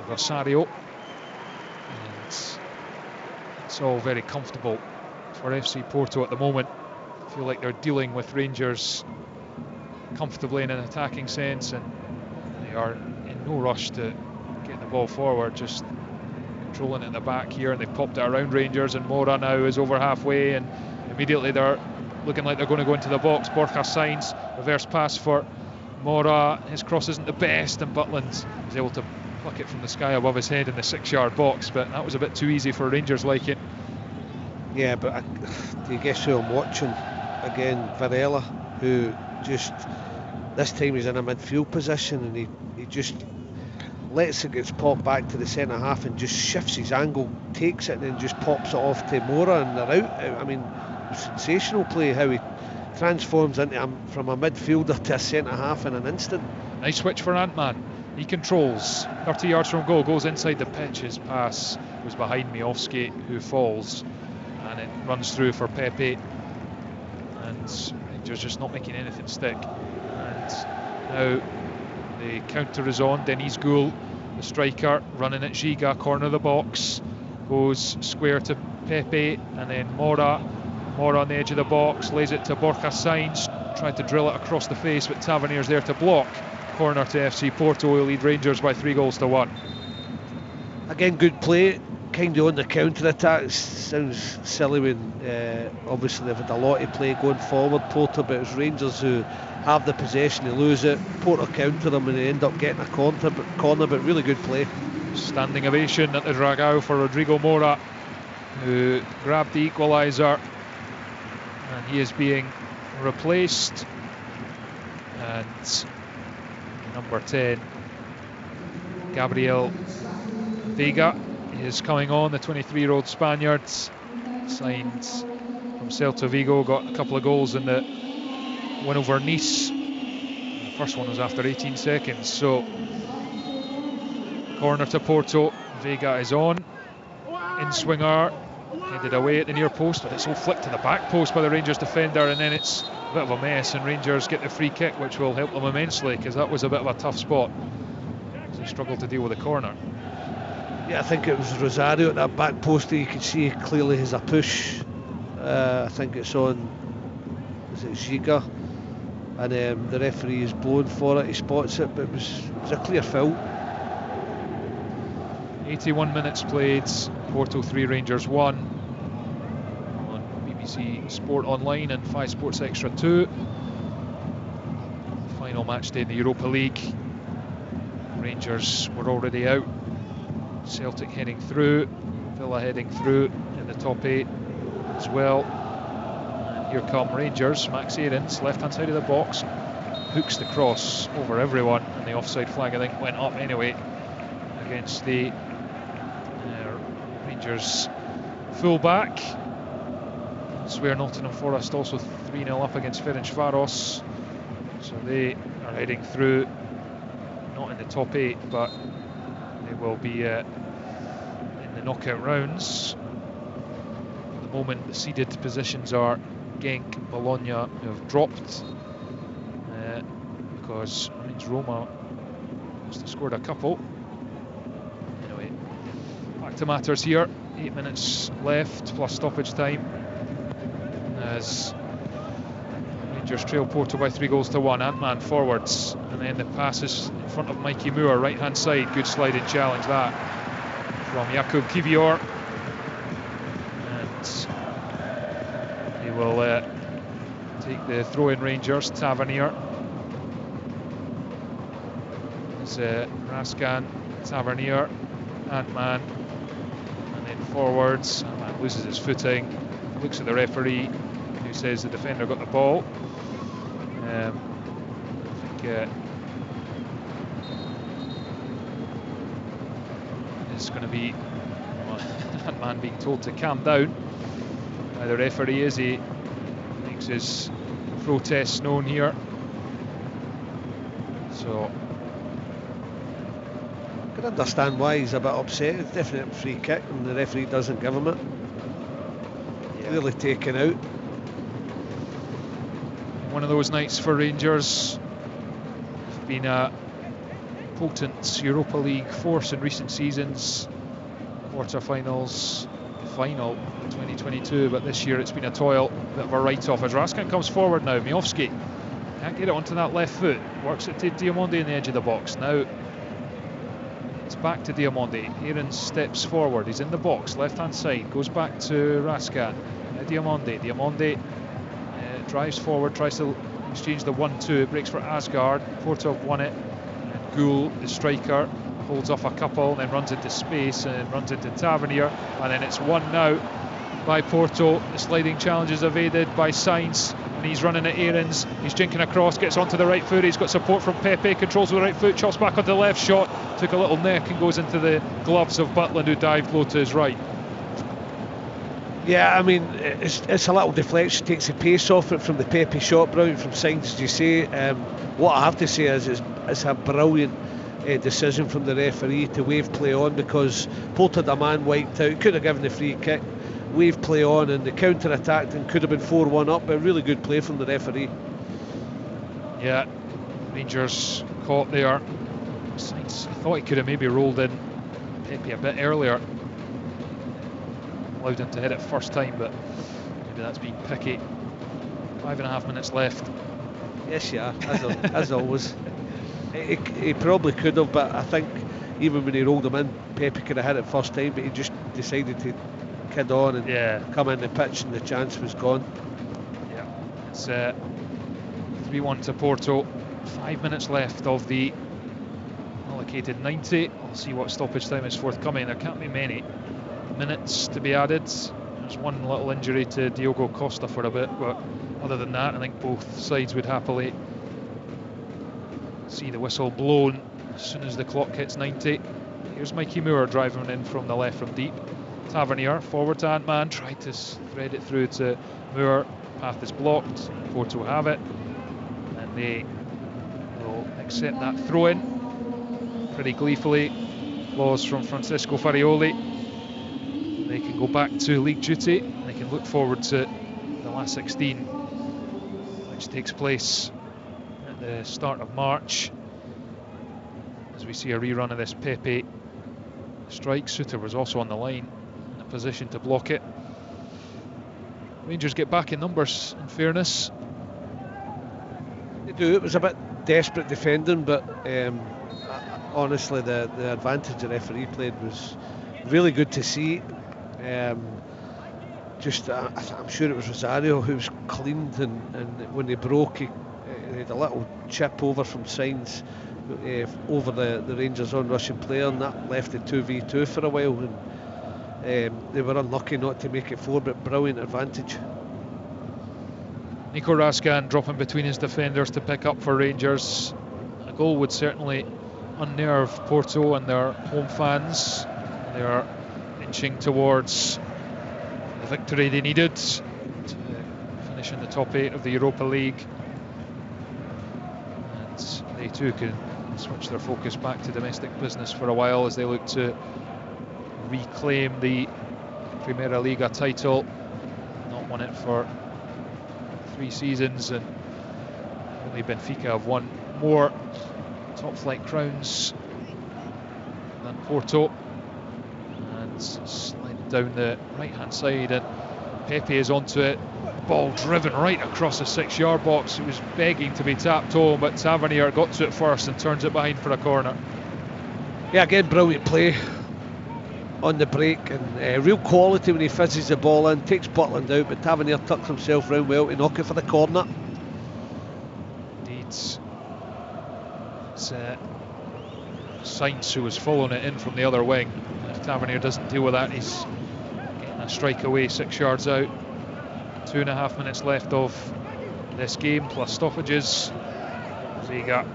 Rosario, and it's all very comfortable for FC Porto at the moment. I feel like they're dealing with Rangers comfortably in an attacking sense, and they are in no rush to get the ball forward, just controlling it at the back here, and they've popped it around Rangers, and Moura now is over halfway, and immediately they're looking like they're going to go into the box. Borja signs, reverse pass for Moura, his cross isn't the best, and Butland is able to pluck it from the sky above his head in the 6-yard box, but that was a bit too easy for Rangers liking. Yeah, but do you guess who I'm watching? Again, Varela, who just, this time he's in a midfield position, and he just lets it get popped back to the centre half and just shifts his angle, takes it and then just pops it off to Moura, and they're out. I mean, sensational play how he transforms into from a midfielder to a centre half in an instant. Nice switch for Ant-Man. He controls 30 yards from goal, goes inside the pitch. His pass was behind Miofsky, who falls, and it runs through for Pepe, and Rangers just not making anything stick. And now the counter is on. Denis Goul, the striker, running at Giga, corner of the box, goes square to Pepe, and then Moura on the edge of the box, lays it to Borja Sainz, tried to drill it across the face, but Tavernier's there to block. Corner to FC Porto, who lead Rangers by 3-1. Again, good play, kind of on the counter-attack. Sounds silly when obviously they've had a lot of play going forward, Porto, but it's Rangers who have the possession, they lose it, Porto counter them and they end up getting a corner, but really good play. Standing ovation at the Dragao for Rodrigo Moura, who grabbed the equaliser, and he is being replaced, and number 10, Gabriel Vega, is coming on, the 23-year-old Spaniard, signed from Celta Vigo, got a couple of goals in the win over Nice. The first one was after 18 seconds, so corner to Porto, Vega is on, in-swinger, headed away at the near post, but it's all flicked to the back post by the Rangers defender, and then it's a bit of a mess, and Rangers get the free kick, which will help them immensely, because that was a bit of a tough spot. They struggled to deal with the corner. Yeah, I think it was Rosario at that back post that you can see clearly has a push. I think it's on, is it Giga? And the referee is blowing for it, he spots it, but it was a clear foul. 81 minutes played, Porto 3, Rangers 1, on BBC Sport Online and 5 Sports Extra 2. Final match day in the Europa League. Rangers were already out, Celtic heading through, Villa heading through in the top 8 as well. And here come Rangers. Max Aarons, left hand side of the box, hooks the cross over everyone, and the offside flag I think went up anyway against the Rangers full-back. Swear Nottingham Forest also 3-0 up against Ferencváros, so they are heading through, not in the top 8, but they will be in the knockout rounds. At the moment the seeded positions are Genk and Bologna, who have dropped because it means Roma Must have scored a couple. Anyway, back to matters here. 8 minutes left plus stoppage time as Rangers trail Porto by 3-1. Ant-Man forwards, and then the passes in front of Mikey Moore, right hand side. Good sliding challenge that from Jakub Kivior, and he will take the throw in. Rangers. Tavernier. It's Raskan, Tavernier, Ant-Man, and then forwards. Ant-Man loses his footing, looks at the referee, who says the defender got the ball. I think it's going to be Ant-Man being told to calm down by the referee as he makes his protests known here. So I can understand why he's a bit upset. It's definitely a free kick and the referee doesn't give him it. Clearly taken out. One of those nights for Rangers. They've been a potent Europa League force in recent seasons. Quarter-finals, final in 2022, but this year it's been a toil, bit of a write-off as Raskin comes forward now. Miovski can't get it onto that left foot, works it to Diamonde in the edge of the box. Now it's back to Diamonde. Aarons steps forward, he's in the box, left-hand side, goes back to Raskin. Diamonde. Diamonde drives forward, tries to exchange the 1-2, breaks for Asgard. Porto have won it, and Gould, the striker, holds off a couple and then runs into space and runs into Tavernier, and then it's won now by Porto. The sliding challenge is evaded by Sainz, and he's running at Aarons. He's jinking across, gets onto the right foot. He's got support from Pepe, controls with the right foot, chops back onto the left, shot took a little neck and goes into the gloves of Butland, who dived low to his right. Yeah, I mean, it's a little deflection, takes the pace off it from the Pepe shot, brilliant from Sainz, as you say. What I have to say is it's a brilliant decision from the referee to wave play on, because Porto had a man wiped out, could have given the free kick, wave play on, and the counter-attacked and could have been 4-1 up, but really good play from the referee. Yeah, Rangers caught there. Sainz, I thought he could have maybe rolled in Pepe a bit earlier. Allowed him to hit it first time, but maybe that's been picky. 5.5 minutes left. Yes, yeah, as always. He probably could have, but I think even when he rolled him in, Pepe could have hit it first time, but he just decided to kid on and come in the pitch, and the chance was gone. Yeah, it's 3-1 to Porto. 5 minutes left of the allocated 90. I'll see what stoppage time is forthcoming. There can't be many minutes to be added. There's one little injury to Diogo Costa for a bit, but other than that, I think both sides would happily see the whistle blown as soon as the clock hits 90. Here's Mikey Moore driving in from the left from deep. Tavernier forward to Ant-Man, tried to thread it through to Moore. Path is blocked. Porto have it, and they will accept that throw in pretty gleefully. Applause from Francisco Farioli. They can go back to league duty, and they can look forward to the last 16, which takes place at the start of March, as we see a rerun of this Pepe strike. Suter was also on the line in a position to block it. Rangers get back in numbers, in fairness. They do. It was a bit desperate defending, but honestly the advantage the referee played was really good to see. I'm sure it was Rosario who was cleaned, and when they broke, he had a little chip over from Sainz over the Rangers on rushing player, and that left it 2v2 for a while, and they were unlucky not to make it 4, but brilliant advantage. Nico Raskan dropping between his defenders to pick up for Rangers. A goal would certainly unnerve Porto and their home fans. They are inching towards the victory they needed to finish in the top 8 of the Europa League, and they too can switch their focus back to domestic business for a while as they look to reclaim the Primera Liga title. Not won it for 3 seasons, and only Benfica have won more top flight crowns than Porto, and sliding down the right hand side, and Pepe is onto it. Ball driven right across the 6-yard box. It was begging to be tapped home, but Tavernier got to it first and turns it behind for a corner. Yeah, again, brilliant play on the break, and real quality when he fizzes the ball in, takes Butland out, but Tavernier tucks himself round well to knock it for the corner. Indeed. It's Sainz who was following it in from the other wing. If Tavernier doesn't deal with that, he's getting a strike away 6 yards out. 2.5 minutes left of this game, plus stoppages. Vega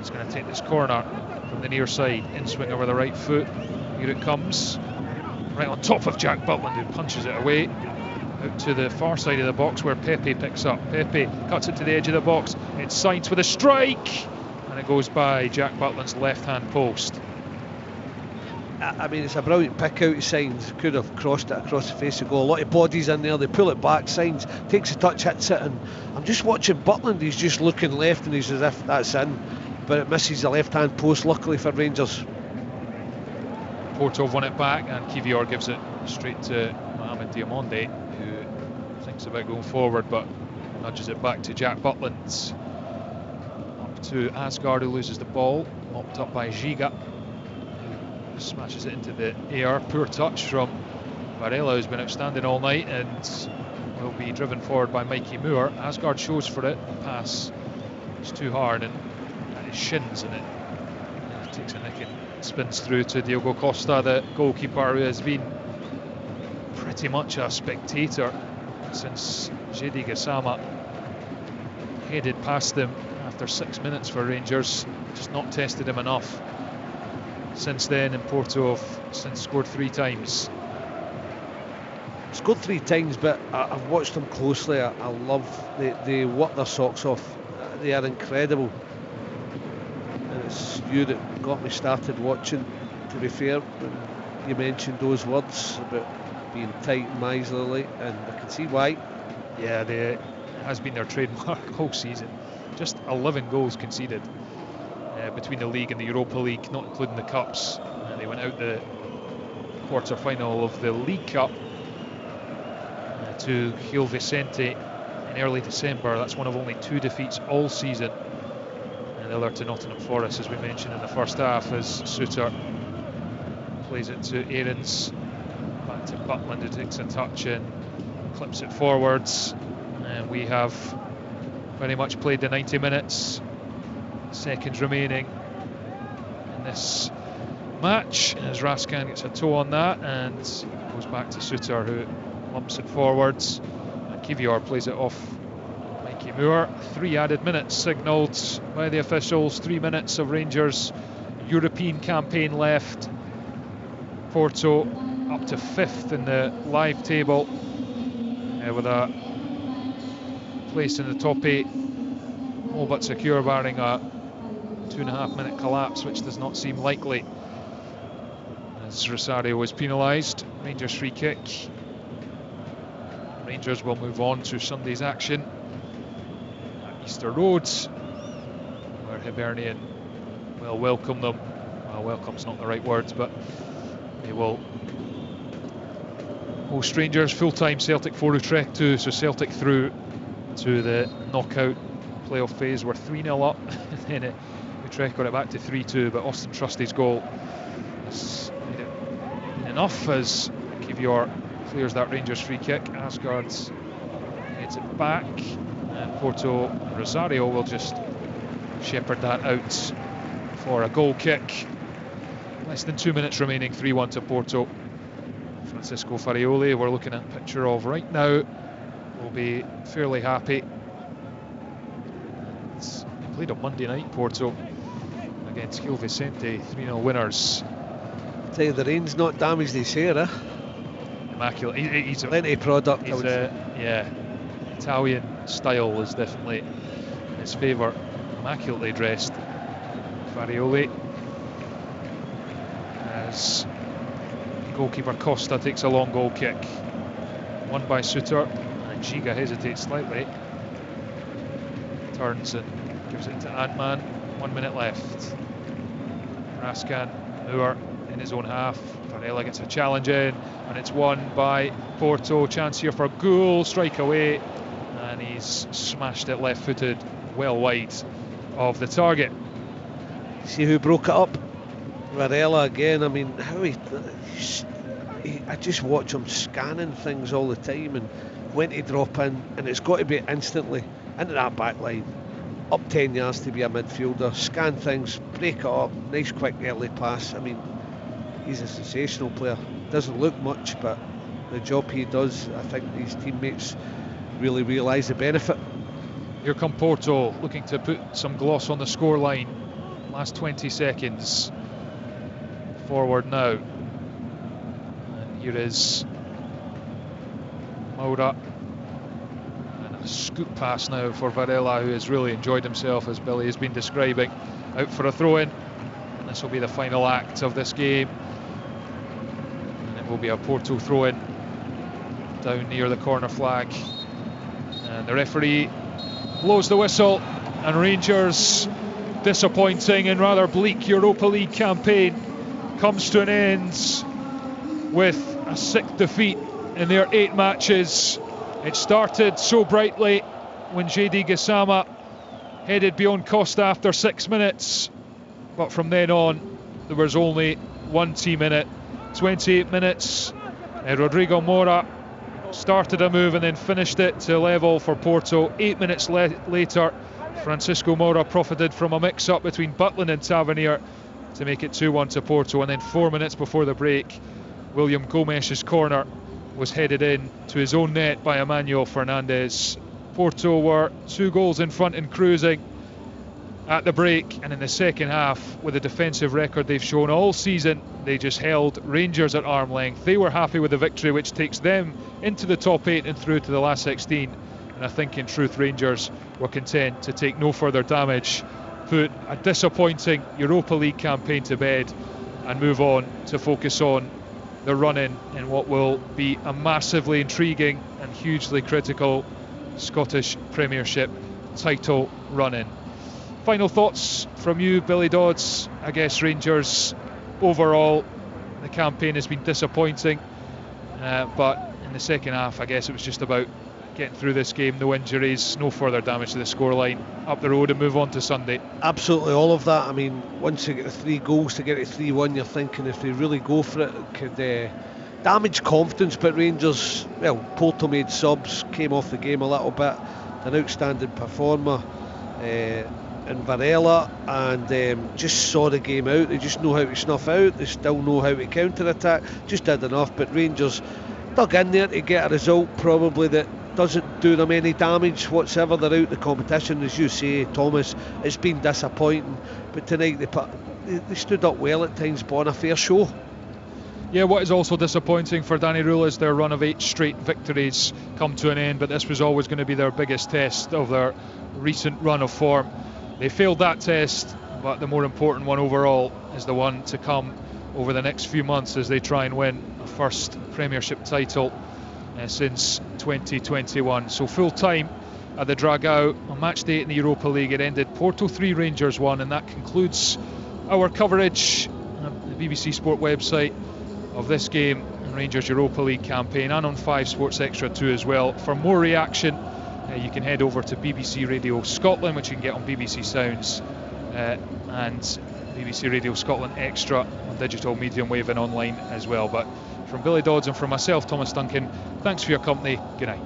is going to take this corner from the near side, in swing over the right foot. Here it comes, right on top of Jack Butland, who punches it away out to the far side of the box where Pepe picks up. Pepe cuts it to the edge of the box. It's Sainz with a strike, and it goes by Jack Butland's left-hand post. I mean, it's a brilliant pick out of Sainz. Could have crossed it across the face of goal. A lot of bodies in there. They pull it back. Sainz takes a touch, hits it, and I'm just watching Butland. He's just looking left, and he's as if that's in, but it misses the left-hand post. Luckily for Rangers. Porto won it back, and Kivior gives it straight to Mohamed Diamonde, who thinks about going forward, but nudges it back to Jack Butland. Up to Asgard, who loses the ball, mopped up by Giga. Smashes it into the air. Poor touch from Varela, who's been outstanding all night, and will be driven forward by Mikey Moore. Asgard shows for it. The pass is too hard, and it shins, and it takes a nick and spins through to Diogo Costa, the goalkeeper, who has been pretty much a spectator since Jedi Gassama headed past him after 6 minutes for Rangers. Just not tested him enough. Since then, in Porto, have since scored 3 times. Scored 3 times, but I've watched them closely. I love they work their socks off. They are incredible. And it's you that got me started watching, to be fair, when you mentioned those words about being tight and miserly, and I can see why. Yeah, it has been their trademark all season. Just 11 goals conceded between the league and the Europa League, not including the cups. They went out the quarter-final of the League Cup to Gil Vicente in early December. That's one of only 2 defeats all season. And the other to Nottingham Forest, as we mentioned in the first half, as Suter plays it to Aarons, back to Butland, who takes a touch and clips it forwards. And we have very much played the 90 minutes. Seconds remaining in this match, as Raskan gets a toe on that and goes back to Suter, who lumps it forwards, and Kivior plays it off Mikey Moore. 3 added minutes signalled by the officials. 3 minutes of Rangers' European campaign left. Porto up to 5th in the live table with a place in the top 8 all but secure, barring a 2.5 minute collapse, which does not seem likely, as Rosario was penalised. Rangers free kick. Rangers will move on to Sunday's action at Easter Road, where Hibernian will welcome them. Well, welcome's not the right words, but they will host Rangers. Full-time Celtic 4 Utrecht 2, so Celtic through to the knockout playoff phase. We're 3-0 up, and then Utrecht got it back to 3-2, but Austin Trusty's goal has made it enough as Kivior clears that Rangers free kick. Asgard heads it back, and Porto Rosario will just shepherd that out for a goal kick. Less than 2 minutes remaining, 3-1 to Porto. Francisco Farioli, we're looking at a picture of right now, will be fairly happy. They played on Monday night, Porto, against Gil Vicente, 3-0 winners. I tell you, the rain's not damaged his hair, eh? Immaculate. He's a plenty product. He's yeah, Italian style is definitely in his favour. Immaculately dressed, Farioli, as goalkeeper Costa takes a long goal kick, won by Suter, and Giga hesitates slightly, turns and gives it to Ant-Man. 1 minute left. Raskan, Moore in his own half. Varela gets a challenge in, and it's won by Porto. Chance here for Gould, strike away, and he's smashed it left-footed, well wide of the target. See who broke it up? Varela again. I mean, how I just watch him scanning things all the time, and when to drop in, and it's got to be instantly into that back line. Up 10 yards to be a midfielder, scan things, break it up, nice quick early pass. I mean, he's a sensational player. Doesn't look much, but the job he does, I think his teammates really realise the benefit. Here come Porto, looking to put some gloss on the scoreline. Last 20 seconds. Forward now. And here is Moura. And a scoop pass now for Varela, who has really enjoyed himself, as Billy has been describing. Out for a throw-in. And this will be the final act of this game. And it will be a Porto throw-in down near the corner flag. And the referee blows the whistle, and Rangers' disappointing and rather bleak Europa League campaign comes to an end with a 6th defeat in their 8 matches. It started so brightly when JD Gassama headed beyond Costa after 6 minutes, but from then on there was only one team in it. 28 minutes, Rodrigo Moura started a move and then finished it to level for Porto. 8 minutes later, Francisco Moura profited from a mix-up between Butland and Tavernier to make it 2-1 to Porto, and then 4 minutes before the break, William Gomez's corner was headed in to his own net by Emmanuel Fernandez. Porto were 2 goals in front and cruising at the break, and in the second half, with the defensive record they've shown all season, they just held Rangers at arm length. They were happy with the victory, which takes them into the top 8 and through to the last 16. And I think in truth Rangers were content to take no further damage, put a disappointing Europa League campaign to bed, and move on to focus on the run-in in what will be a massively intriguing and hugely critical Scottish Premiership title run-in. Final thoughts from you, Billy Dodds. I guess Rangers overall, the campaign has been disappointing, but in the second half I guess it was just about getting through this game, no injuries, no further damage to the scoreline, up the road and move on to Sunday. Absolutely, all of that. I mean, once you get the 3 goals to get it 3-1, you're thinking if they really go for it, it could damage confidence. But Rangers, well, Porto made subs, came off the game a little bit. An outstanding performer in Varela, and just saw the game out. They just know how to snuff out, they still know how to counter-attack, just did enough. But Rangers dug in there to get a result probably that doesn't do them any damage whatsoever. They're out the competition, as you say, Thomas. It's been disappointing, but tonight they stood up well at times, but on a fair show. Yeah, what is also disappointing for Danny Rule is their run of 8 straight victories come to an end, but this was always going to be their biggest test of their recent run of form. They failed that test, but the more important one overall is the one to come over the next few months as they try and win a first Premiership title since 2021. So full time at the Dragao on match day in the Europa League. It ended Porto 3, Rangers 1, and that concludes our coverage on the BBC Sport website of this game and Rangers Europa League campaign, and on 5 Sports Extra 2 as well. For more reaction, you can head over to BBC Radio Scotland, which you can get on BBC Sounds and BBC Radio Scotland Extra on digital medium wave and online as well. But from Billy Dodds and from myself, Thomas Duncan, thanks for your company. Good night.